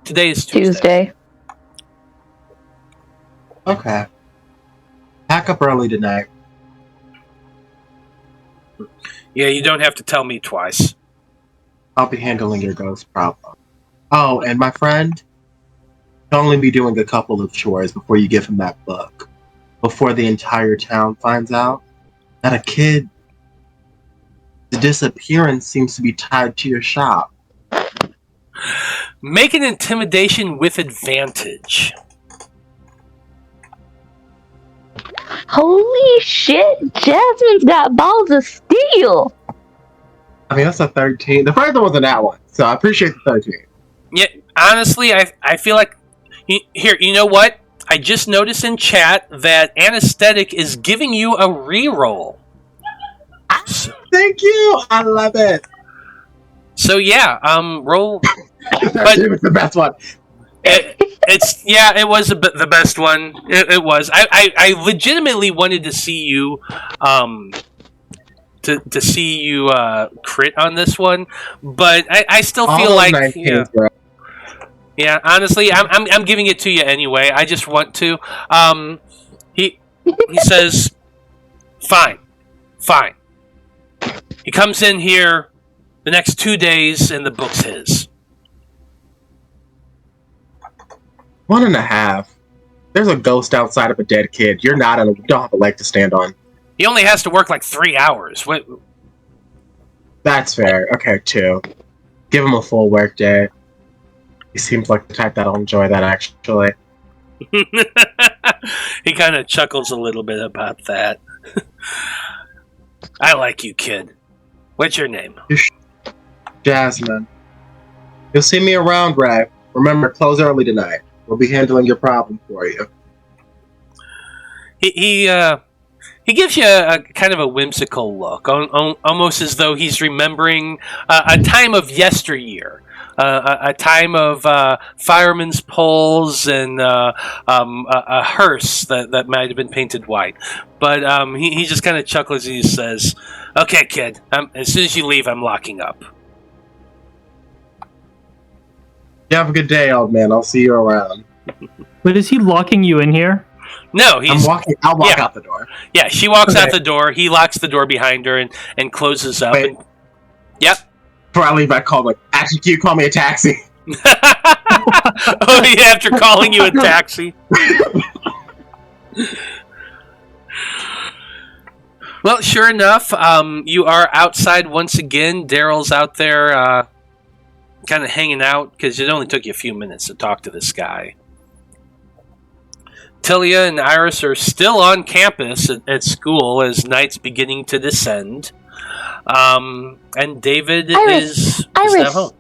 Today is Tuesday. Okay. Pack up early tonight. Yeah, you don't have to tell me twice. I'll be handling your ghost problem. Oh, and my friend, you'll only be doing a couple of chores before you give him that book. Before the entire town finds out that a kid, the disappearance seems to be tied to your shop. Make an intimidation with advantage. Holy shit, Jasmine's got balls of steel. I mean, that's a 13. The first one wasn't that one, so I appreciate the 13. Yeah, honestly, I feel like... Here, you know what? I just noticed in chat that Anesthetic is giving you a reroll. Thank you! I love it! So yeah, roll... But it was the best one. It was the best one. It was. I legitimately wanted to see you, to see you crit on this one, but I still feel like yeah. Honestly, I'm giving it to you anyway. I just want to. He says, fine. He comes in here the next 2 days, and the book's his. 1.5. There's a ghost outside of a dead kid. You don't have a leg to stand on. He only has to work like 3 hours. What? That's fair. Okay, 2. Give him a full work day. He seems like the type that'll enjoy that, actually. He kind of chuckles a little bit about that. I like you, kid. What's your name? Jasmine. You'll see me around, Ray. Remember, close early tonight. We'll be handling your problem for you. He gives you a kind of a whimsical look, almost as though he's remembering a time of yesteryear, a time of firemen's poles and a hearse that might have been painted white. But he just kind of chuckles and he says, "Okay, kid. As soon as you leave, I'm locking up." You have a good day, old man. I'll see you around. But is he locking you in here? No, he's... I'll walk out the door. Yeah, she walks out the door. He locks the door behind her and closes up. Wait. Yep. Before I leave, I call like, actually, can you call me a taxi? Oh, yeah, after calling you a taxi. Well, sure enough, you are outside once again. Daryl's out there kind of hanging out because it only took you a few minutes to talk to this guy. Tilia and Iris are still on campus at school as night's beginning to descend. And David is at home.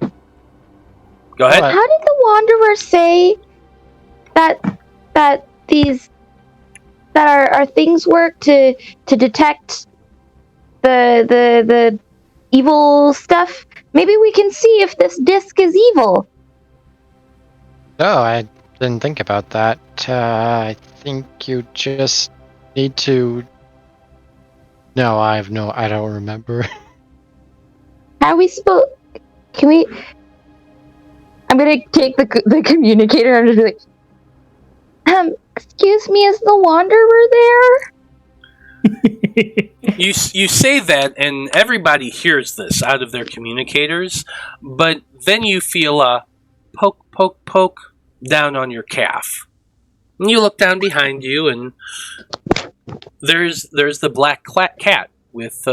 Go ahead. How did the Wanderer say that these that our things work to detect the evil stuff? Maybe we can see if this disc is evil. Oh, I didn't think about that. I think you just need to... No, I don't remember. How are we supposed... Can we... I'm gonna take the communicator and just be like, excuse me, is the Wanderer there? You say that, and everybody hears this out of their communicators, but then you feel a poke, poke, poke down on your calf. And you look down behind you, and there's the black cat with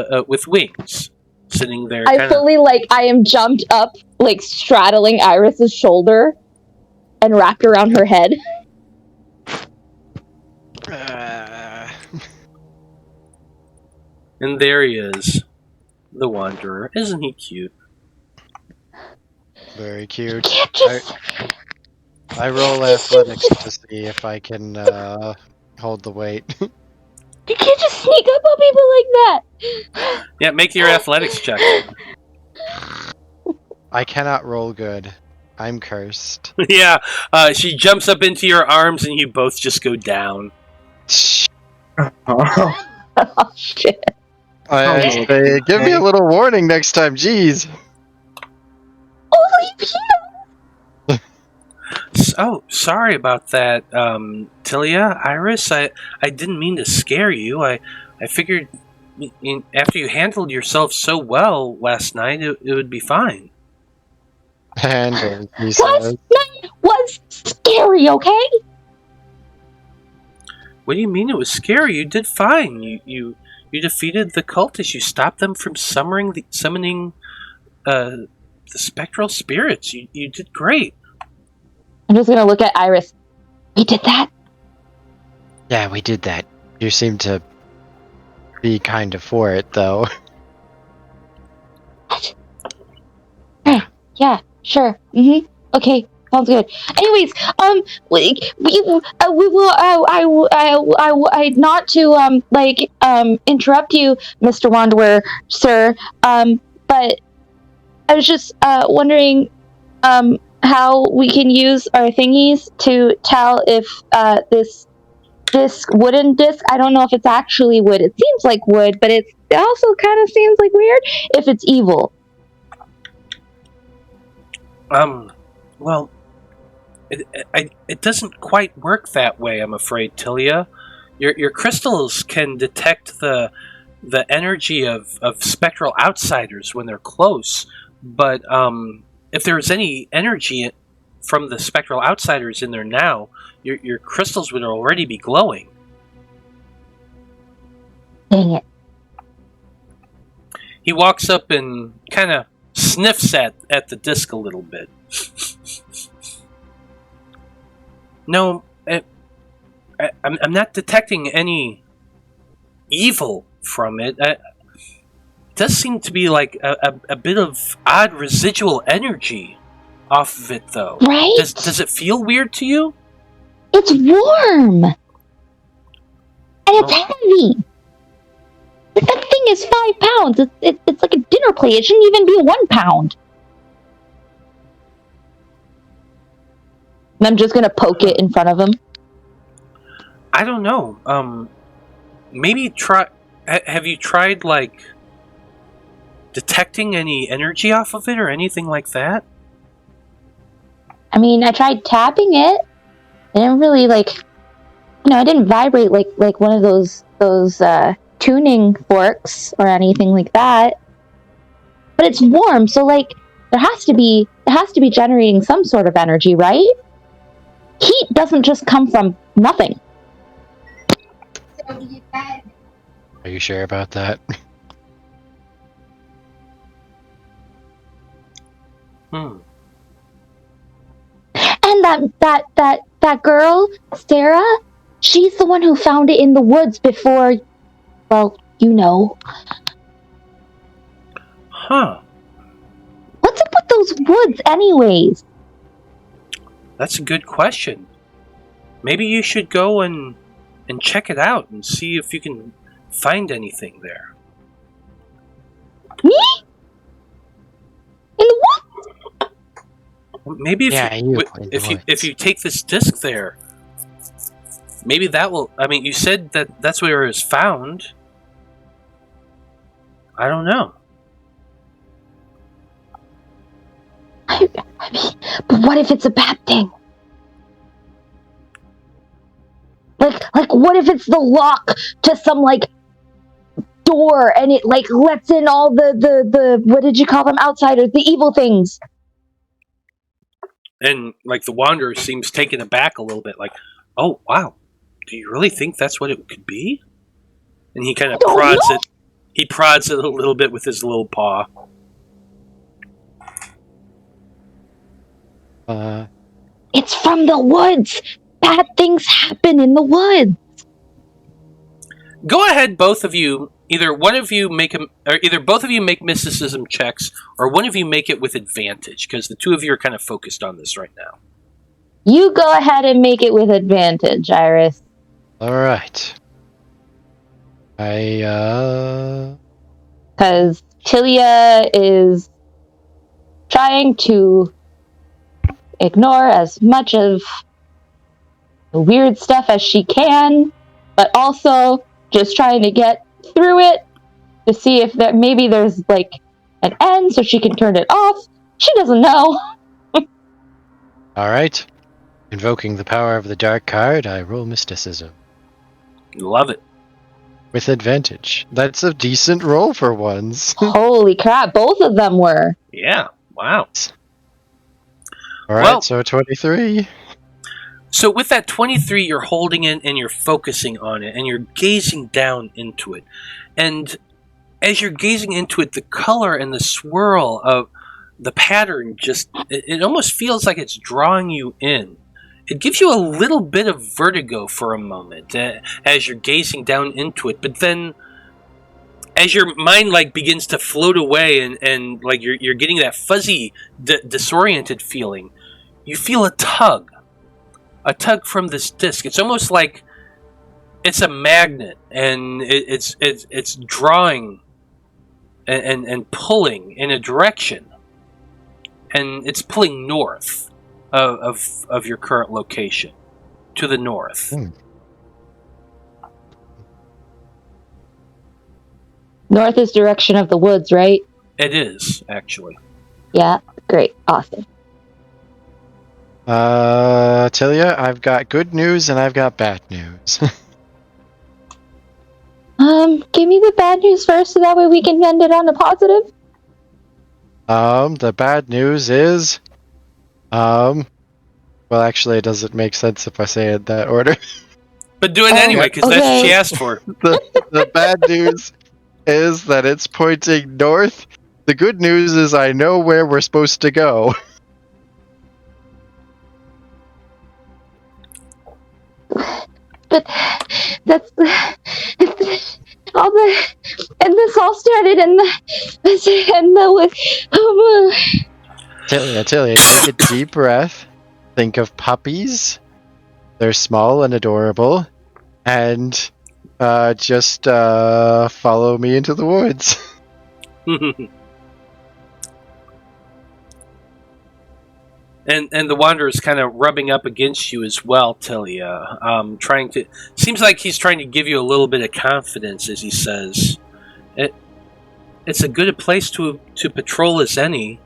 wings sitting there. I fully, I am jumped up, straddling Iris's shoulder and wrapped around her head. And there he is, the Wanderer. Isn't he cute? Very cute. Just... I roll athletics to see if I can hold the weight. You can't just sneak up on people like that! Yeah, make your athletics check. I cannot roll good. I'm cursed. Yeah, she jumps up into your arms and you both just go down. Oh, Oh, shit. I say, give me a little warning next time, jeez. Holy peanut! Oh, sorry about that, Tilia, Iris. I didn't mean to scare you. I figured after you handled yourself so well last night, it would be fine. And he Last says, night was scary, okay? What do you mean it was scary? You did fine. You defeated the cultists. You stopped them from summoning the spectral spirits. You did great. I'm just gonna look at Iris. We did that? yeah, we did that. You seem to be kind of for it, though. What? Right. Yeah, sure. Mm-hmm. Okay, sounds good. Anyways, we will, I not to, interrupt you, Mr. Wanderer, sir, but I was just, wondering, how we can use our thingies to tell if this wooden disc, I don't know if it's actually wood. It seems like wood, but it also kind of seems like weird if it's evil. Well, it doesn't quite work that way, I'm afraid, Tilia. Your crystals can detect the energy of spectral outsiders when they're close, but if there's any energy from the spectral outsiders in there now, your crystals would already be glowing. Dang it. He walks up and kind of sniffs at the disc a little bit. No, I'm not detecting any evil from it. It does seem to be like a bit of odd residual energy off of it, though. Right? Does it feel weird to you? It's warm! And it's heavy! That thing is 5 pounds! It's like a dinner plate. It shouldn't even be 1 pound. And I'm just gonna poke it in front of him. I don't know. Maybe try... Have you tried, like, detecting any energy off of it or anything like that? I mean, I tried tapping it. I didn't really, it didn't vibrate like one of those tuning forks or anything like that. But it's warm, so, it has to be generating some sort of energy, right? Heat doesn't just come from nothing. Are you sure about that? And that girl, Sarah, she's the one who found it in the woods before, well, you know. Huh. What's up with those woods anyways? That's a good question. Maybe you should go and check it out and see if you can find anything there. Me? In the woods? Maybe if you take this disc there, maybe that will. I mean, you said that's where it was found. I don't know. I mean, but what if it's a bad thing? Like what if it's the lock to some door and it lets in all the what did you call them, outsiders, the evil things? And the Wanderer seems taken aback a little bit, oh wow, do you really think that's what it could be? And he kind of prods it. He prods it a little bit with his little paw. It's from the woods. Bad things happen in the woods. Go ahead, both of you. Either both of you make mysticism checks, or one of you make it with advantage, because the two of you are kind of focused on this right now. You go ahead and make it with advantage, Iris. Alright. Because Tilia is trying to ignore as much of the weird stuff as she can, but also just trying to get through it to see if maybe there's an end so she can turn it off. She doesn't know. Alright. Invoking the power of the dark card, I roll mysticism. Love it. With advantage. That's a decent roll for once. Holy crap, both of them were. Yeah. Wow. Alright, Well- so 23. So with that 23, you're holding it and you're focusing on it and you're gazing down into it. And as you're gazing into it, the color and the swirl of the pattern it almost feels like it's drawing you in. It gives you a little bit of vertigo for a moment as you're gazing down into it. But then as your mind like begins to float away and like you're getting that fuzzy, disoriented feeling, you feel a tug from this disc. It's almost like it's a magnet, and it's drawing and pulling in a direction, and it's pulling north of your current location, to the north. North is direction of the woods, right? It is, actually. Yeah, great, awesome. Tilia, I've got good news and I've got bad news. Give me the bad news first so that way we can end it on a positive. The bad news is, well, actually, it doesn't make sense if I say it in that order. But do it anyway, because that's what she asked for. The bad news is that it's pointing north. The good news is I know where we're supposed to go. But that's all the, and this all started in the Tilia, take a deep breath. Think of puppies. They're small and adorable. And just follow me into the woods. And the Wanderer's kind of rubbing up against you as well, Tilia. Seems like he's trying to give you a little bit of confidence as he says, "It's a good a place to patrol as any.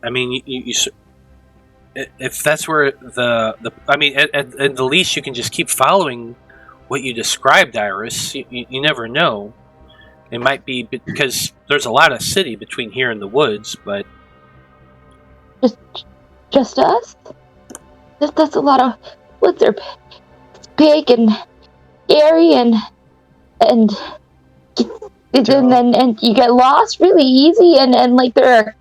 I mean, if that's where at the least you can just keep following what you described, Iris. You never know. It might be because there's a lot of city between here and the woods, but." Just us? That's a lot of woods are big and scary and you get lost really easy and like there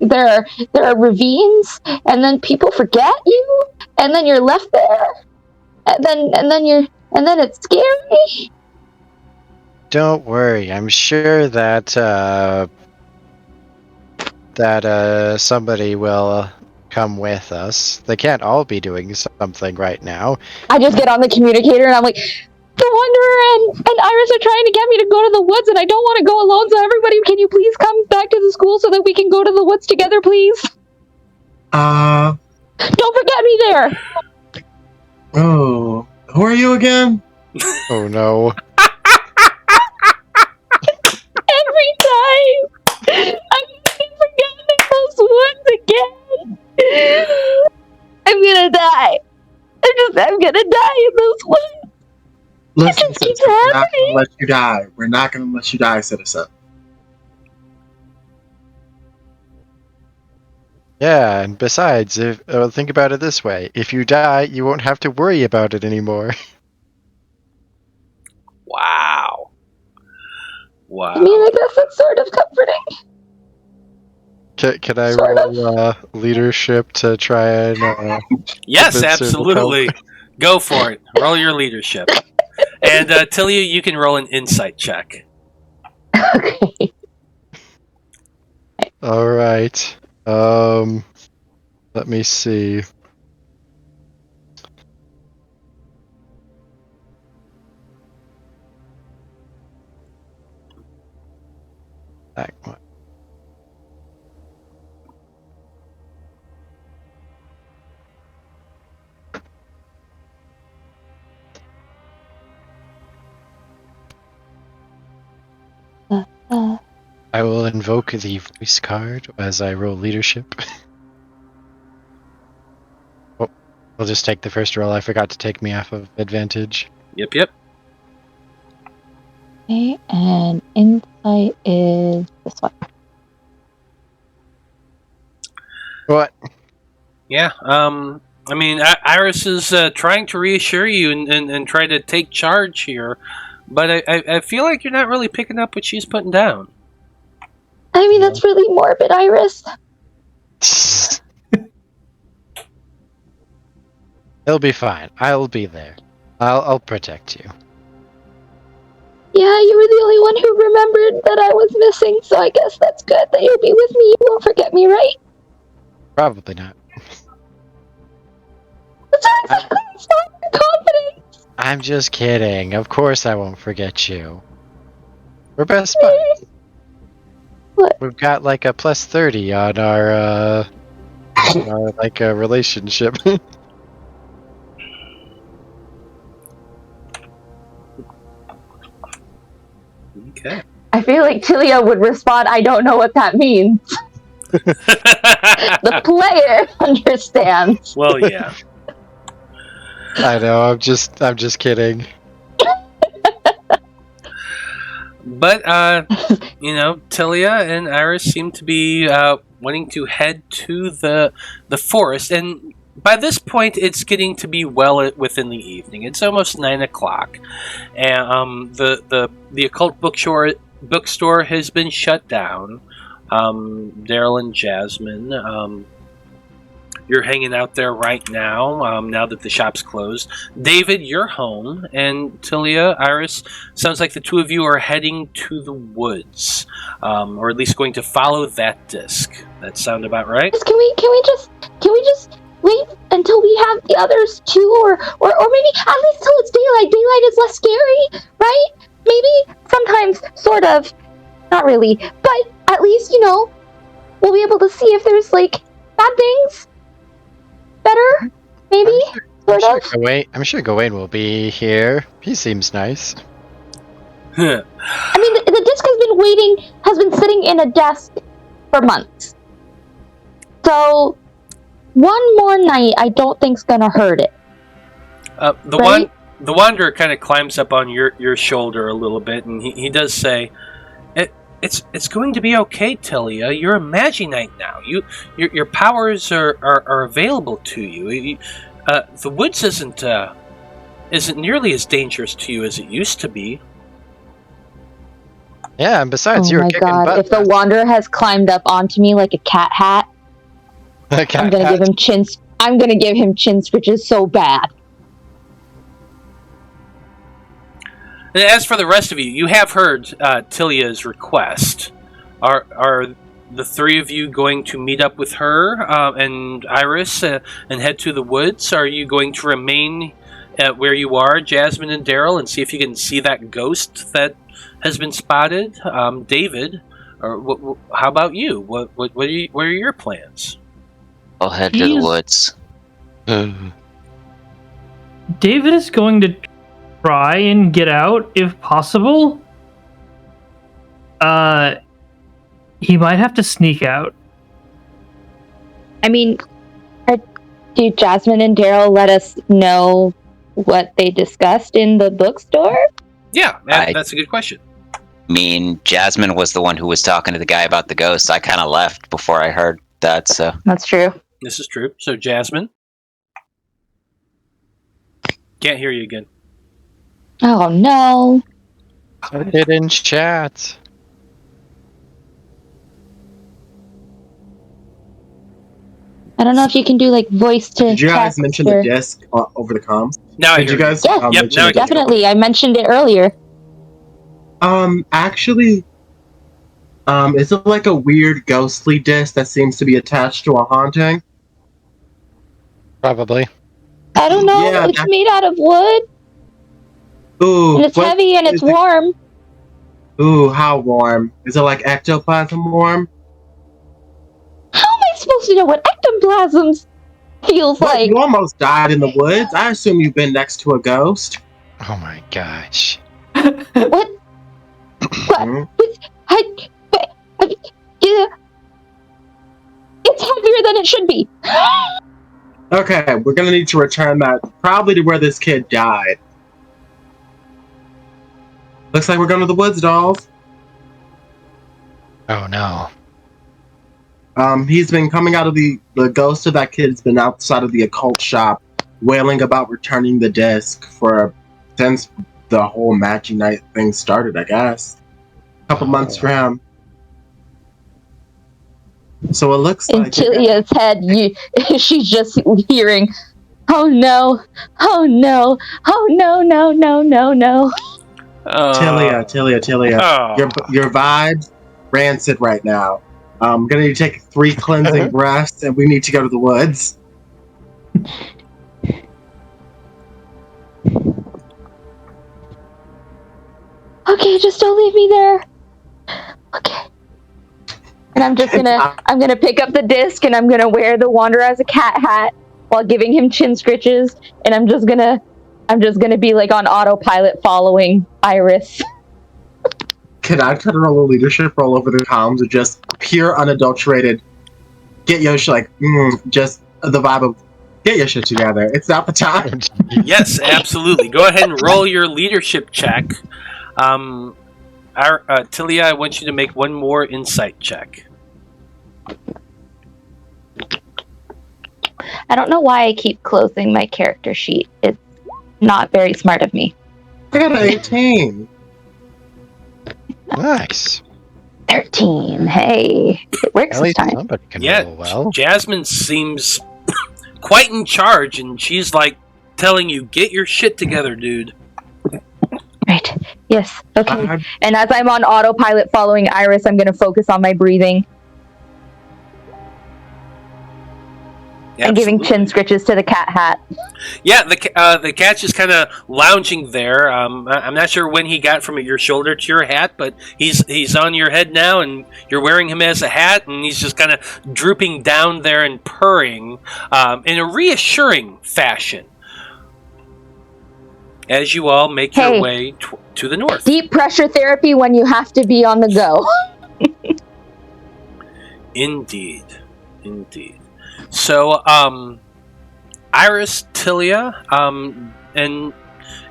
are ravines and then people forget you and then you're left there and then it's scary. Don't worry, I'm sure that somebody will come with us. They can't all be doing something right now. I just get on the communicator and I'm like, the Wanderer and Iris are trying to get me to go to the woods and I don't want to go alone, so everybody, can you please come back to the school so that we can go to the woods together, please? Don't forget me there! Oh, who are you again? Oh no. Every time! I'm getting forgotten in those woods again! I'm gonna die! I'm gonna die in those woods! Listen, It just keeps citizen, we're not happening. gonna let you die. We're not gonna let you die, citizen. Yeah, and besides, think about it this way. If you die, you won't have to worry about it anymore. Wow. I mean, I guess it's sort of comforting. Can I Sort roll leadership to try and... Yes, convince her to absolutely. help? Go for it. Roll your leadership. And Tilia, you can roll an insight check. Okay. Alright. Let me see. That one. I will invoke the voice card as I roll leadership. Oh, We'll just take the first roll. I forgot to take me off of advantage. Yep. Okay, and insight is this one. What? Yeah. I mean, Iris is trying to reassure you and try to take charge here, but I feel like you're not really picking up what she's putting down. I mean, that's really morbid, Iris. It'll be fine. I'll be there. I'll protect you. Yeah, you were the only one who remembered that I was missing, so I guess that's good that you'll be with me. You won't forget me, right? Probably not. That's exactly confident. I'm just kidding. Of course I won't forget you. We're best buds. What? We've got like a plus 30 on our relationship. Okay. I feel like Tilia would respond, I don't know what that means. The player understands. Well, yeah. I know, I'm just kidding. But, Tilia and Iris seem to be wanting to head to the forest, and by this point, it's getting to be well within the evening. It's almost 9 o'clock, and the occult bookstore has been shut down. Daryl and Jasmine, you're hanging out there right now. Now that the shop's closed, David, you're home, and Tilia, Iris, sounds like the two of you are heading to the woods, or at least going to follow that disc. That sound about right? Can we just wait until we have the others too, or maybe at least till it's daylight. Daylight is less scary, right? Maybe sometimes, sort of, not really, but at least we'll be able to see if there's like bad things. Better, maybe, sort of. I'm sure Gawain will be here. He seems nice. I mean, the disc has been sitting in a desk for months. So, one more night, I don't think's gonna hurt it. The Wanderer kind of climbs up on your shoulder a little bit, and he does say, "It's going to be okay, Tilia. You're a Magi-Knight now. Your powers are available to you. The woods isn't nearly as dangerous to you as it used to be." Yeah, and besides, you were kicking butt. If the Wanderer has climbed up onto me like a cat hat, I'm gonna give him chin scritches so bad. And as for the rest of you, you have heard Tilia's request. Are the three of you going to meet up with her and Iris and head to the woods? Are you going to remain at where you are, Jasmine and Daryl, and see if you can see that ghost that has been spotted? David, or how about you? What are your plans? I'll head to the woods. David is going to try and get out if possible. He might have to sneak out. I mean, do Jasmine and Daryl let us know what they discussed in the bookstore? Yeah, that's a good question. I mean, Jasmine was the one who was talking to the guy about the ghost. I kind of left before I heard that, so... That's true. This is true. So, Jasmine? Can't hear you again. Oh, no. I didn't chat. I don't know if you can do like voice to Did you guys text mention or... the disc over the comms? Now I Did hear you guys? Yeah. Yep, mention now the disc? Definitely. I mentioned it earlier. Actually, is it like a weird ghostly disc that seems to be attached to a haunting? Probably. I don't know. Yeah, It's made out of wood. Ooh, And it's heavy and it's warm. Ooh, how warm? Is it like ectoplasm warm? How am I supposed to know what ectoplasm feels What, like? you almost died in the woods. I assume you've been next to a ghost. Oh my gosh. What? Hmm? Yeah. It's heavier than it should be. Okay, we're gonna need to return that probably to where this kid died. Looks like we're going to the woods, dolls. Oh no. He's been coming out of the ghost of that kid's been outside of the occult shop, wailing about returning the disc since the whole Magi-Knight thing started, I guess. A couple months for him. So it looks In like Tilia's head, she's just hearing, "Oh no! Oh no! Oh no! No! No! No! No!" Tilia. Oh. Your vibes rancid right now. I'm gonna need to take 3 cleansing breaths, and we need to go to the woods. Okay, just don't leave me there. Okay. And I'm gonna pick up the disc, and I'm gonna wear the Wander as a cat hat while giving him chin scritches, and I'm just gonna be like on autopilot following Iris. Can I turn roll a leadership roll over the comms with just pure unadulterated get your shit just the vibe of get your shit together. It's not the time. Yes, absolutely. Go ahead and roll your leadership check. Tilia, I want you to make one more insight check. I don't know why I keep closing my character sheet. It's not very smart of me. I got an 18. Nice. 13. Hey, it works At this least time. somebody can Yeah, roll well. Jasmine seems quite in charge, and she's like telling you, "Get your shit together, dude." Right. Yes. Okay. And as I'm on autopilot following Iris, I'm going to focus on my breathing. And giving chin scritches to the cat hat. Yeah, the cat's just kind of lounging there. I'm not sure when he got from your shoulder to your hat, but he's on your head now, and you're wearing him as a hat, and he's just kind of drooping down there and purring in a reassuring fashion as you all make your way to the north. Deep pressure therapy when you have to be on the go. Indeed. So, Iris, Tilia, and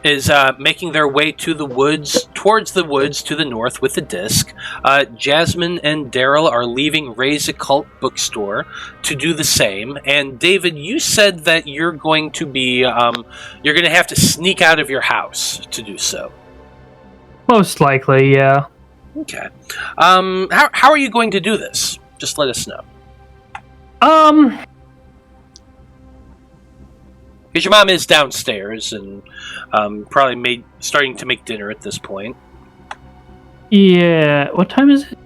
is making their way to the woods, towards the woods to the north with the disc. Jasmine and Daryl are leaving Ray's Occult Bookstore to do the same. And David, you said that you're going to be, you're going to have to sneak out of your house to do so. Most likely, yeah. Okay. How are you going to do this? Just let us know. Because your mom is downstairs and probably starting to make dinner at this point. Yeah. What time is it?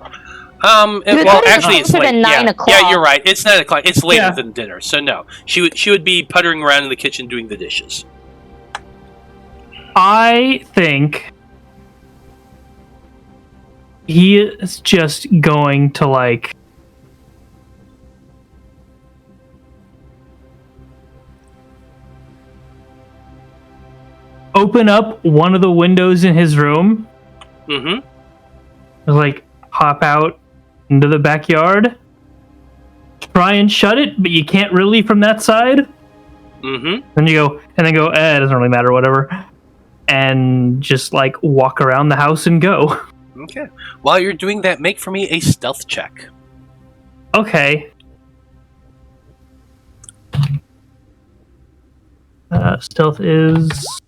Well, actually, it's late. 9 o'clock. Yeah, you're right. It's 9 o'clock. It's later than dinner, so no. She would be puttering around in the kitchen doing the dishes. I think he is just going to open up one of the windows in his room. Mm-hmm. Hop out into the backyard. Try and shut it, but you can't really from that side. Mm-hmm. Then you go, it doesn't really matter, whatever. And just walk around the house and go. Okay. While you're doing that, make for me a stealth check. Okay. Stealth is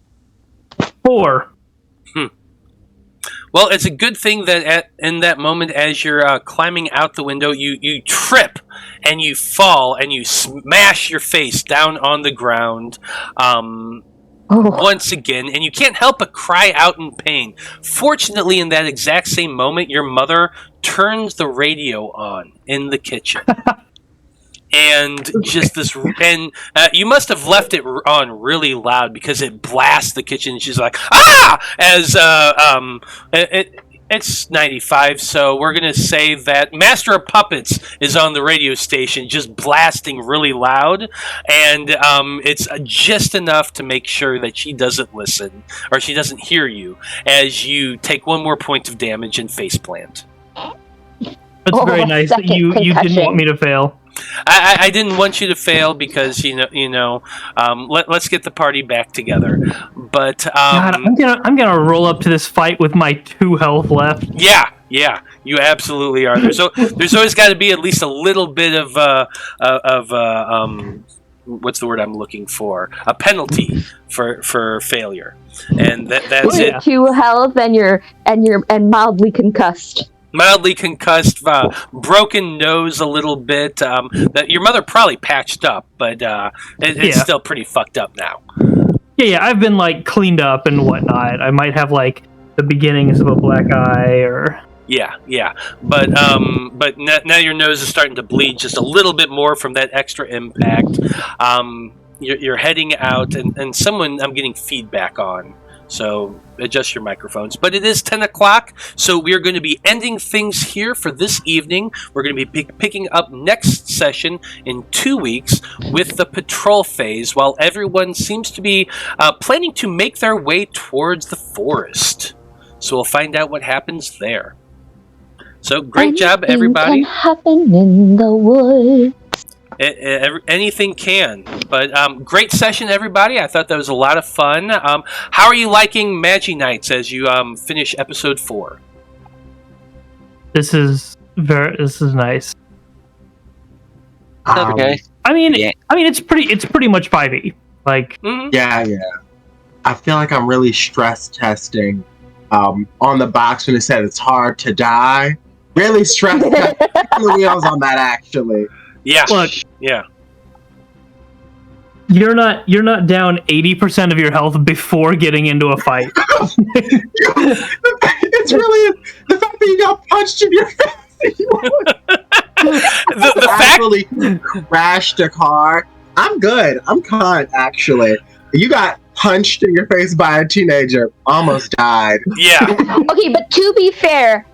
4. Well, it's a good thing that in that moment, as you're climbing out the window, you trip and you fall and you smash your face down on the ground once again, and you can't help but cry out in pain. Fortunately, in that exact same moment, your mother turns the radio on in the kitchen. And just this, and you must have left it on really loud because it blasts the kitchen. She's like, "Ah!" As it's 95, so we're gonna say that Master of Puppets is on the radio station, just blasting really loud, and it's just enough to make sure that she doesn't listen or she doesn't hear you as you take one more point of damage and faceplant. That's very nice that you didn't want me to fail. I didn't want you to fail because let's get the party back together. But God, I'm gonna roll up to this fight with my 2 health left. Yeah, you absolutely are. There's always got to be at least a little bit of what's the word I'm looking for? A penalty for failure, and that's it. 2 health and you're mildly concussed. Mildly concussed, broken nose a little bit. That your mother probably patched up, but it's still pretty fucked up now. Yeah, I've been like cleaned up and whatnot. I might have like the beginnings of a black eye or. Yeah, but now your nose is starting to bleed just a little bit more from that extra impact. You're heading out, and someone I'm getting feedback on, so adjust your microphones. But it is 10 o'clock, so we are going to be ending things here for this evening. We're going to be picking up next session in 2 weeks with the patrol phase, while everyone seems to be planning to make their way towards the forest. So we'll find out what happens there. So great job, everybody. Anything can happen in the woods. Anything can. But great session, everybody. I thought that was a lot of fun. How are you liking Magi-Knights as you finish episode 4? This is nice. Okay. I mean, it's pretty much 5e. Like, Yeah. I feel like I'm really stress testing on the box when it said it's hard to die. Really stress testing the wheels on that, actually. Yeah. Look, yeah. You're not down 80% of your health before getting into a fight. It's really the fact that you got punched in your face. the fact actually crashed a car. I'm good. I'm con, actually. You got punched in your face by a teenager. Almost died. Yeah. Okay, but to be fair,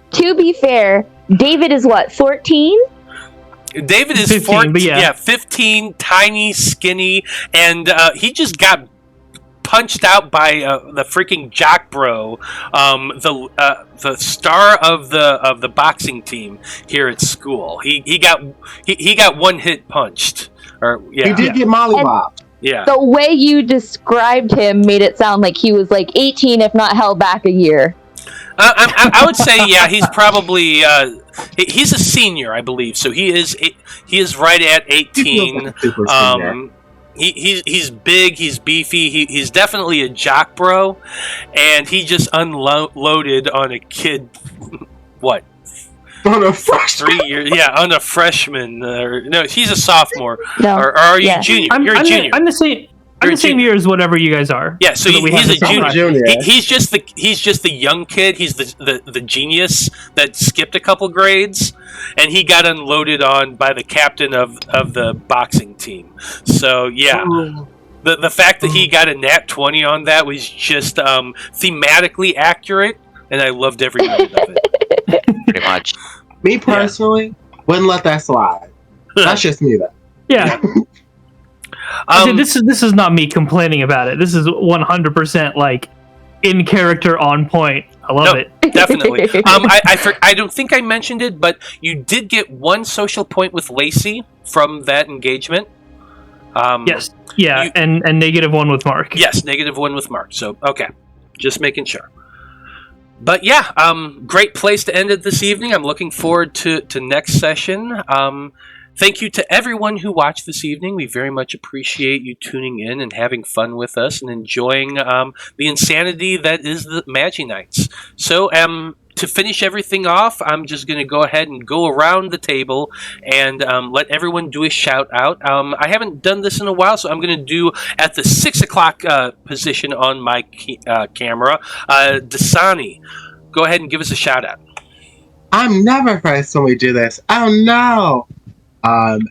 David is what, 14? David is 15, 14, but yeah. 15, tiny, skinny, and he just got punched out by the freaking jock bro, the star of the boxing team here at school. He got one hit punched. He did get mollywopped. Yeah. The way you described him made it sound like he was like 18, if not held back a year. I would say, yeah, he's probably he's a senior, I believe. So he is right at 18. He's big, he's beefy, he's definitely a jock bro, and he just unloaded on a kid. What? On a freshman. 3 years, yeah, on a freshman. No, he's a sophomore. No. Or are you junior? You're a junior. I'm the same. I'm the same year as whatever you guys are. Yeah, so that we he's have a this junior. online. He's just the young kid. He's the genius that skipped a couple grades, and he got unloaded on by the captain of the boxing team. So yeah, the fact that he got a nat 20 on that was just thematically accurate, and I loved every minute of it. Pretty much. Me personally wouldn't let that slide. That's just me, though. Yeah. This is not me complaining about it. This is 100% like in character, on point. I love it. Definitely. I don't think I mentioned it, but you did get 1 social point with Lacey from that engagement. Yes. Yeah, and -1 with Mark. Yes, -1 with Mark. So okay, just making sure. But yeah, great place to end it this evening. I'm looking forward to next session. Thank you to everyone who watched this evening. We very much appreciate you tuning in and having fun with us and enjoying the insanity that is the Magi-Knights. So to finish everything off, I'm just going to go ahead and go around the table and let everyone do a shout out. I haven't done this in a while, so I'm going to do at the 6 o'clock position on my camera. Dasonie, go ahead and give us a shout out. I'm never first when we do this. Oh no!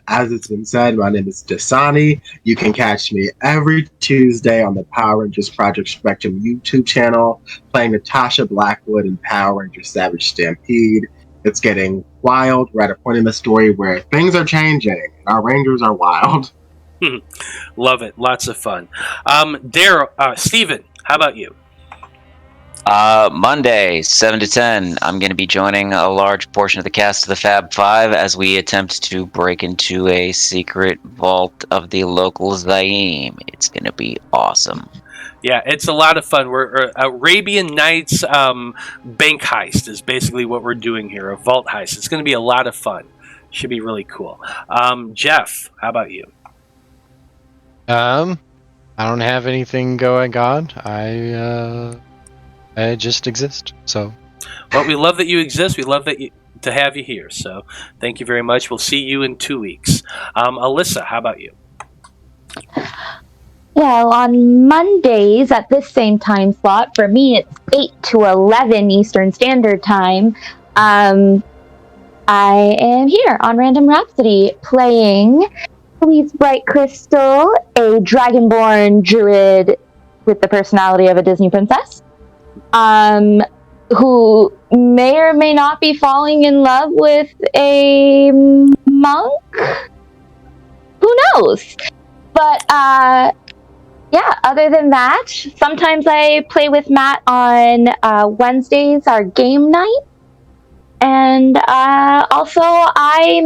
As it's been said, my name is Dasonie. You can catch me every Tuesday on the Power Rangers Project Spectrum YouTube channel, playing Natasha Blackwood in Power Rangers Savage Stampede. It's getting wild. We're at a point in the story where things are changing. Our Rangers are wild. Love it. Lots of fun. Steven, how about you? Monday, 7 to 10, I'm going to be joining a large portion of the cast of the Fab Five as we attempt to break into a secret vault of the local Zaim. It's going to be awesome. Yeah, it's a lot of fun. We're Arabian Nights bank heist is basically what we're doing here, a vault heist. It's going to be a lot of fun. Should be really cool. Jeff, how about you? I don't have anything going on. I just exist. So. Well, we love that you exist. We love to have you here. So thank you very much. We'll see you in 2 weeks. Alyssa, how about you? Well, on Mondays at this same time slot, for me it's 8 to 11 Eastern Standard Time, I am here on Random Rhapsody playing Louise Bright Crystal, a dragonborn druid with the personality of a Disney princess, who may or may not be falling in love with a monk? Who knows? But, yeah, other than that, sometimes I play with Matt on Wednesdays, our game night. And also I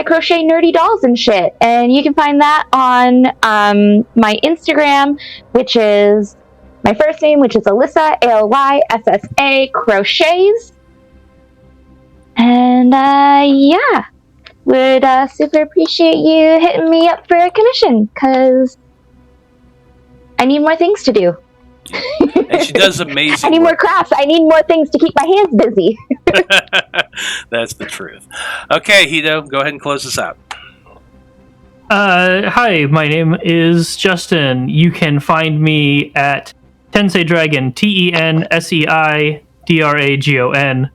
crochet nerdy dolls and shit. And you can find that on my Instagram, which is my first name, which is Alyssa, ALYSSA crochets. And yeah, would super appreciate you hitting me up for a commission, because I need more things to do. And she does amazing I need more work. crafts. I need more things to keep my hands busy. That's the truth. Okay, Hito, go ahead and close us out. Hi, my name is Justin. You can find me at Tensei Dragon, TENSEIDRAGON,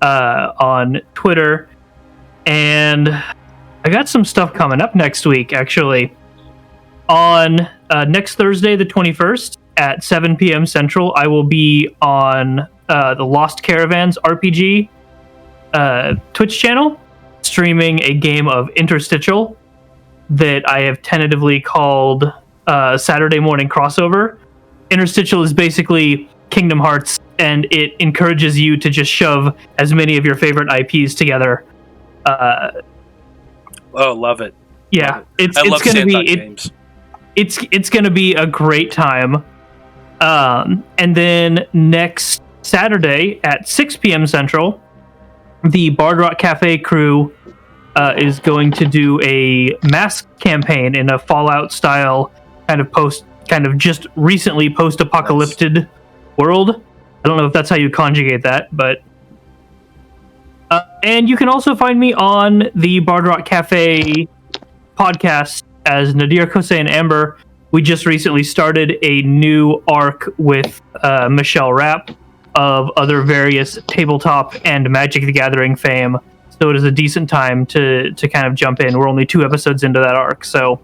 on Twitter. And I got some stuff coming up next week, actually. On next Thursday, the 21st, at 7 p.m. Central, I will be on the Lost Caravans RPG Twitch channel, streaming a game of Interstitial that I have tentatively called Saturday Morning Crossover. Interstitial is basically Kingdom Hearts, and it encourages you to just shove as many of your favorite IPs together. Oh, love it. Yeah, it's going to be it's going to be a great time. And then next Saturday at 6 p.m. Central, the Bard Rock Cafe crew is going to do a mask campaign in a Fallout style kind of just recently post-apocalyptic world. I don't know if that's how you conjugate that, but and you can also find me on the Bard Rock Cafe podcast as Nadir, Kosei, and Amber. We just recently started a new arc with Michelle Rapp of other various tabletop and Magic the Gathering fame. So it is a decent time to kind of jump in. We're only 2 episodes into that arc, so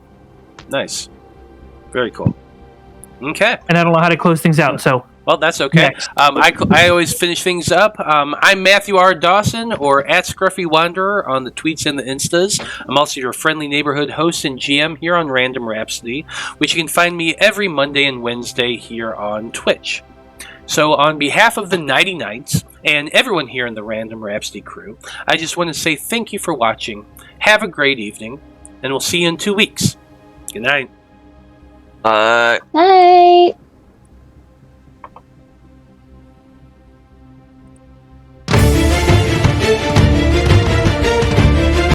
nice, very cool. Okay, and I don't know how to close things out, so. Well, that's okay. I always finish things up. I'm Matthew R. Dawson, or at Scruffy Wanderer on the tweets and the Instas. I'm also your friendly neighborhood host and GM here on Random Rhapsody, which you can find me every Monday and Wednesday here on Twitch. So on behalf of the Nighty-Knights and everyone here in the Random Rhapsody crew, I just want to say thank you for watching. Have a great evening, and we'll see you in 2 weeks. Good night. Night.